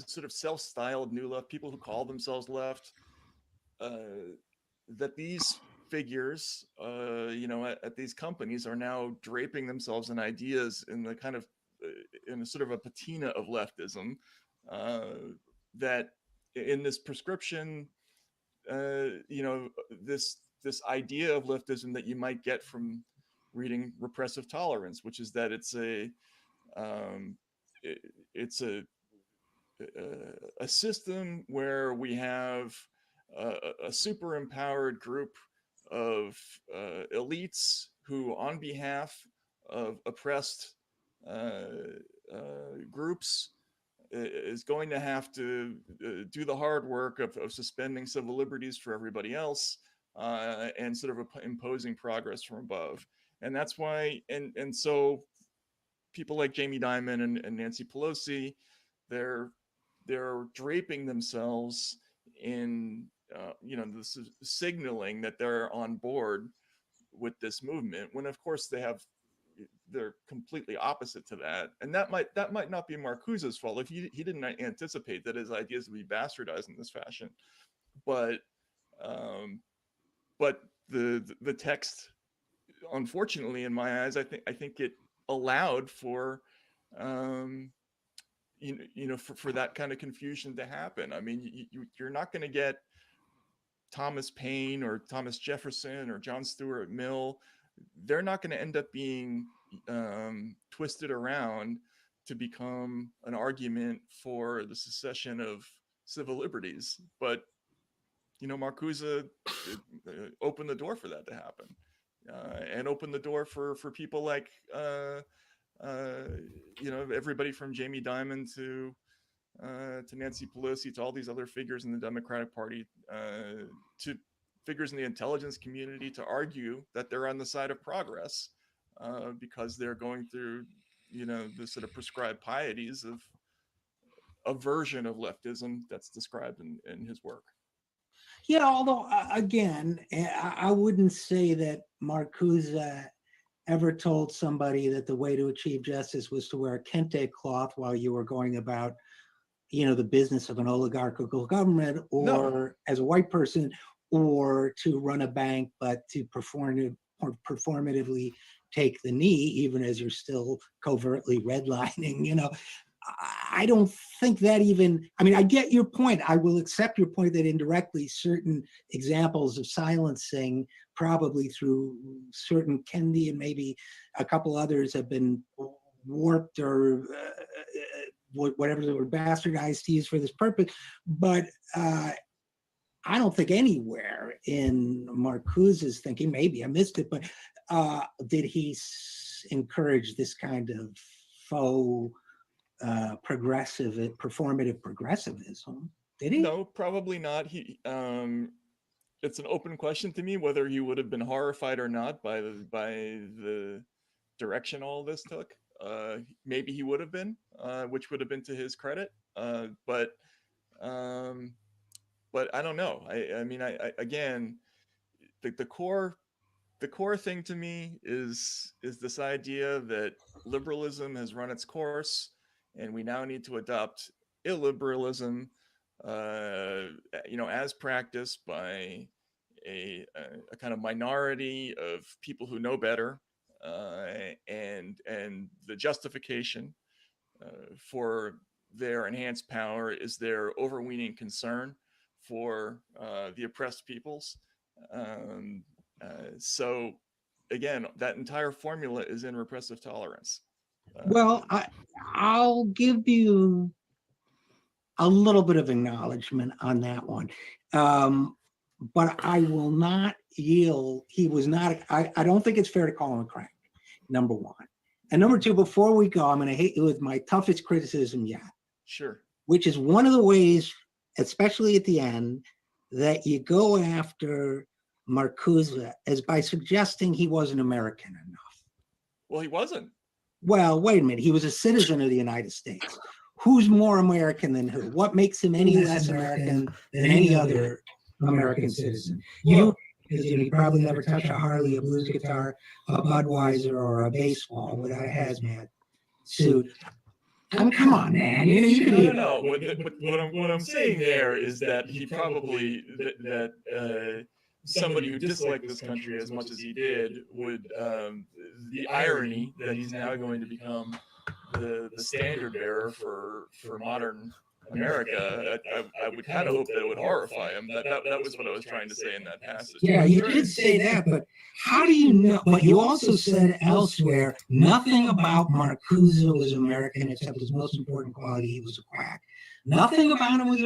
sort of self-styled new left, people who call themselves left, that these figures, at these companies are now draping themselves in ideas in the kind of in a sort of a patina of leftism, that in this prescription, this idea of leftism that you might get from reading Repressive Tolerance, which is that it's a system where we have a super empowered group of elites who, on behalf of oppressed groups, is going to have to do the hard work of suspending civil liberties for everybody else, and sort of imposing progress from above. And that's why, and so people like Jamie Dimon and Nancy Pelosi, they're draping themselves in this is signaling that they're on board with this movement, when of course they're completely opposite to that. And that might not be Marcuse's fault if he didn't anticipate that his ideas would be bastardized in this fashion. But the text, unfortunately, in my eyes, I think it allowed for for that kind of confusion to happen. I mean, you're not going to get Thomas Paine or Thomas Jefferson or John Stuart Mill. They're not going to end up being twisted around to become an argument for the secession of civil liberties. But Marcuse opened the door for that to happen, and opened the door for people like everybody from Jamie Dimon to Nancy Pelosi, to all these other figures in the Democratic Party, to figures in the intelligence community, to argue that they're on the side of progress, because they're going through, the sort of prescribed pieties of a version of leftism that's described in his work. Yeah, although again, I wouldn't say that Marcuse ever told somebody that the way to achieve justice was to wear a kente cloth while you were going about, the business of an oligarchical government, or as a white person, or to run a bank, but to performatively take the knee, even as you're still covertly redlining. I don't think that even, I get your point. I will accept your point that indirectly certain examples of silencing, probably through certain Kendi and maybe a couple others, have been warped or whatever they were bastardized to use for this purpose. But I don't think anywhere in Marcuse's thinking, maybe I missed it, but did he encourage this kind of faux performative progressivism? Did he? No, probably not. It's an open question to me whether he would have been horrified or not by the direction all this took. Maybe he would have been, which would have been to his credit. But I don't know. I mean, again, the core thing to me is this idea that liberalism has run its course, and we now need to adopt illiberalism, as practiced by a kind of minority of people who know better, and the justification for their enhanced power is their overweening concern for the oppressed peoples. So again, that entire formula is in Repressive Tolerance. Well, I'll give you a little bit of acknowledgement on that one. But I will not yield. He was not, I don't think it's fair to call him a crank, number one. And number two, before we go, I'm going to hit you with my toughest criticism yet. Sure. Which is one of the ways, especially at the end, that you go after Marcuse is by suggesting he wasn't American enough. Well, he wasn't. Well, wait a minute. He was a citizen of the United States. Who's more American than who? What makes him any less American than any other American citizen? Because you probably never touch a Harley, a blues guitar, a Budweiser, or a baseball without a hazmat suit. I mean, come on, man. You can No. What I'm saying there is that he probably that somebody who disliked this country as much as he did would the irony that he's now going to become the standard bearer for modern America. I would kind of hope that it would horrify him. That was what I was trying to say in that passage. Yeah, you did say that, but how do you know? But you also said elsewhere nothing about Marcuse was American except his most important quality: he was a quack. Nothing about him was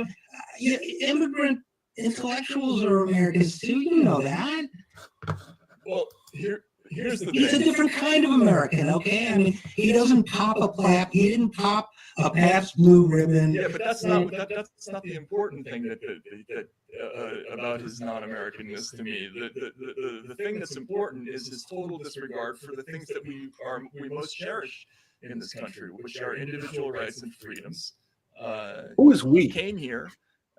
immigrant intellectuals are Americans too. You know that. Well, here's the He's thing. a different kind of American, okay? I mean, he doesn't pop a clap. He didn't pop a Pabst Blue Ribbon. Yeah, but that's not the important thing that about his non-Americanness to me. The thing that's important is his total disregard for the things that we most cherish in this country, which are individual rights and freedoms. Who is we? He came here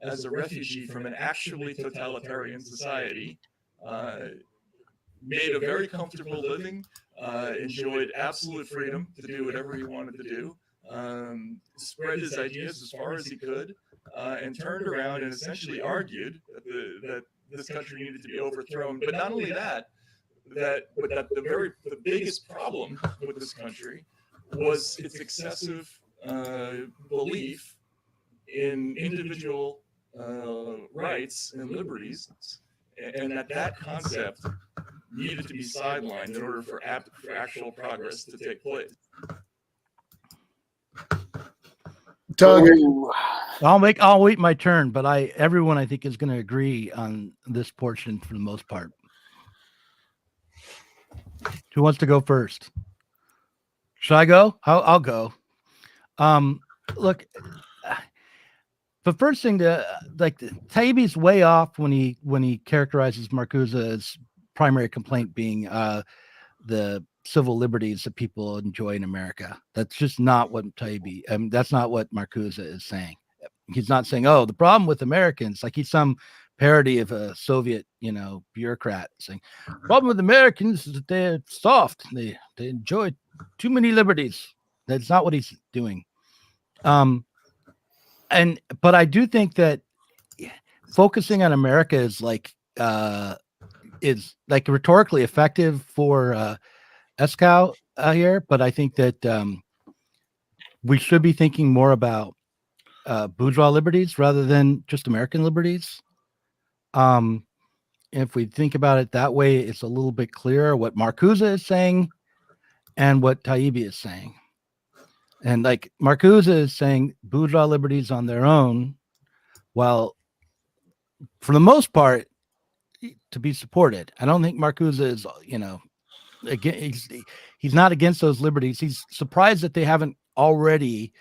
as a refugee from an actually totalitarian society. Made a very comfortable living, enjoyed absolute freedom to do whatever he wanted to do, spread his ideas as far as he could, and turned around and essentially argued that this country needed to be overthrown. But not only that the biggest problem with this country was its excessive belief in individual rights and liberties, and that concept needed to be sidelined in order for actual progress to take place. Doug, I'll wait my turn, but everyone I think is going to agree on this portion for the most part. Who wants to go first? Should I go? I'll go. Look, the first thing Taibbi's way off when he characterizes Marcuse as primary complaint being the civil liberties that people enjoy in America. That's just not what Taibbi. That's not what Marcuse is saying. He's not saying, "Oh, the problem with Americans," like he's some parody of a Soviet, bureaucrat saying, "Problem with Americans is that they're soft. They enjoy too many liberties." That's not what he's doing. But I do think that focusing on America is rhetorically effective for Eskow here, but I think that we should be thinking more about bourgeois liberties rather than just American liberties. If we think about it that way, it's a little bit clearer what Marcuse is saying and what Taibbi is saying. And Marcuse is saying bourgeois liberties on their own, while for the most part, to be supported. I don't think Marcuse is, again, he's not against those liberties. He's surprised that they haven't already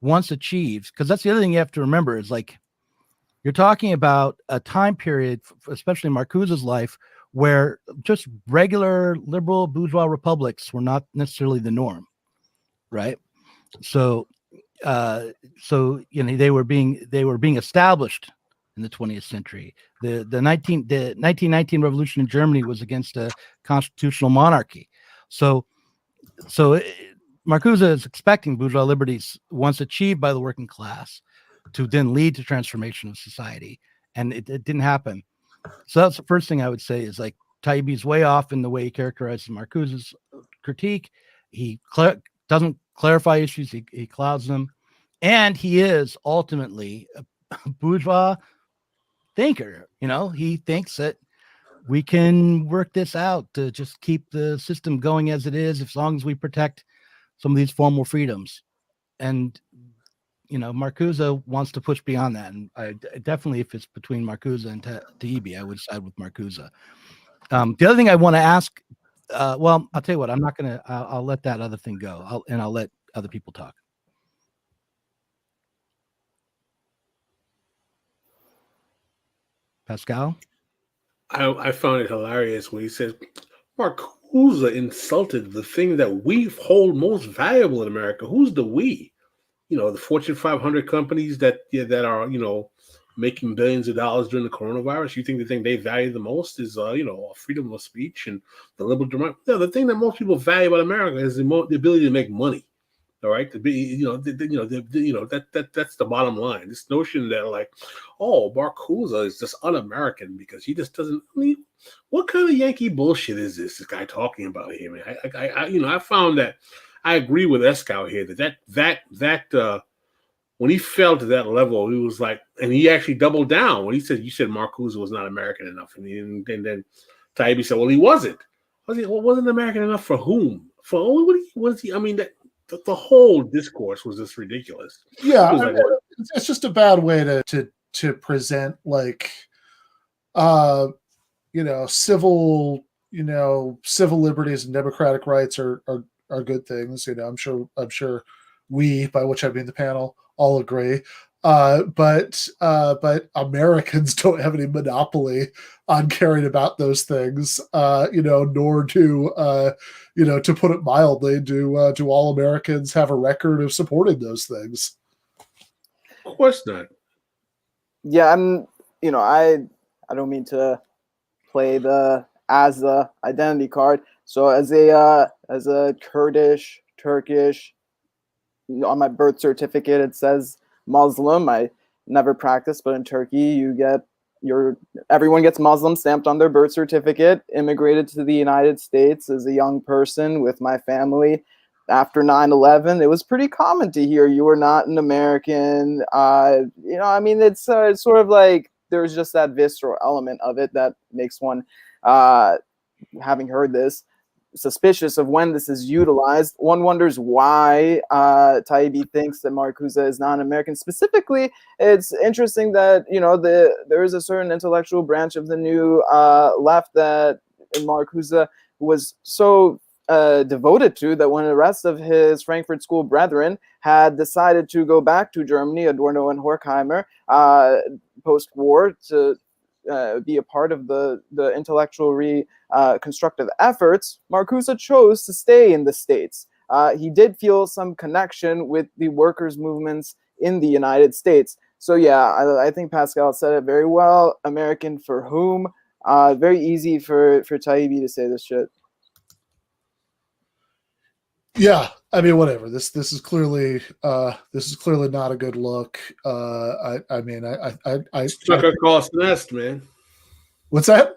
once achieved, because that's the other thing you have to remember is you're talking about a time period, especially Marcuse's life, where just regular liberal bourgeois republics were not necessarily the norm, right? So they were being established in the 20th century. The 1919 revolution in Germany was against a constitutional monarchy. So Marcuse is expecting bourgeois liberties, once achieved by the working class, to then lead to transformation of society, and it didn't happen. So that's the first thing I would say is Taibbi's way off in the way he characterizes Marcuse's critique. He doesn't clarify issues; he clouds them, and he is ultimately a bourgeois thinker. He thinks that we can work this out to just keep the system going as it is, as long as we protect some of these formal freedoms. And Marcuse wants to push beyond that, and I definitely, if it's between Marcuse and Taibbi, I would side with Marcuse. The other thing I want to ask, well, I'll tell you what, I'm not gonna. I'll let that other thing go, I'll let other people talk. Pascal, I found it hilarious when he said Marcuse insulted the thing that we hold most valuable in America. Who's the we? The Fortune 500 companies that are, making billions of dollars during the coronavirus. You think the thing they value the most is, freedom of speech and the liberal democracy? No, the thing that most people value about America is the ability to make money. All right, to be, that's the bottom line. This notion that Marcuse is just un-American because he just doesn't. I mean, what kind of Yankee bullshit is this guy talking about here, man? I found that. I agree with Eskow here that when he fell to that level, he was like, and he actually doubled down when he said, "You said Marcuse was not American enough," and then Taibbi said, "Well, he wasn't." Wasn't American enough for whom? For only what was he? I mean, the whole discourse was just ridiculous. Yeah, It was it's just a bad way to present civil liberties and democratic rights are good things. I'm sure we, by which I mean the panel, all agree. But Americans don't have any monopoly on caring about those things. Nor to put it mildly, do all Americans have a record of supporting those things? Of course not. Yeah, I don't mean to play the identity card. So as a Kurdish, Turkish, on my birth certificate it says Muslim. I never practiced, but in Turkey everyone gets Muslim stamped on their birth certificate. Immigrated to the United States as a young person with my family after 9/11. It was pretty common to hear you were not an American. It's sort of like there's just that visceral element of it that makes one, having heard this, suspicious of when this is utilized. One wonders why Taibbi thinks that Marcuse is non-American. Specifically, it's interesting that there is a certain intellectual branch of the new left that Marcuse was so devoted to that when the rest of his Frankfurt School brethren had decided to go back to Germany, Adorno and Horkheimer, post-war to be a part of the intellectual reconstructive efforts, Marcuse chose to stay in the States. He did feel some connection with the workers' movements in the United States. So yeah, I think Pascal said it very well. American for whom? Very easy for Taibbi to say this shit. Yeah, I mean, whatever. This is clearly not a good look. It's Tucker Carlson-esque, man. What's that?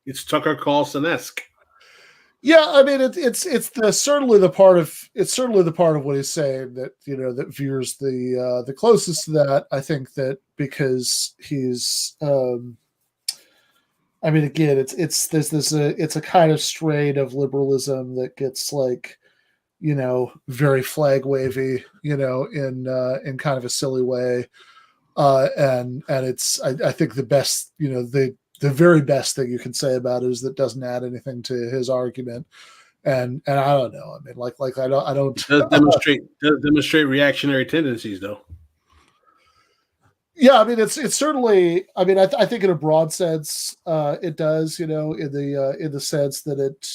It's Tucker Carlson-esque. Yeah, I mean, it's certainly the part of what he's saying that that veers the closest to that. I think that because he's, again, it's a kind of strain of liberalism that gets very flag wavy, in kind of a silly way. And it's, I think the best, the very best thing you can say about it is that it doesn't add anything to his argument. And I don't know. I mean, I don't It does demonstrate reactionary tendencies though. Yeah, I mean, it's certainly. I mean, I think in a broad sense, it does. In the sense that it,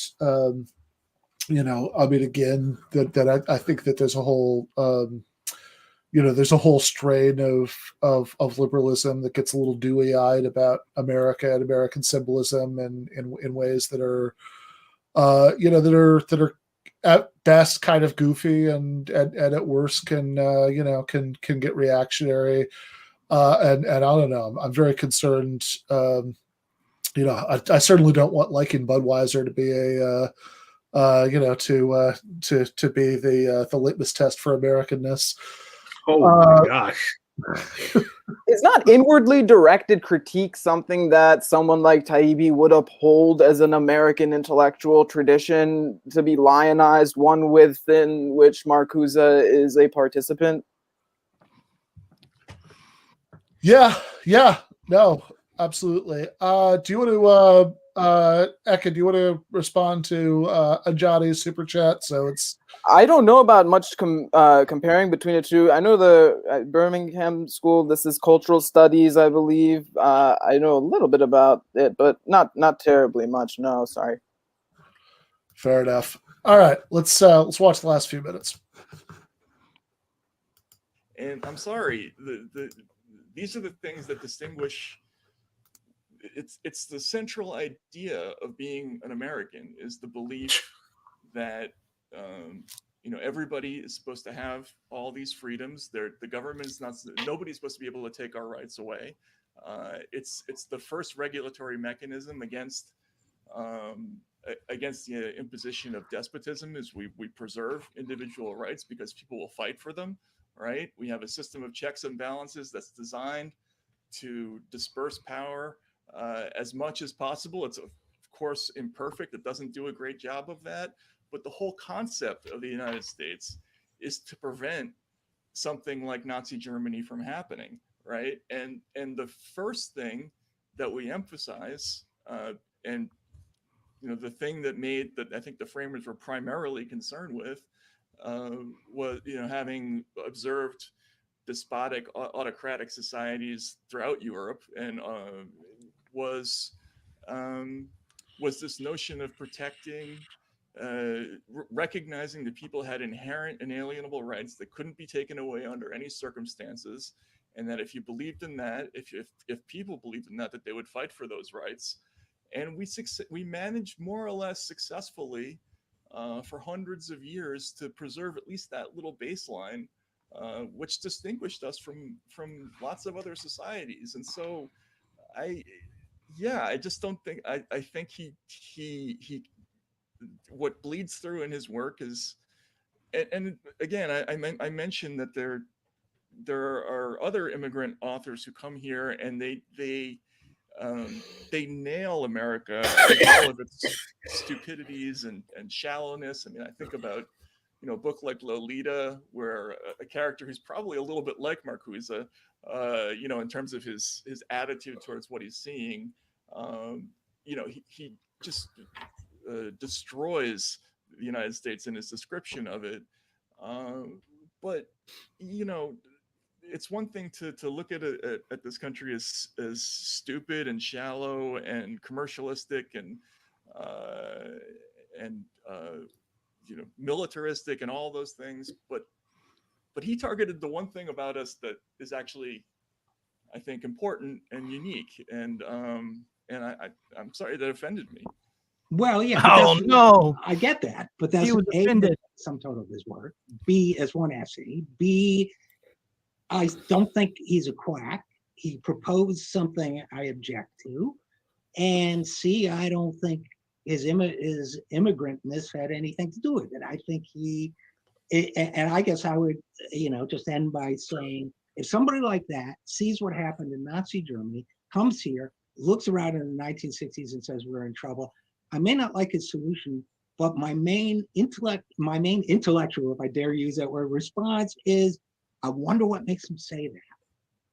I mean, again, that I think that there's a whole, there's a whole strain of liberalism that gets a little dewy-eyed about America and American symbolism, and in ways that are, that are at best kind of goofy and at worst can get reactionary. And I don't know. I'm very concerned. I certainly don't want liking Budweiser to be to be the litmus test for Americanness. Oh my gosh! Is not inwardly directed critique something that someone like Taibbi would uphold as an American intellectual tradition to be lionized, one within which Marcuse is a participant? Yeah, no, absolutely. Do you want to, Ekin, do you want to respond to Ajadi's super chat? So it's. I don't know about much comparing between the two. I know the Birmingham School, this is cultural studies, I believe. I know a little bit about it, but not terribly much. No, sorry. Fair enough. All right, let's watch the last few minutes. And I'm sorry, these are the things that distinguish. It's the central idea of being an American is the belief that everybody is supposed to have all these freedoms. The government's not. Nobody's supposed to be able to take our rights away. It's the first regulatory mechanism against the imposition of despotism. Is we preserve individual rights because people will fight for them. Right? We have a system of checks and balances that's designed to disperse power as much as possible. It's of course imperfect. It doesn't do a great job of that. But the whole concept of the United States is to prevent something like Nazi Germany from happening, right? And the first thing that we emphasize, and the thing that I think the framers were primarily concerned with, was having observed despotic, autocratic societies throughout Europe, and was this notion of protecting. Recognizing that people had inherent inalienable rights that couldn't be taken away under any circumstances, and that if you believed in that, if people believed in that they would fight for those rights. And we managed more or less successfully for hundreds of years to preserve at least that little baseline, which distinguished us from lots of other societies. And so I just don't think I think he what bleeds through in his work is, and again, I mentioned that there are other immigrant authors who come here and they nail America with all of its stupidities and shallowness. I mean, I think about a book like Lolita, where a character who's probably a little bit like Marcuse, in terms of his attitude towards what he's seeing, he just destroys the United States in his description of it. But it's one thing to look at this country as stupid and shallow and commercialistic and militaristic and all those things, but he targeted the one thing about us that is actually, I think, important and unique. And I'm sorry that offended me. Well, yeah. Oh no, I get that, but that's offended. Sum total of his work. B, as one essay. B, I don't think he's a quack. He proposed something I object to. And C, I don't think his immigrantness had anything to do with it. I think and I guess I would, just end by saying, if somebody like that sees what happened in Nazi Germany, comes here, looks around in the 1960s and says we're in trouble, I may not like his solution, but my main intellectual, if I dare use that word, response is, I wonder what makes him say that.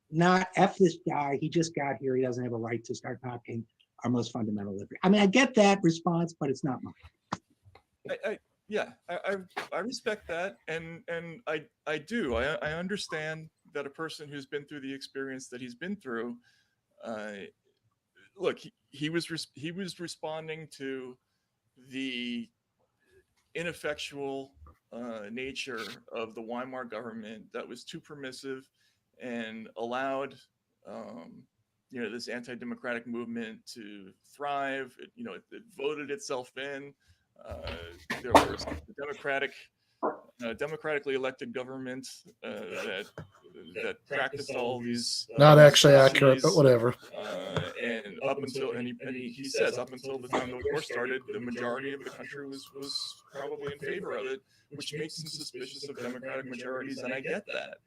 Not F this guy, he just got here, he doesn't have a right to start knocking our most fundamental liberty. I mean, I get that response, but it's not mine. I respect that, and I do. I understand that a person who's been through the experience that he's been through, look, he was responding to the ineffectual nature of the Weimar government that was too permissive and allowed this anti-democratic movement to thrive. It voted itself in. There was a democratically elected government that practiced all these not actually accurate, but whatever. And up until he says up until the time the war started, the majority of the country was probably in favor of it, which makes him suspicious of democratic majorities, and I get that.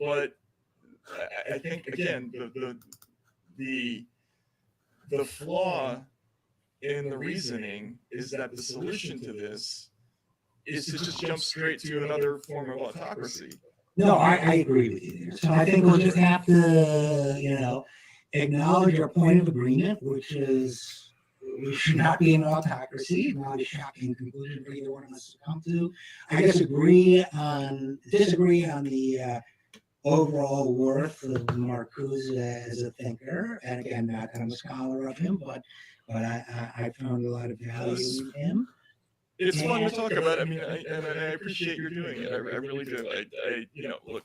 But I think again the flaw in the reasoning is that the solution to this is to just jump straight to another form of autocracy. No, I agree with you there. So I think we'll just have to, acknowledge our point of agreement, which is we should not be an autocracy. Not a shocking conclusion for either one of us to come to. I disagree on the overall worth of Marcuse as a thinker. And again, not that I'm a scholar of him, but I found a lot of value in him. It's fun to talk about. I mean, I appreciate you're doing it. I really do. Look,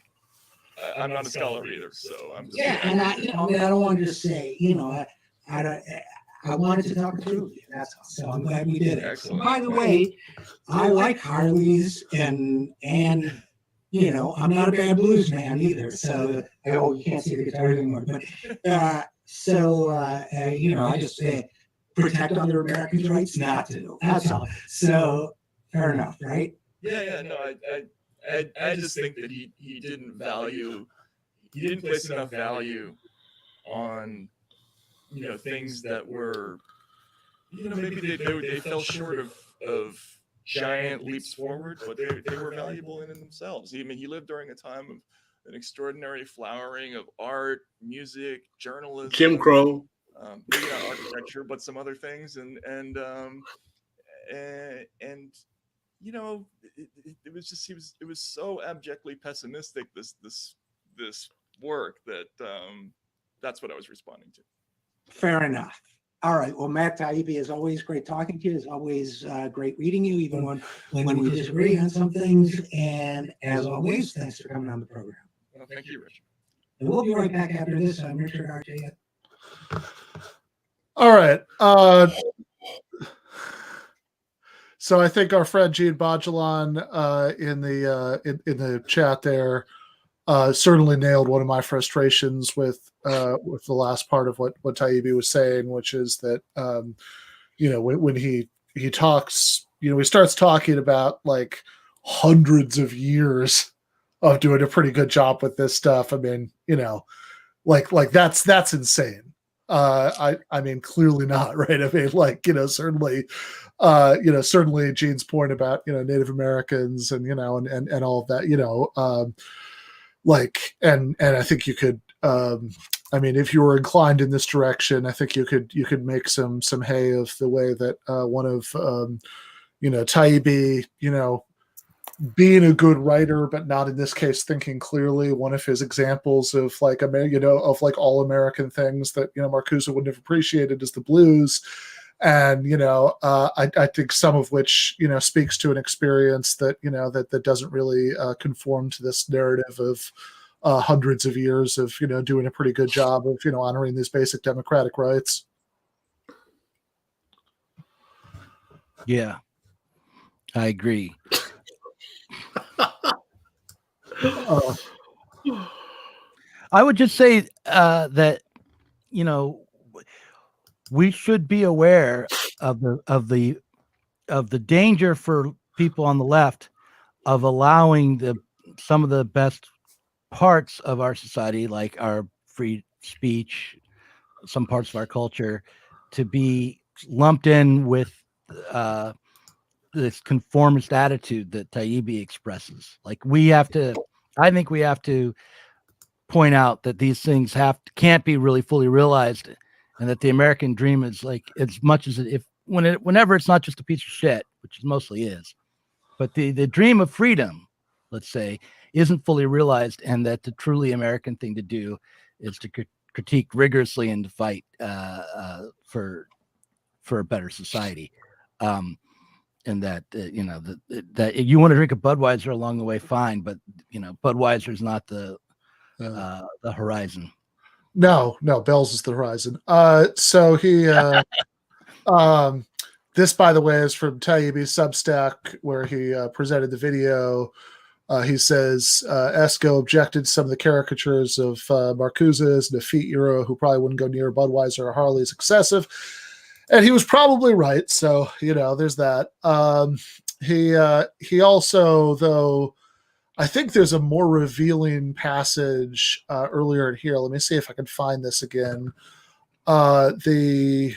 I'm not a scholar either, so I'm just. Yeah, and I don't want to just say, I wanted to talk through you. That's all. So I'm glad we did it. Excellent. By the way, I like Harleys and I'm not a bad blues man either. So you can't see the guitar anymore, but I just say. Protect other Americans' rights not to. That's all. So fair enough, right? Yeah. No, I just think that he didn't place enough value on things that were maybe they fell short of giant leaps forward, but they were valuable in themselves. I mean, he lived during a time of an extraordinary flowering of art, music, journalism, Jim Crow. Maybe not architecture, but some other things, and it was just it was so abjectly pessimistic this work that that's what I was responding to. Fair enough. All right. Well, Matt Taibbi, as always, great talking to you. It's always great reading you, even when we disagree on some things. And as always, thanks for coming on the program. Well, thank you, Richard. And we'll be right back after this. I'm Richard RJ. All right. So I think our friend Gene Bajalan in the chat there certainly nailed one of my frustrations with the last part of what Taibbi was saying, which is that when he talks, he starts talking about like hundreds of years of doing a pretty good job with this stuff. I mean, like that's insane. I mean, clearly not, right? I mean, certainly Gene's point about, Native Americans and, and all of that, and I think you could, if you were inclined in this direction, I think you could make some hay of the way that one of, Taibbi, being a good writer, but not in this case thinking clearly. One of his examples of all American things that Marcuse wouldn't have appreciated is the blues, and I think some of which speaks to an experience that that doesn't really conform to this narrative of hundreds of years of doing a pretty good job of honoring these basic democratic rights. Yeah, I agree. I would just say that we should be aware of the danger for people on the left of allowing some of the best parts of our society, like our free speech, some parts of our culture, to be lumped in with this conformist attitude that Taibbi expresses. Like I think we have to point out that these things can't be really fully realized, and that the American dream is like, as much as whenever it's not just a piece of shit, which it mostly is, but the dream of freedom, let's say, isn't fully realized, and that the truly American thing to do is to critique rigorously and to fight for a better society. And that that you want to drink a Budweiser along the way, fine, but Budweiser is not the horizon. No, Bell's is the horizon. So he this, by the way, is from Taibbi's Substack, where he presented the video. He says Eskow objected to some of the caricatures of Marcuse's, an effete Euro who probably wouldn't go near Budweiser or Harley's excessive. And he was probably right. So, there's that. He also, though, I think there's a more revealing passage earlier in here. Let me see if I can find this again. That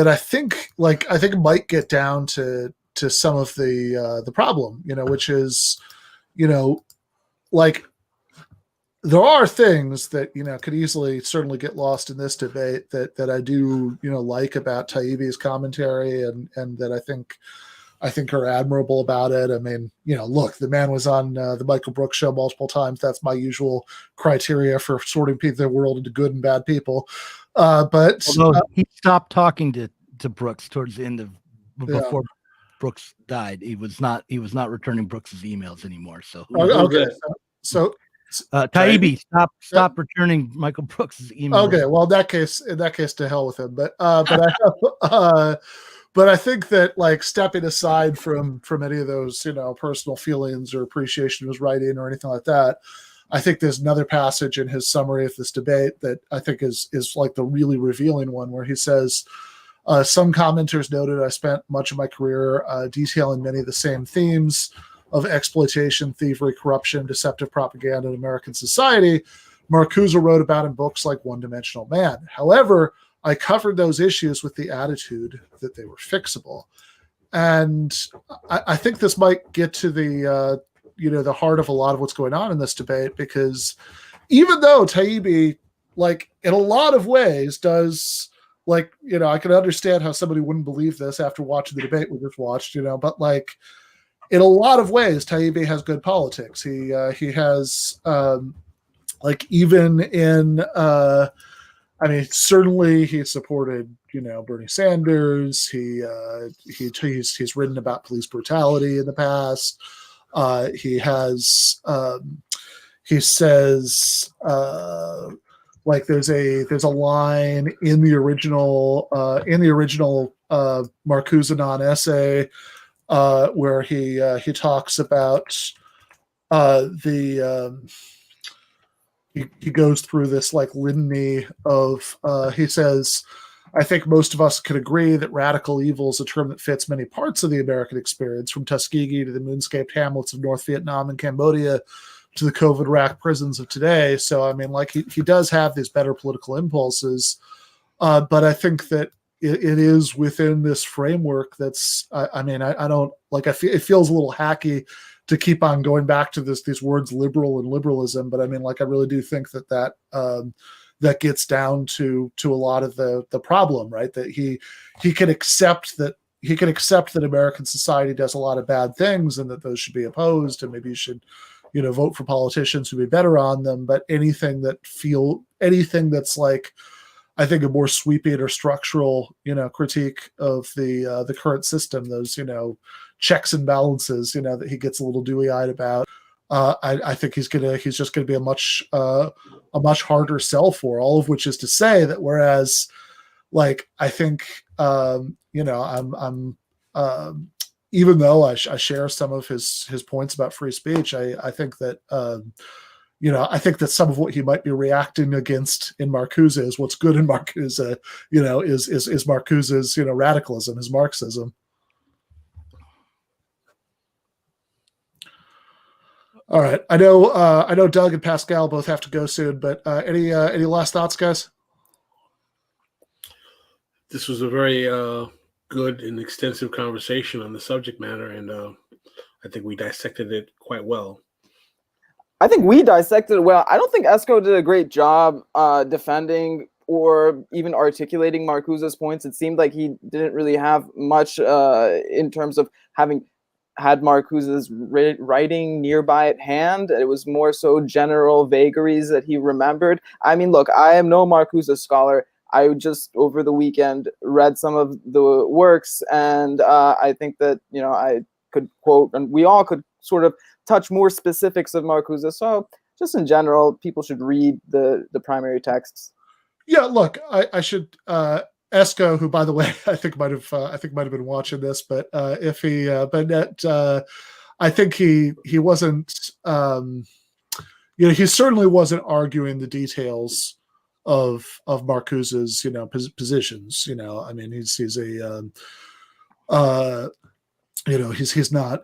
I think might get down to some of the problem, which is, like, there are things that could easily certainly get lost in this debate that I do like about Taibbi's commentary and that I think are admirable about it. I mean, look, the man was on the Michael Brooks show multiple times. That's my usual criteria for sorting the world into good and bad people. But he stopped talking to Brooks towards the end of before Brooks died. He was not returning Brooks's emails anymore. So okay, so Taibbi, stop returning Michael Brooks's emails. Okay, well, in that case, to hell with him. But but I think that, like, stepping aside from any of those personal feelings or appreciation of his writing or anything like that, I think there's another passage in his summary of this debate that I think is like the really revealing one, where he says, some commenters noted I spent much of my career detailing many of the same themes of exploitation, thievery, corruption, deceptive propaganda in American society Marcuse wrote about in books like One Dimensional Man. However, I covered those issues with the attitude that they were fixable. And I think this might get to the the heart of a lot of what's going on in this debate, because even though Taibbi, like, in a lot of ways does, like, I can understand how somebody wouldn't believe this after watching the debate we just watched, but, like, in a lot of ways, Taibbi has good politics. He has, like, even in, I mean, certainly he supported, Bernie Sanders. He's written about police brutality in the past. He has, he says, like, there's a line in the original Marcusenon essay where he talks about he goes through this, like, litany of he says, I think most of us could agree that radical evil is a term that fits many parts of the American experience, from Tuskegee to the moonscaped hamlets of North Vietnam and Cambodia to the COVID-racked prisons of today. So, I mean, like, he does have these better political impulses, but I think that it is within this framework that's, I don't, like, it feels a little hacky to keep on going back to these words liberal and liberalism, but I mean, like, I really do think that gets down to a lot of the problem, right? That he can accept that American society does a lot of bad things and that those should be opposed, and maybe you should vote for politicians who be better on them. But anything that's, like, I think, a more sweeping or structural, critique of the current system, those, checks and balances, that he gets a little dewy-eyed about, I think he's just gonna be a much harder sell for. All of which is to say that whereas, like, I think, I'm even though I share some of his points about free speech, I think that I think that some of what he might be reacting against in Marcuse is what's good in Marcuse, is Marcuse's radicalism, his Marxism. All right, I know Doug and Pascal both have to go soon, but any last thoughts, guys? This was a very good and extensive conversation on the subject matter, and I think we dissected it quite well. I think we dissected it well. I don't think Eskow did a great job defending or even articulating Marcuse's points. It seemed like he didn't really have much in terms of having had Marcuse's writing nearby at hand. It was more so general vagaries that he remembered. I mean, look, I am no Marcuse scholar. I just, over the weekend, read some of the works, and I think that, I could quote, and we all could sort of touch more specifics of Marcuse. So just in general, people should read the primary texts. Yeah, look, I should, Eskow, who, by the way, I think might have been watching this, but I think he wasn't, he certainly wasn't arguing the details of Marcuse's, positions. I mean, he's a, he's not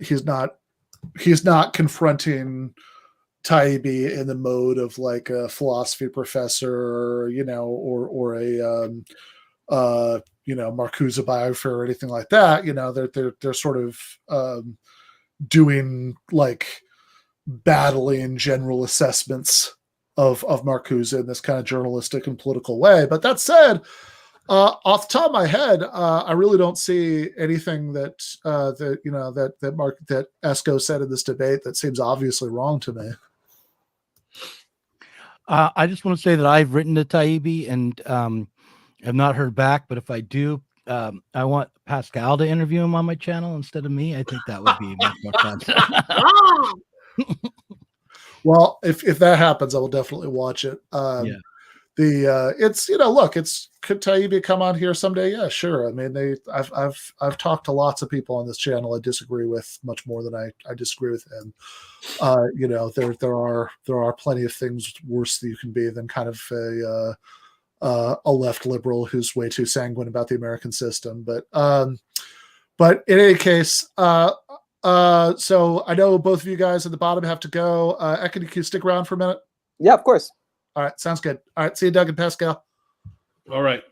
confronting Taibbi in the mode of like a philosophy professor, or, or a Marcuse biographer or anything like that. They're sort of doing like battling general assessments of Marcuse in this kind of journalistic and political way. But that said, off the top of my head, I really don't see anything that Eskow said in this debate that seems obviously wrong to me. I just want to say that I've written to Taibbi and have not heard back. But if I do, I want Pascal to interview him on my channel instead of me. I think that would be much more fun. Well, if that happens, I will definitely watch it. Yeah. Could Taibbi come on here someday? Yeah, sure. I mean, I've talked to lots of people on this channel I disagree with much more than I disagree with him. There are plenty of things worse that you can be than kind of a left liberal who's way too sanguine about the American system. But in any case, so I know both of you guys at the bottom have to go. Ekin, can you stick around for a minute? Yeah, of course. All right, sounds good. All right, see you, Doug and Pascal. All right.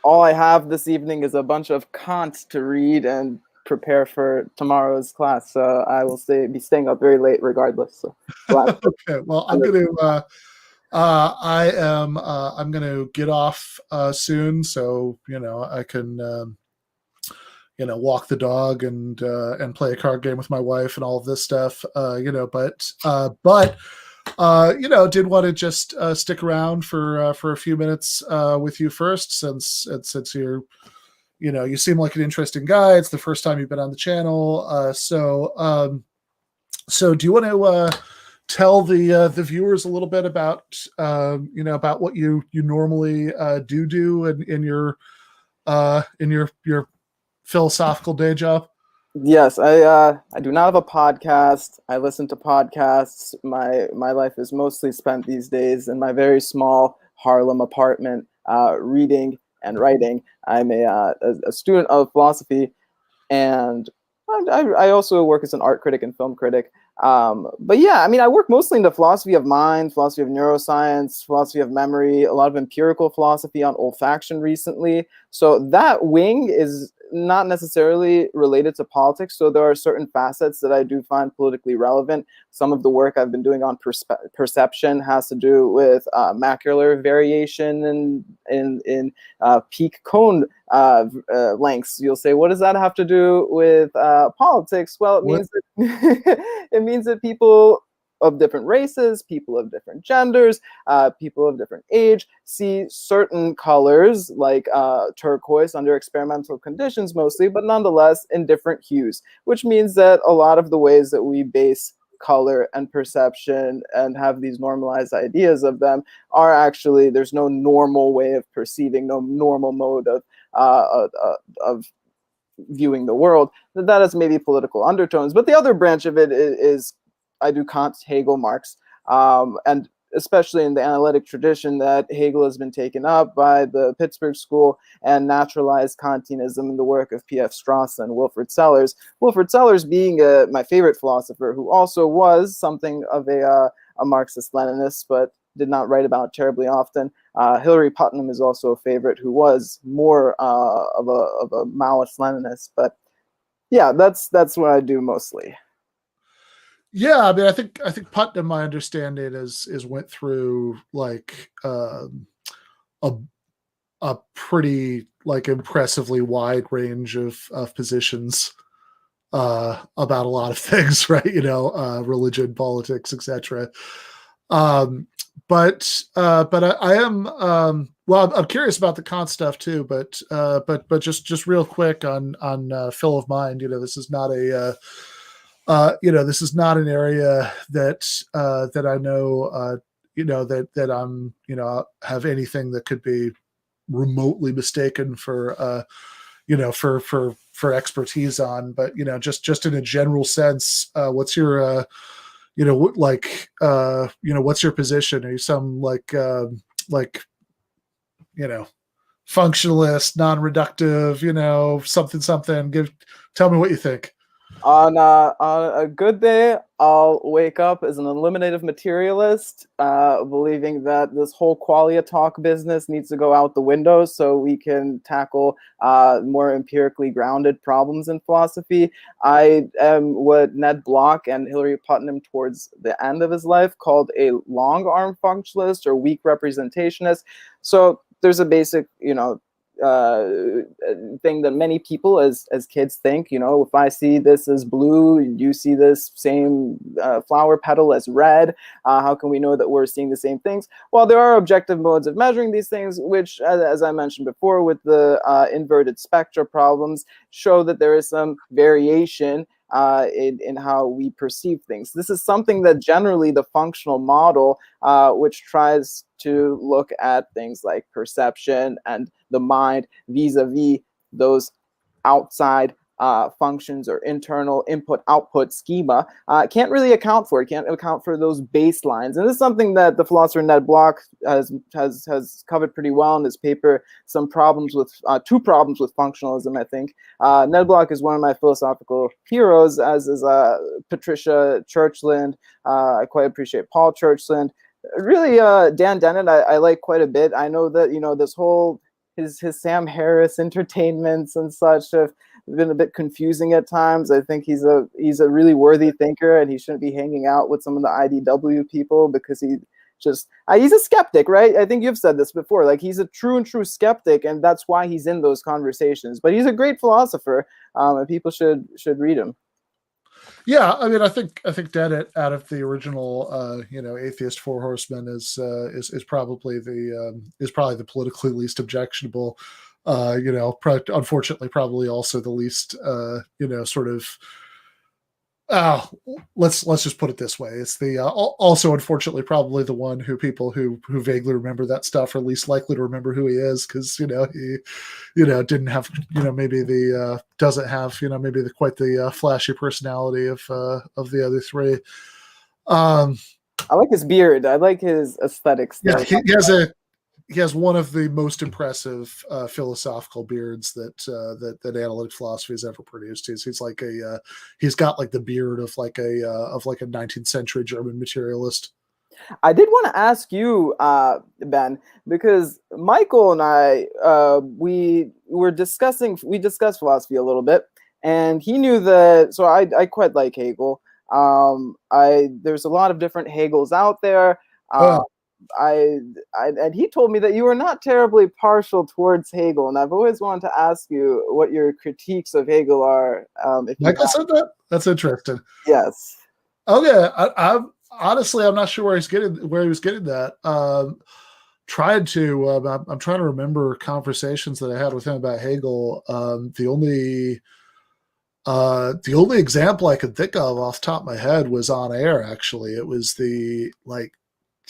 All I have this evening is a bunch of Kant to read and prepare for tomorrow's class. So I will be staying up very late regardless. So okay, well, I'm gonna get off soon, so I can walk the dog and play a card game with my wife and all of this stuff. Did want to just stick around for a few minutes with you first, since you're, you seem like an interesting guy. It's the first time you've been on the channel. So do you want to tell the viewers a little bit about about what you normally do in your philosophical day job? Yes, I do not have a podcast. I listen to podcasts. My life is mostly spent these days in my very small Harlem apartment, reading and writing. I'm a student of philosophy, and I also work as an art critic and film critic. But yeah, I mean, I work mostly in the philosophy of mind, philosophy of neuroscience, philosophy of memory, a lot of empirical philosophy on olfaction recently. So that wing is not necessarily related to politics. So there are certain facets that I do find politically relevant. Some of the work I've been doing on perception has to do with macular variation in peak cone lengths. You'll say, what does that have to do with politics? Well, it means that it means that people of different races, people of different genders, people of different age see certain colors like turquoise under experimental conditions mostly, but nonetheless in different hues, which means that a lot of the ways that we base color and perception and have these normalized ideas of them are actually, there's no normal way of perceiving, no normal mode of viewing the world. That has maybe political undertones, but the other branch of it is I do Kant, Hegel, Marx, and especially in the analytic tradition that Hegel has been taken up by the Pittsburgh School and naturalized Kantianism in the work of P.F. Strawson and Wilfrid Sellars. Wilfrid Sellars being my favorite philosopher, who also was something of a Marxist-Leninist, but did not write about it terribly often. Hilary Putnam is also a favorite, who was more of a Maoist-Leninist. But yeah, that's what I do mostly. Yeah, I mean, I think Putnam, my understanding is went through like a pretty like impressively wide range of positions about a lot of things, right? Religion, politics, etc. But I am well, I'm curious about the Kant stuff too. But just real quick on Phil of Mind, this is not a this is not an area that I know, that I'm, have anything that could be remotely mistaken for, for expertise on. But just in a general sense, what's your, what's your position? Are you some functionalist, non-reductive, something? Tell me what you think. On a good day, I'll wake up as an eliminative materialist, believing that this whole qualia talk business needs to go out the window so we can tackle more empirically grounded problems in philosophy. I am what Ned Block and Hilary Putnam towards the end of his life called a long-arm functionalist or weak representationist. So there's a basic, thing that many people as kids think, if I see this as blue, you see this same flower petal as red, how can we know that we're seeing the same things? Well, there are objective modes of measuring these things, which, as I mentioned before, with the inverted spectra problems, show that there is some variation in how we perceive things. This is something that generally the functional model, which tries to look at things like perception and the mind vis-a-vis those outside functions or internal input-output schema, can't really account for. It can't account for those baselines. And this is something that the philosopher Ned Block has covered pretty well in his paper, two problems with functionalism, I think. Ned Block is one of my philosophical heroes, as is Patricia Churchland. I quite appreciate Paul Churchland. Really, Dan Dennett, I like quite a bit. I know that, this whole, his Sam Harris entertainments and such have been a bit confusing at times. I think he's a really worthy thinker, and he shouldn't be hanging out with some of the IDW people because he's a skeptic, right? I think you've said this before. Like, he's a true skeptic, and that's why he's in those conversations. But he's a great philosopher, and people should read him. Yeah, I mean, I think Dennett, out of the original, atheist Four Horsemen, is probably the politically least objectionable. Unfortunately, probably also the least, let's just put it this way: it's the also, unfortunately, probably the one who people who vaguely remember that stuff are least likely to remember who he is, because he didn't have maybe the doesn't have maybe quite the flashy personality of the other three. I like his beard. I like his aesthetics. Yeah, he has one of the most impressive philosophical beards that analytic philosophy has ever produced. He's got like the beard of like a 19th century German materialist. I did want to ask you, Ben, because Michael and I we discussed philosophy a little bit, and he knew that. So I quite like Hegel. There's a lot of different Hegels out there. And he told me that you were not terribly partial towards Hegel, and I've always wanted to ask you what your critiques of Hegel are. Michael said that? That's interesting. Yes. Okay, I'm honestly, I'm not sure where he was getting that. I'm trying to remember conversations that I had with him about Hegel. The only example I could think of off the top of my head was on air. Actually, it was the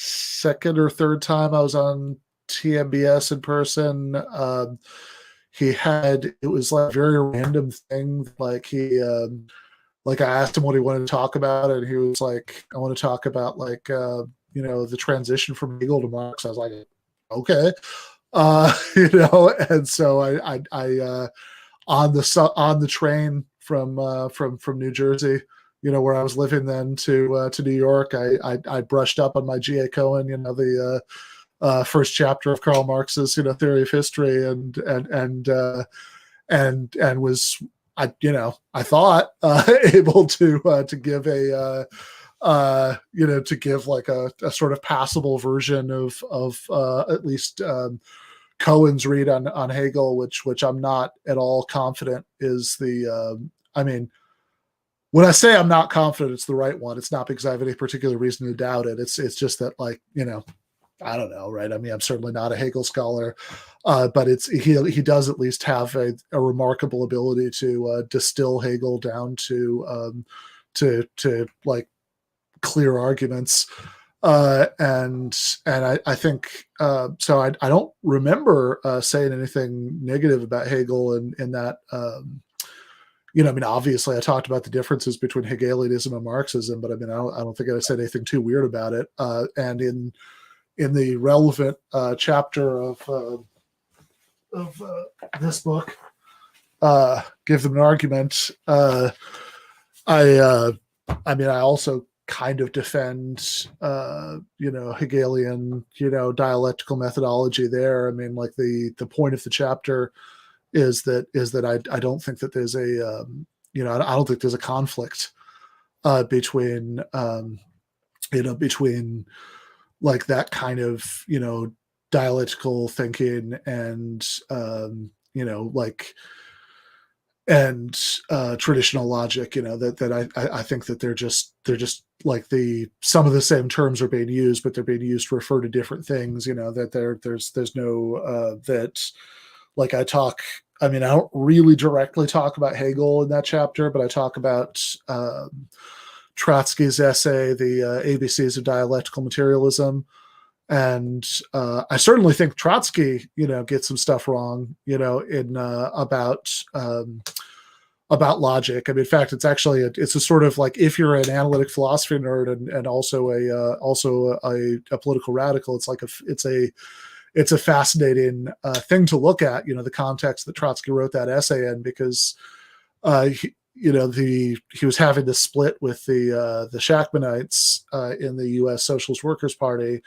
second or third time I was on TMBS in person. It was like a very random thing. I asked him what he wanted to talk about, and he was like, I want to talk about the transition from Hegel to Marx. I was like, okay. And so I on the train from New Jersey, where I was living then, to New York, I brushed up on my G.A. Cohen, the first chapter of Karl Marx's Theory of History, and was I thought able to give like a sort of passable version of at least Cohen's read on Hegel, which I'm not at all confident is the when I say I'm not confident it's the right one, it's not because I have any particular reason to doubt it. It's just that, I don't know, right? I mean, I'm certainly not a Hegel scholar, but he does at least have a remarkable ability to distill Hegel down to like clear arguments, and I think so. I don't remember saying anything negative about Hegel in that. Obviously I talked about the differences between Hegelianism and Marxism, but I don't think I said anything too weird about it. And in the relevant chapter of this book, Give Them an Argument, I mean, I also kind of defend, Hegelian, dialectical methodology there. I mean, like the point of the chapter is that I don't think that there's a, I don't think there's a conflict between, between like that kind of, dialectical thinking and, like, and traditional logic, that I think that they're just like some of the same terms are being used, but they're being used to refer to different things, that there's no that like I don't really directly talk about Hegel in that chapter, but I talk about Trotsky's essay, the ABCs of Dialectical Materialism. And I certainly think Trotsky, gets some stuff wrong, in about logic. I mean, in fact, it's actually it's a sort of like, if you're an analytic philosophy nerd and also a political radical, it's like it's a fascinating thing to look at. The context that Trotsky wrote that essay in, because he was having this split with the Shachtmanites in the U.S. Socialist Workers Party.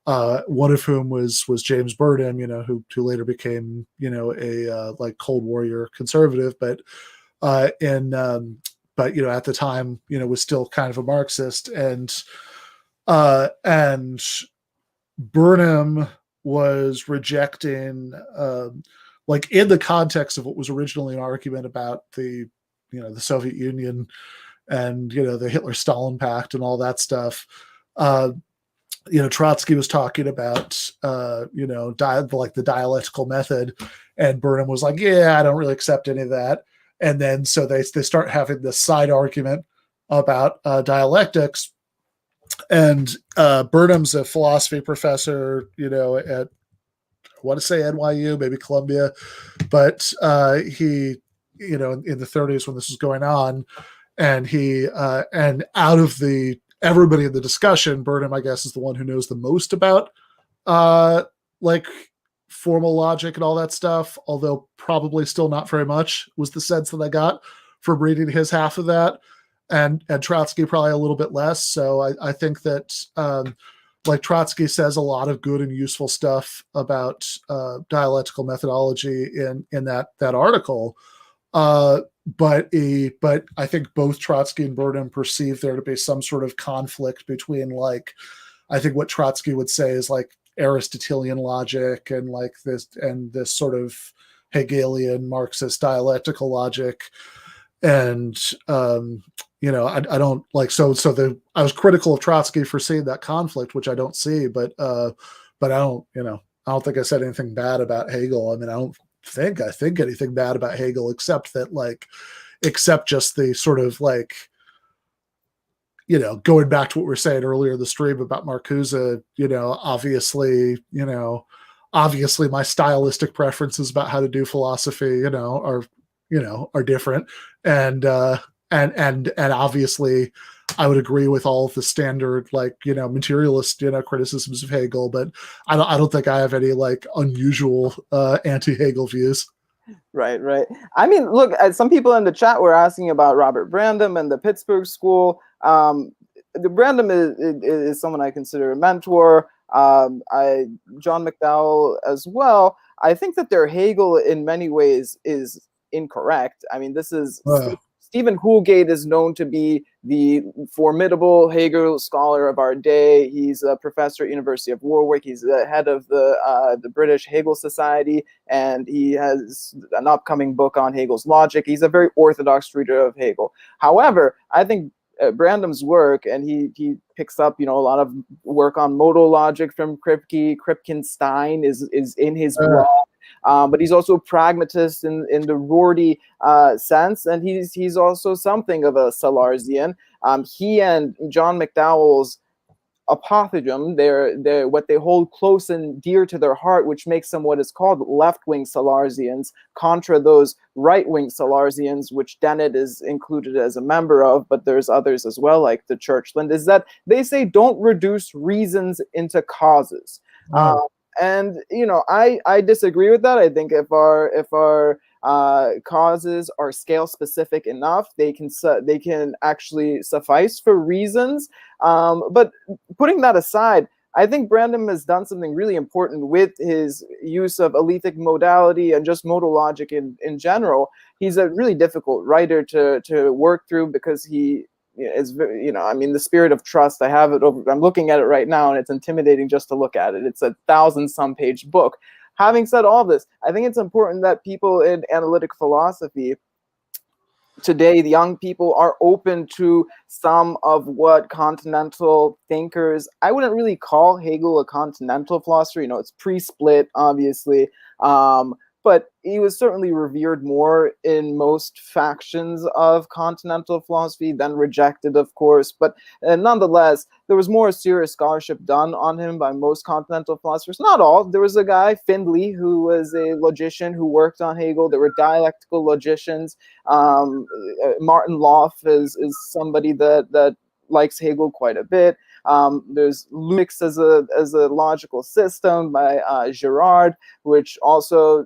One of whom was James Burnham, who later became, a like Cold Warrior conservative, but at the time, was still kind of a Marxist, and Burnham was rejecting, like in the context of what was originally an argument about the Soviet Union and the Hitler-Stalin Pact and all that stuff. Trotsky was talking about, like the dialectical method, and Burnham was like, yeah, I don't really accept any of that. And then so they start having this side argument about dialectics. And Burnham's a philosophy professor, at, I want to say NYU, maybe Columbia, but he, in the 30s when this was going on, and he and out of everybody in the discussion, Burnham, I guess, is the one who knows the most about like formal logic and all that stuff, although probably still not very much, was the sense that I got from reading his half of that, and Trotsky probably a little bit less. So I think that like Trotsky says a lot of good and useful stuff about dialectical methodology in that article. But I think both Trotsky and Burnham perceive there to be some sort of conflict between, like, I think what Trotsky would say is like Aristotelian logic and like this sort of Hegelian Marxist dialectical logic. And, I don't like, I was critical of Trotsky for seeing that conflict, which I don't see, but I don't think I said anything bad about Hegel. I mean, I think anything bad about Hegel, except just the sort of like, going back to what we were saying earlier in the stream about Marcuse, obviously my stylistic preferences about how to do philosophy, are different. And obviously I would agree with all of the standard, like, materialist, criticisms of Hegel, but I don't think I have any like unusual anti-Hegel views. Right. I mean, look, some people in the chat were asking about Robert Brandom and the Pittsburgh School. The Brandom is someone I consider a mentor. John McDowell as well. I think that their Hegel in many ways is incorrect. I mean, this is Stephen Houlgate is known to be the formidable Hegel scholar of our day. He's a professor at University of Warwick. He's the head of the British Hegel Society, and he has an upcoming book on Hegel's logic. He's a very orthodox reader of Hegel. However, I think Brandom's work, and he picks up a lot of work on modal logic from Kripke. Kripkenstein is in his blog. But he's also a pragmatist in the Rorty sense, and he's also something of a Salarzian. He and John McDowell's apothegm, they're what they hold close and dear to their heart, which makes them what is called left-wing Salarzians, contra those right-wing Salarzians, which Dennett is included as a member of, but there's others as well, like the Churchland, is that they say don't reduce reasons into causes. And I disagree with that. I think if our causes are scale specific enough. They can actually suffice for reasons. But putting that aside, I think Brandon has done something really important with his use of alethic modality and just modal logic in general. He's a really difficult writer to work through because he is, I mean, the spirit of trust. I have it over. I'm looking at it right now, and it's intimidating just to look at it. It's a 1,000-some page book. Having said all this, I think it's important that people in analytic philosophy today, the young people, are open to some of what continental thinkers. I wouldn't really call Hegel a continental philosopher. It's pre-split, obviously. But he was certainly revered more in most factions of continental philosophy than rejected, of course. But nonetheless, there was more serious scholarship done on him by most continental philosophers. Not all. There was a guy, Findley, who was a logician who worked on Hegel. There were dialectical logicians. Martin Loff is somebody that likes Hegel quite a bit. There's Lumix as a logical system by Girard, which also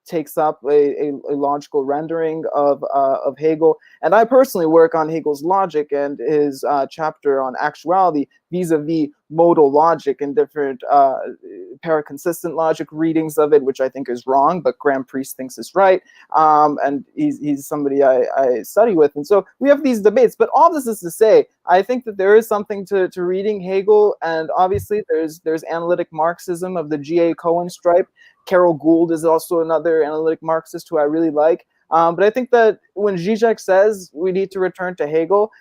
takes up a logical rendering of Hegel. And I personally work on Hegel's logic and his chapter on actuality vis-a-vis modal logic and different paraconsistent logic readings of it, which I think is wrong, but Graham Priest thinks is right. And he's somebody I study with. And so we have these debates, but all this is to say, I think that there is something to reading Hegel. And obviously there's analytic Marxism of the G.A. Cohen stripe. Carol Gould is also another analytic Marxist who I really like. But I think that when Zizek says we need to return to Hegel,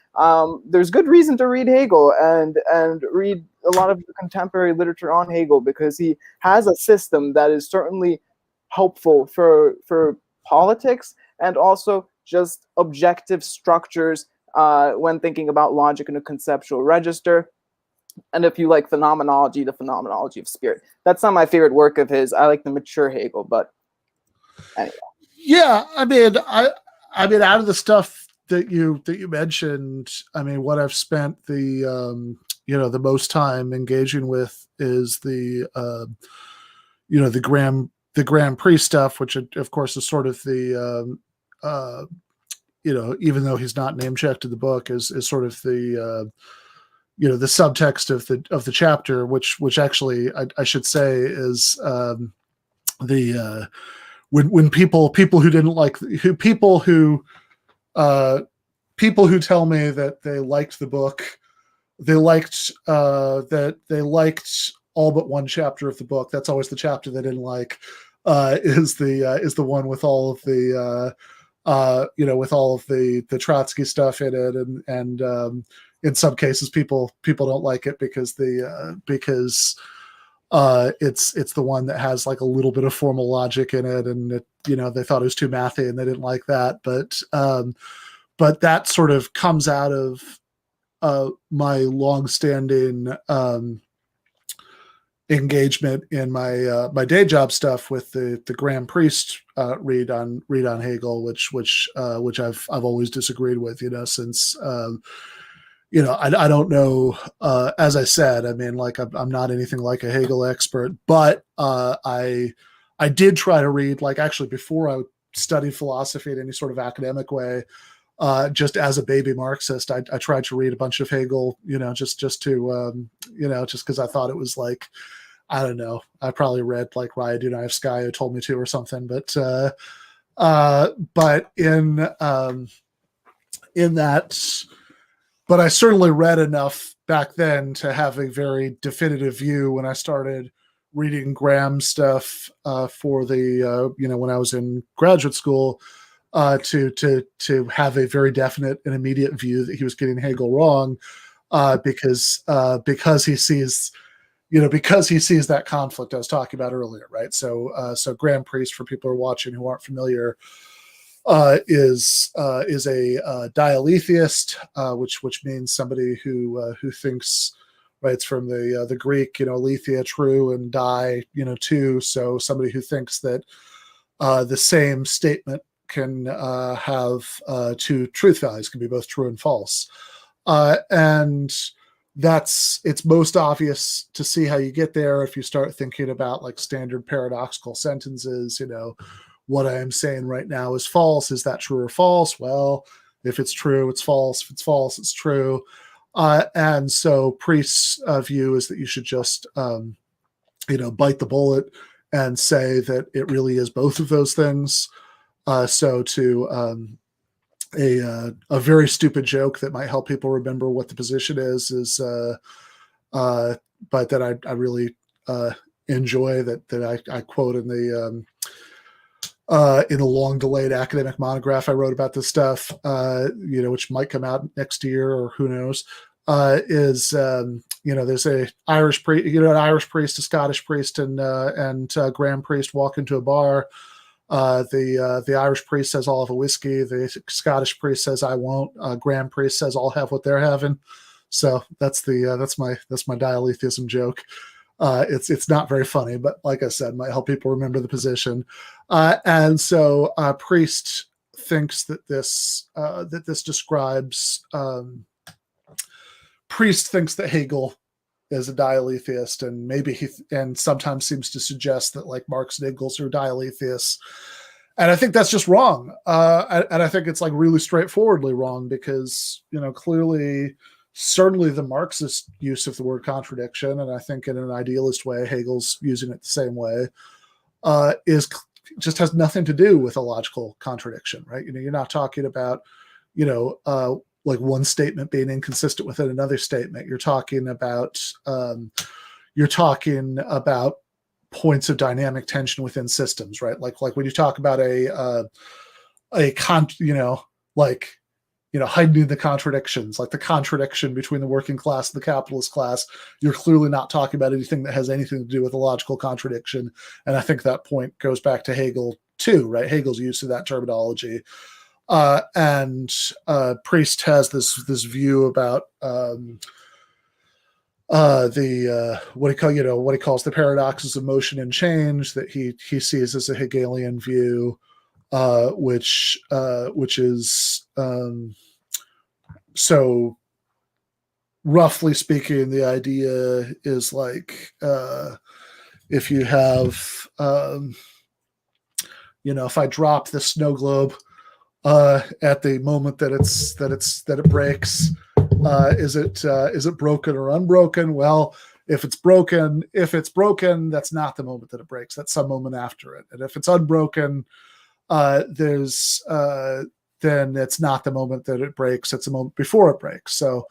there's good reason to read Hegel and read a lot of the contemporary literature on Hegel, because he has a system that is certainly helpful for politics and also just objective structures when thinking about logic in a conceptual register. And if you like phenomenology, the phenomenology of spirit. That's not my favorite work of his. I like the mature Hegel, but anyway. Yeah, I mean, I mean, out of the stuff that you mentioned, I mean, what I've spent the the most time engaging with is the Graham Priest stuff, which of course is sort of the even though he's not name checked in the book, is sort of the the subtext of the chapter, which actually I should say is when people who didn't like people who tell me that they liked the book, they liked all but one chapter of the book. That's always the chapter they didn't like. Is the one with all of the with all of the Trotsky stuff in it, and in some cases people don't like it because it's the one that has like a little bit of formal logic in it, and it, they thought it was too mathy and they didn't like that. But that sort of comes out of my longstanding engagement in my day job stuff with the Graham Priest read on Hegel, which I've always disagreed with, since I don't know. As I said, I mean, like I'm not anything like a Hegel expert, but I did try to read, like, actually before I studied philosophy in any sort of academic way, just as a baby Marxist, I tried to read a bunch of Hegel, just to just because I thought it was like, I don't know, I probably read like Raya Dunayevskaya told me to or something, but in that. But I certainly read enough back then to have a very definitive view when I started reading Graham stuff for the when I was in graduate school, to have a very definite and immediate view that he was getting Hegel wrong, because he sees that conflict I was talking about earlier, right? So Graham Priest, for people who are watching who aren't familiar, is a dialetheist, which means somebody who thinks, right? It's from the Greek, aletheia, true, and die, two. So somebody who thinks that the same statement can have two truth values, can be both true and false, and it's most obvious to see how you get there if you start thinking about like standard paradoxical sentences, what I am saying right now is false. Is that true or false? Well, if it's true, it's false. If it's false, it's true. And so Priest's view is that you should just, bite the bullet and say that it really is both of those things. So to a very stupid joke that might help people remember what the position is but that I really enjoy that I quote in the in a long delayed academic monograph I wrote about this stuff, which might come out next year or who knows, is there's a Irish priest, an Irish priest, a Scottish priest, and Graham priest walk into a bar. The Irish priest says, "I'll have a whiskey." The Scottish priest says, "I won't." Graham priest says, "I'll have what they're having." So that's my dialetheism joke. It's not very funny, but like I said, might help people remember the position. And so Priest thinks that this describes. Priest thinks that Hegel is a dialetheist, and maybe and sometimes seems to suggest that like Marx and Engels are dialetheists. And I think that's just wrong. And I think it's like really straightforwardly wrong because, clearly, certainly the Marxist use of the word contradiction, and I think in an idealist way, Hegel's using it the same way, just has nothing to do with a logical contradiction, right? You're not talking about, like one statement being inconsistent with another statement. You're talking about points of dynamic tension within systems, right? Like when you talk about heightening the contradictions, like the contradiction between the working class and the capitalist class, you're clearly not talking about anything that has anything to do with a logical contradiction. And I think that point goes back to Hegel too, right? Hegel's use of that terminology. And Priest has this view about what he calls the paradoxes of motion and change that he sees as a Hegelian view, which is so roughly speaking, the idea is like if you have if I drop the snow globe at the moment that it breaks, is it broken or unbroken? Well, if it's broken, that's not the moment that it breaks. That's some moment after it. And if it's unbroken, then it's not the moment that it breaks. It's a moment before it breaks. So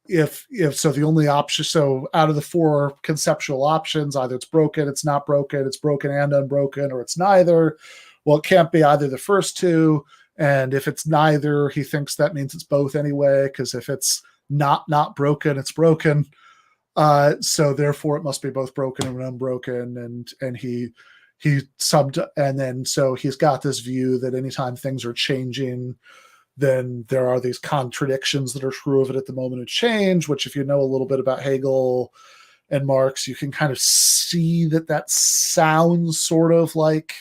if the only option, so out of the four conceptual options, either it's broken, it's not broken, it's broken and unbroken, or it's neither. Well, it can't be either the first two. And if it's neither, he thinks that means it's both anyway, because if it's not broken, it's broken. So therefore it must be both broken and unbroken. And so he's got this view that anytime things are changing, then there are these contradictions that are true of it at the moment of change, which if you know a little bit about Hegel and Marx, you can kind of see that sounds sort of like,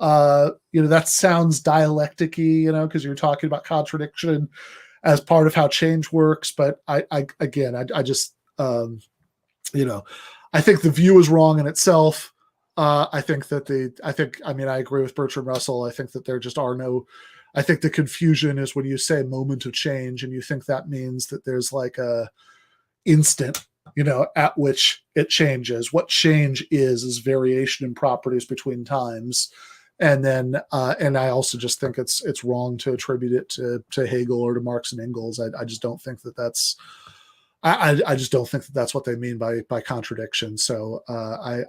that sounds dialectic-y, because you're talking about contradiction as part of how change works. But I just, I think the view is wrong in itself. I agree with Bertrand Russell. I think that there just are no, I think the confusion is when you say moment of change and you think that means that there's like a instant, at which it changes. What change is variation in properties between times. And then, and I also just think it's wrong to attribute it to Hegel or to Marx and Engels. I just don't think that that's, I just don't think that that's what they mean by contradiction. So I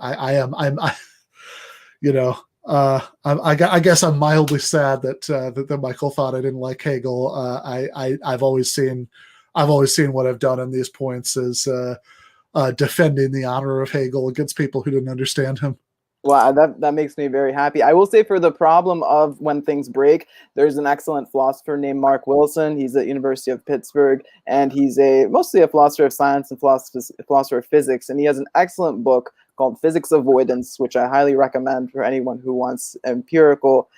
guess I'm mildly sad that Michael thought I didn't like Hegel. I've always seen what I've done on these points as defending the honor of Hegel against people who didn't understand him. Wow, that makes me very happy. I will say for the problem of when things break, there's an excellent philosopher named Mark Wilson. He's at University of Pittsburgh, and he's mostly a philosopher of science and philosopher of physics. And he has an excellent book called Physics Avoidance, which I highly recommend for anyone who wants empirical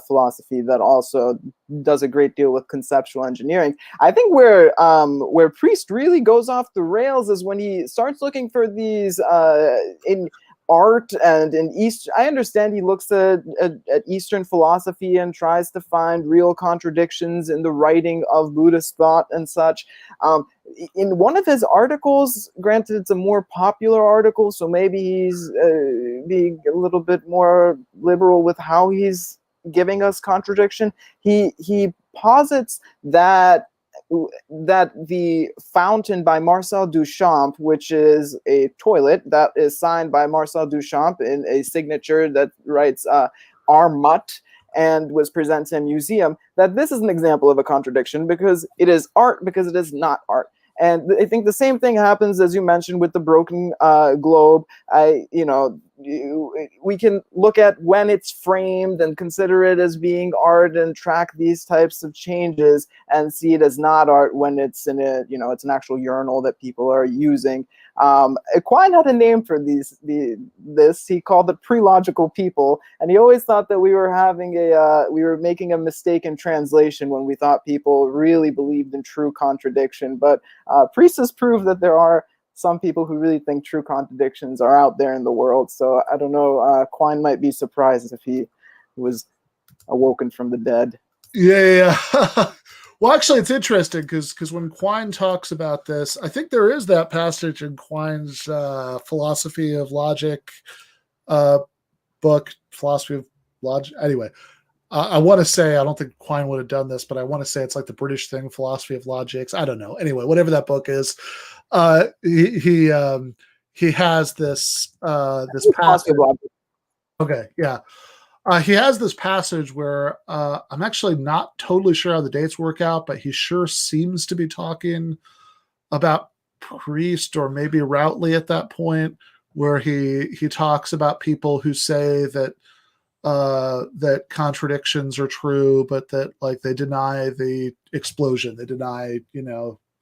philosophy that also does a great deal with conceptual engineering. I think where Priest really goes off the rails is when he starts looking for these art and in East. I understand he looks at Eastern philosophy and tries to find real contradictions in the writing of Buddhist thought and such. In one of his articles, granted it's a more popular article, so maybe he's being a little bit more liberal with how he's giving us contradiction. He posits that the Fountain by Marcel Duchamp, which is a toilet that is signed by Marcel Duchamp in a signature that writes Armut and was presented in a museum, that this is an example of a contradiction because it is art, because it is not art. And I think the same thing happens, as you mentioned, with the broken globe. We can look at when it's framed and consider it as being art and track these types of changes and see it as not art when it's in it's an actual urinal that people are using. Quine had a name for this. He called it pre-logical people, and he always thought that we were making a mistake in translation when we thought people really believed in true contradiction. But Priest has proved that there are some people who really think true contradictions are out there in the world. So I don't know. Quine might be surprised if he was awoken from the dead. Yeah. Well, actually, it's interesting because when Quine talks about this, I think there is that passage in Quine's Philosophy of Logic book, Philosophy of Logic. Anyway, I want to say, I don't think Quine would have done this, but I want to say it's like the British thing, Philosophy of Logics. I don't know. Anyway, whatever that book is, he has this passage. Okay, yeah. He has this passage where I'm actually not totally sure how the dates work out, but he sure seems to be talking about Priest or maybe Routley at that point, where he talks about people who say that that contradictions are true, but that like they deny the explosion, they deny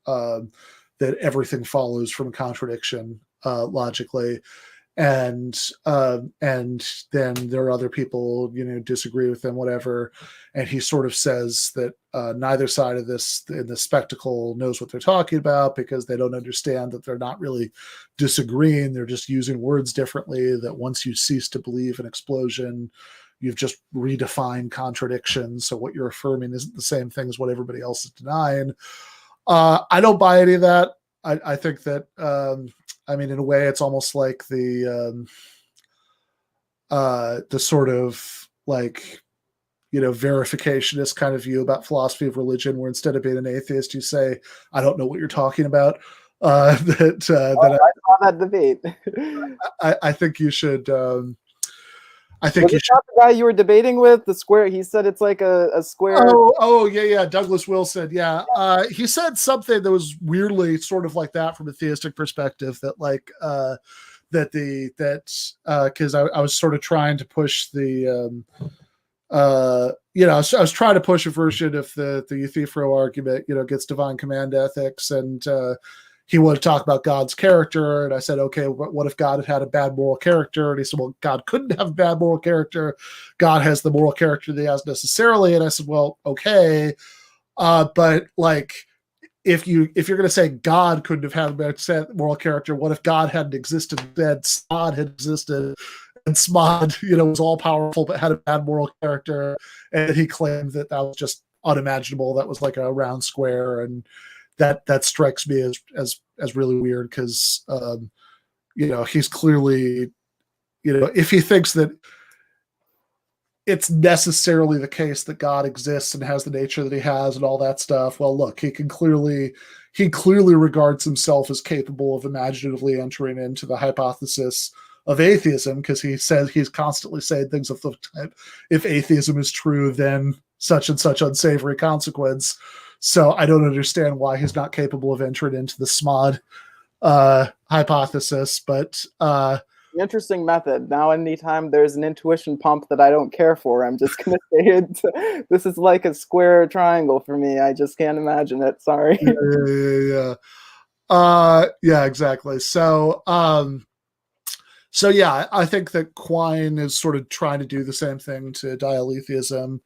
that everything follows from a contradiction logically. And then there are other people, disagree with them, whatever. And he sort of says that neither side of this in the spectacle knows what they're talking about because they don't understand that they're not really disagreeing. They're just using words differently, that once you cease to believe an explosion, you've just redefined contradiction. So what you're affirming isn't the same thing as what everybody else is denying. I don't buy any of that. I think that, in a way, it's almost like the sort of like, verificationist kind of view about philosophy of religion, where instead of being an atheist, you say, I don't know what you're talking about. I saw that debate. I think you should. I Was think it not the guy you were debating with? The square. He said it's like a square. Oh, yeah. Douglas Wilson. Yeah. He said something that was weirdly sort of like that from a theistic perspective, that like because I was sort of trying to push the I was trying to push a version of the Euthyphro argument, against divine command ethics, and he wanted to talk about God's character. And I said, okay, what if God had a bad moral character? And he said, well, God couldn't have a bad moral character. God has the moral character that he has necessarily. And I said, well, okay. But like, if you're going to say God couldn't have had a bad moral character, what if God hadn't existed, that Smod had existed, and Smod, was all powerful, but had a bad moral character. And he claimed that was just unimaginable. That was like a round square. And that strikes me as really weird because he's clearly, if he thinks that it's necessarily the case that God exists and has the nature that he has and all that stuff, well, look, he clearly regards himself as capable of imaginatively entering into the hypothesis of atheism, because he says he's constantly saying things of the type, if atheism is true, then such and such unsavory consequence. So I don't understand why he's not capable of entering into the Smod hypothesis. But interesting method. Now, anytime there's an intuition pump that I don't care for, I'm just going to say it. This is like a square triangle for me. I just can't imagine it. Sorry. Yeah, exactly. So yeah, I think that Quine is sort of trying to do the same thing to dialetheism.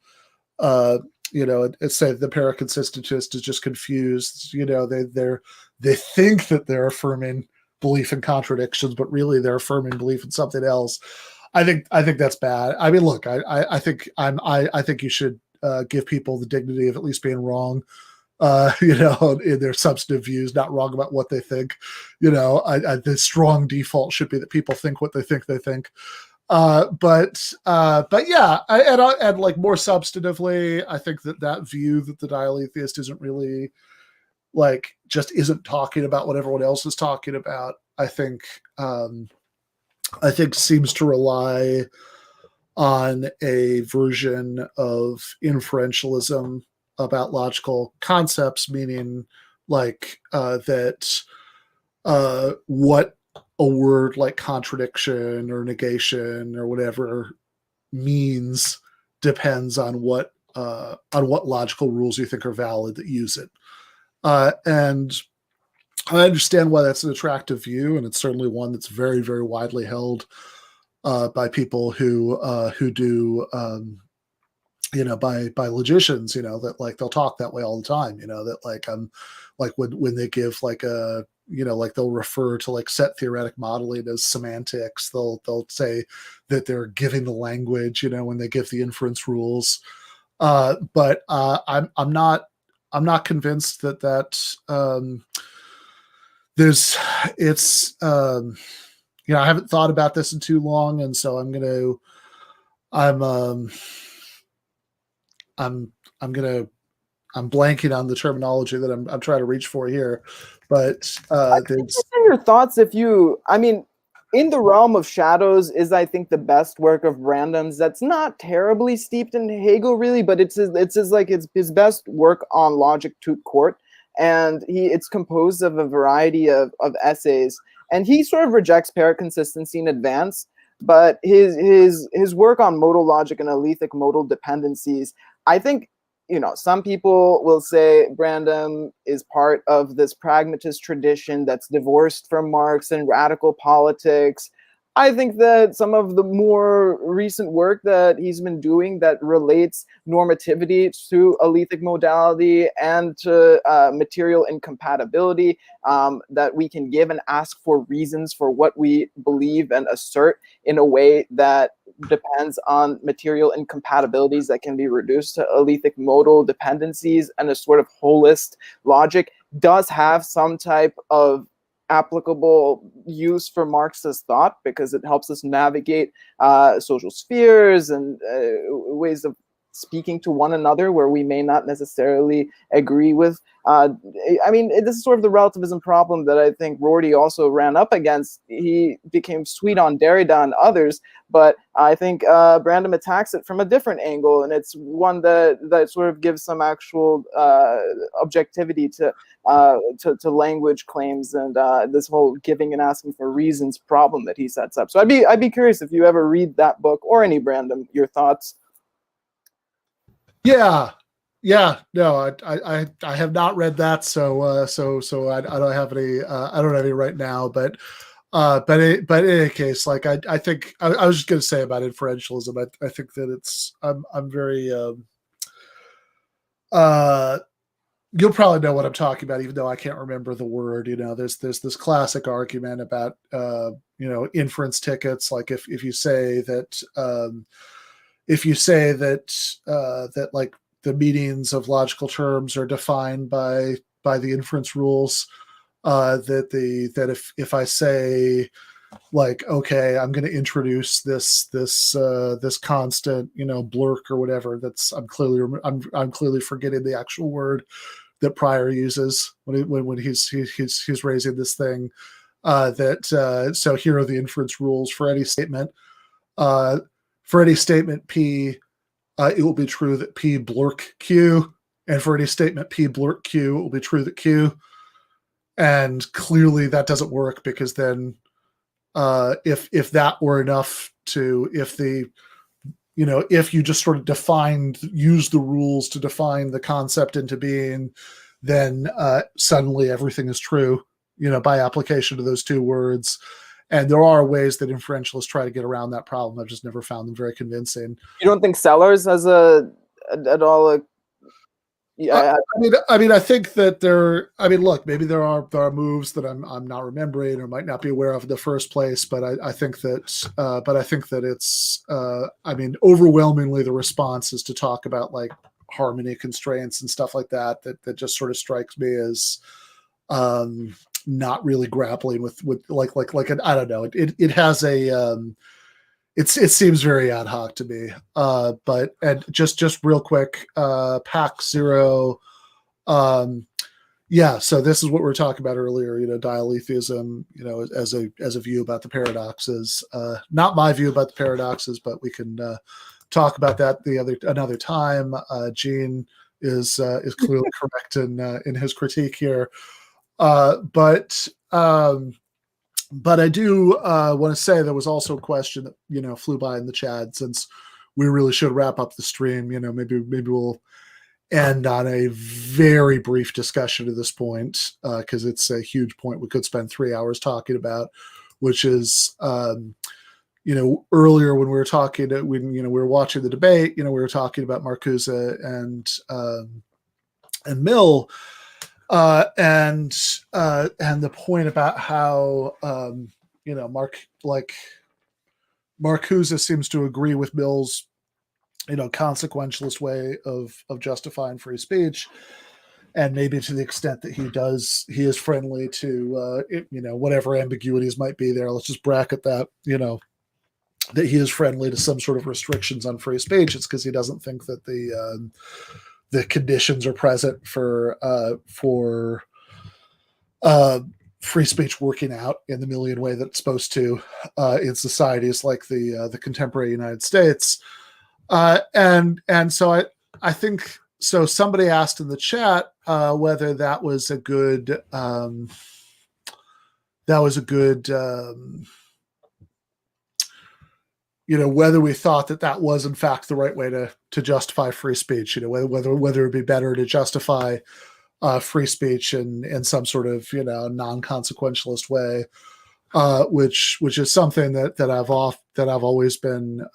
It's say the paraconsistentist is just confused. They think that they're affirming belief in contradictions, but really they're affirming belief in something else. I think that's bad. I mean, look, I think I think you should give people the dignity of at least being wrong, in their substantive views, not wrong about what they think. The strong default should be that people think what they think they think. But yeah, and like more substantively, I think that view that the dialetheist isn't really like just isn't talking about what everyone else is talking about. I think seems to rely on a version of inferentialism about logical concepts, meaning like that what a word like contradiction or negation or whatever means depends on what logical rules you think are valid that use it. And I understand why that's an attractive view, and it's certainly one that's very, very widely held by people who do by logicians, that like they'll talk that way all the time, that like when they give like a like they'll refer to like set theoretic modeling as semantics. They'll say that they're giving the language, when they give the inference rules. But I'm not convinced that I haven't thought about this in too long, and so I'm blanking on the terminology that I'm trying to reach for here, but your thoughts. In the realm of shadows is, I think, the best work of Brandam's that's not terribly steeped in Hegel, really, but it's his best work on logic tout court, and it's composed of a variety of essays, and he sort of rejects paraconsistency in advance, but his work on modal logic and alethic modal dependencies, I think, some people will say Brandam is part of this pragmatist tradition that's divorced from Marx and radical politics. I think that some of the more recent work that he's been doing that relates normativity to alethic modality and to material incompatibility, that we can give and ask for reasons for what we believe and assert in a way that depends on material incompatibilities that can be reduced to alethic modal dependencies and a sort of holist logic, does have some type of applicable use for Marxist thought, because it helps us navigate social spheres and ways of speaking to one another where we may not necessarily agree with. This is sort of the relativism problem that I think Rorty also ran up against. He became sweet on Derrida and others, but I think Brandam attacks it from a different angle, and it's one that sort of gives some actual objectivity to language claims and this whole giving and asking for reasons problem that he sets up. So I'd be curious if you ever read that book or any Brandam, your thoughts. Yeah, no, I have not read that, so I don't have any right now, but in any case, like I think I was just going to say about inferentialism. I think that I'm very you'll probably know what I'm talking about, even though I can't remember the word. There's this classic argument about inference tickets. Like if you say that that like the meanings of logical terms are defined by the inference rules, that if I say like, okay, I'm going to introduce this constant, blurk or whatever, I'm clearly forgetting the actual word that Pryor uses when he's raising this thing, so here are the inference rules for any statement. For any statement P, it will be true that P blurk Q, and for any statement P blurk Q, it will be true that Q. And clearly that doesn't work, because then if that were enough if you just sort of use the rules to define the concept into being, then suddenly everything is true, by application to those two words. And there are ways that inferentialists try to get around that problem. I've just never found them very convincing. You don't think Sellers has at all Yeah, I think that there. I mean, look, maybe there are moves that I'm not remembering or might not be aware of in the first place. But I think that it's. I mean, overwhelmingly, the response is to talk about like harmony constraints and stuff like that. That just sort of strikes me as not really grappling with I don't know. It has a. It seems very ad hoc to me. But and just real quick, Pack Zero. Yeah, so this is what we were talking about earlier. Dialetheism. As a view about the paradoxes. Not my view about the paradoxes, but we can talk about that another time. Gene is clearly correct in his critique here. But I do want to say there was also a question that flew by in the chat, since we really should wrap up the stream. Maybe we'll end on a very brief discussion at this point, because it's a huge point we could spend 3 hours talking about, which is earlier when we were talking when we were watching the debate, we were talking about Marcuse and Mill. And the point about how Marcuse seems to agree with Mill's consequentialist way of justifying free speech, and maybe to the extent that he is friendly to whatever ambiguities might be there. Let's just bracket that that he is friendly to some sort of restrictions on free speech. It's because he doesn't think that the conditions are present for free speech working out in the Millian way that it's supposed to in societies like the contemporary United States. And so I think so. Somebody asked in the chat whether that was a good whether we thought that was in fact the right way to justify free speech, whether it'd be better to justify free speech in some sort of non-consequentialist way, which is something that I've always been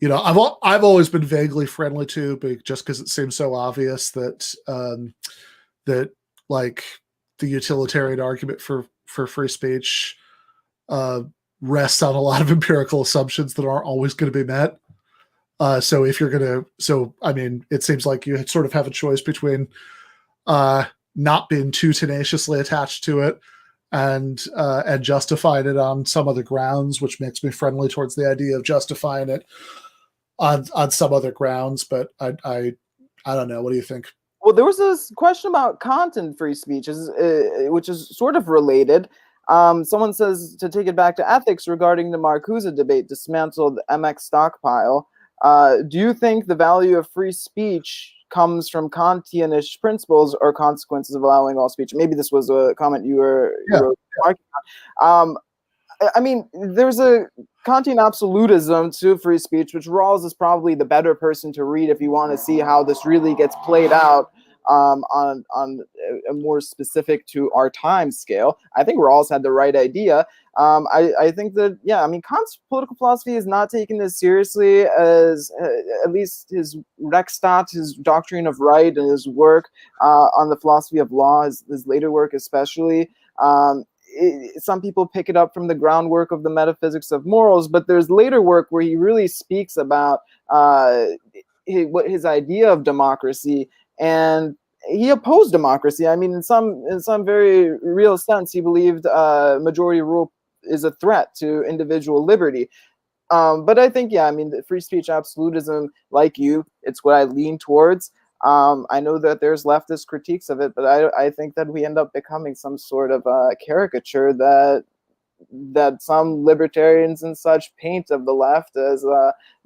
I've always been vaguely friendly to, but just because it seems so obvious that that like the utilitarian argument for free speech rests on a lot of empirical assumptions that aren't always going to be met. So if you're going to, I mean, it seems like you sort of have a choice between not being too tenaciously attached to it and justifying it on some other grounds, which makes me friendly towards the idea of justifying it on some other grounds. But I don't know. What do you think? Well, there was this question about content free speech, which is sort of related. Someone says to take it back to ethics regarding the Marcuse debate, dismantled MX stockpile. Do you think the value of free speech comes from Kantianish principles or consequences of allowing all speech? Maybe this was a comment you were talking about. I mean, there's a Kantian absolutism to free speech, which Rawls is probably the better person to read if you want to see how this really gets played out on a more specific to our time scale. I think Rawls had the right idea. I think that, yeah, I mean, Kant's political philosophy is not taken as seriously as at least his Rechtsstaat, his doctrine of right, and his work on the philosophy of law, his later work especially. Some people pick it up from the groundwork of the metaphysics of morals, but there's later work where he really speaks about his idea of democracy, and he opposed democracy. I mean, in some very real sense, he believed majority rule is a threat to individual liberty. But I think, yeah, I mean, the free speech absolutism, like you, it's what I lean towards. I know that there's leftist critiques of it, but I think that we end up becoming some sort of caricature that some libertarians and such paint of the left as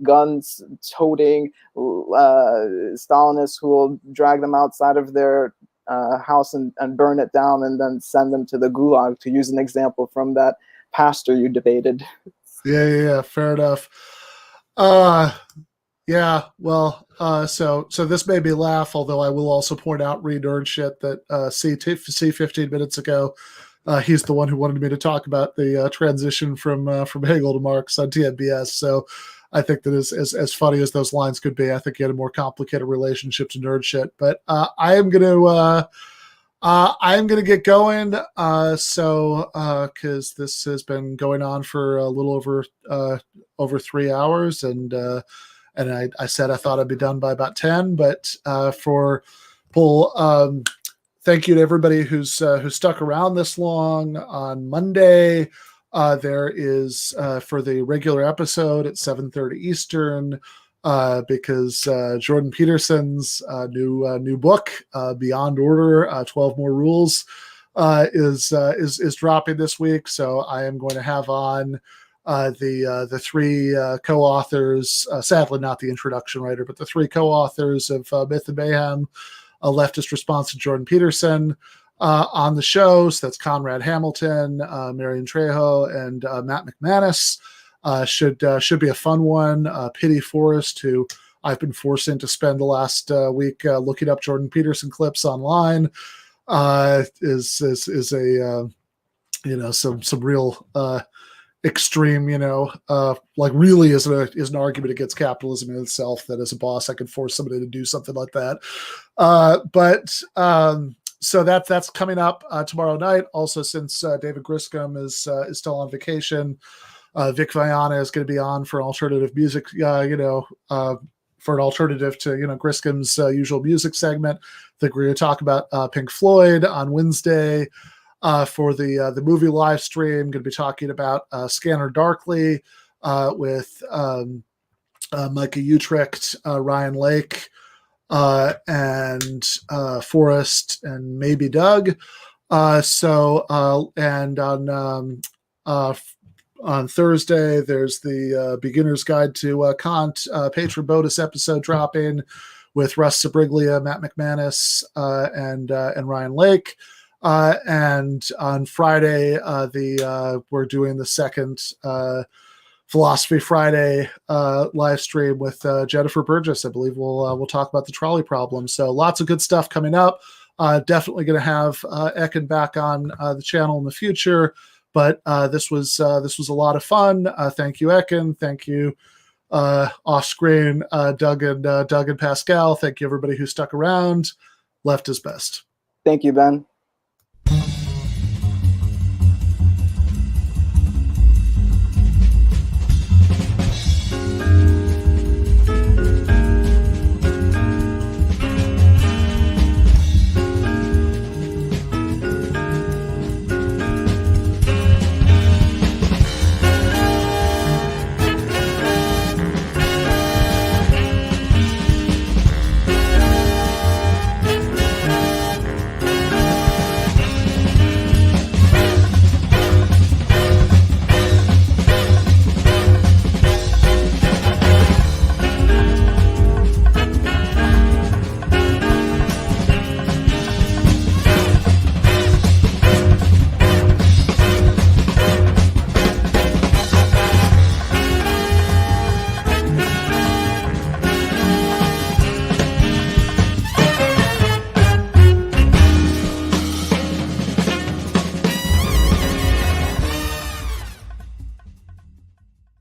guns-toting Stalinists who will drag them outside of their house and burn it down and then send them to the gulag, to use an example from that pastor you debated. Yeah, fair enough. Yeah, well, so this made me laugh, although I will also point out, read nerd shit, that C 15 minutes ago, he's the one who wanted me to talk about the transition from Hegel to Marx on TMBS. So I think that as funny as those lines could be, I think he had a more complicated relationship to nerd shit. But I am gonna get going. Because this has been going on for a little over 3 hours, and I said I thought I'd be done by about 10. But for Paul, thank you to everybody who's stuck around this long. On Monday, there is for the regular episode at 7:30 Eastern. Because Jordan Peterson's new book, Beyond Order, 12 More Rules, is dropping this week. So I am going to have on the three co-authors, sadly not the introduction writer, but the three co-authors of Myth and Mayhem, a leftist response to Jordan Peterson, on the show. So that's Conrad Hamilton, Marion Trejo, and Matt McManus. Should be a fun one. Pity Forrest, who I've been forcing to spend the last week looking up Jordan Peterson clips online, is a some real extreme, like really is an argument against capitalism in itself, that as a boss I could force somebody to do something like that. So that's coming up tomorrow night. Also, since David Griscom is still on vacation, Vic Viana is going to be on for alternative music, for an alternative to, Griscom's usual music segment. I think we're going to talk about Pink Floyd on Wednesday. For the movie live stream, going to be talking about Scanner Darkly with Micah Utrecht, Ryan Lake, and Forrest, and maybe Doug. And on Thursday, there's the Beginner's Guide to Kant patron bonus episode dropping with Russ Sabriglia, Matt McManus, and Ryan Lake. And on Friday, we're doing the second Philosophy Friday live stream with Jennifer Burgess. I believe we'll talk about the trolley problem. So lots of good stuff coming up. Definitely going to have Ekin back on the channel in the future. But this was a lot of fun. Thank you, Ekin. Thank you, off screen, Doug and Pascal. Thank you, everybody who stuck around. Left is best. Thank you, Ben.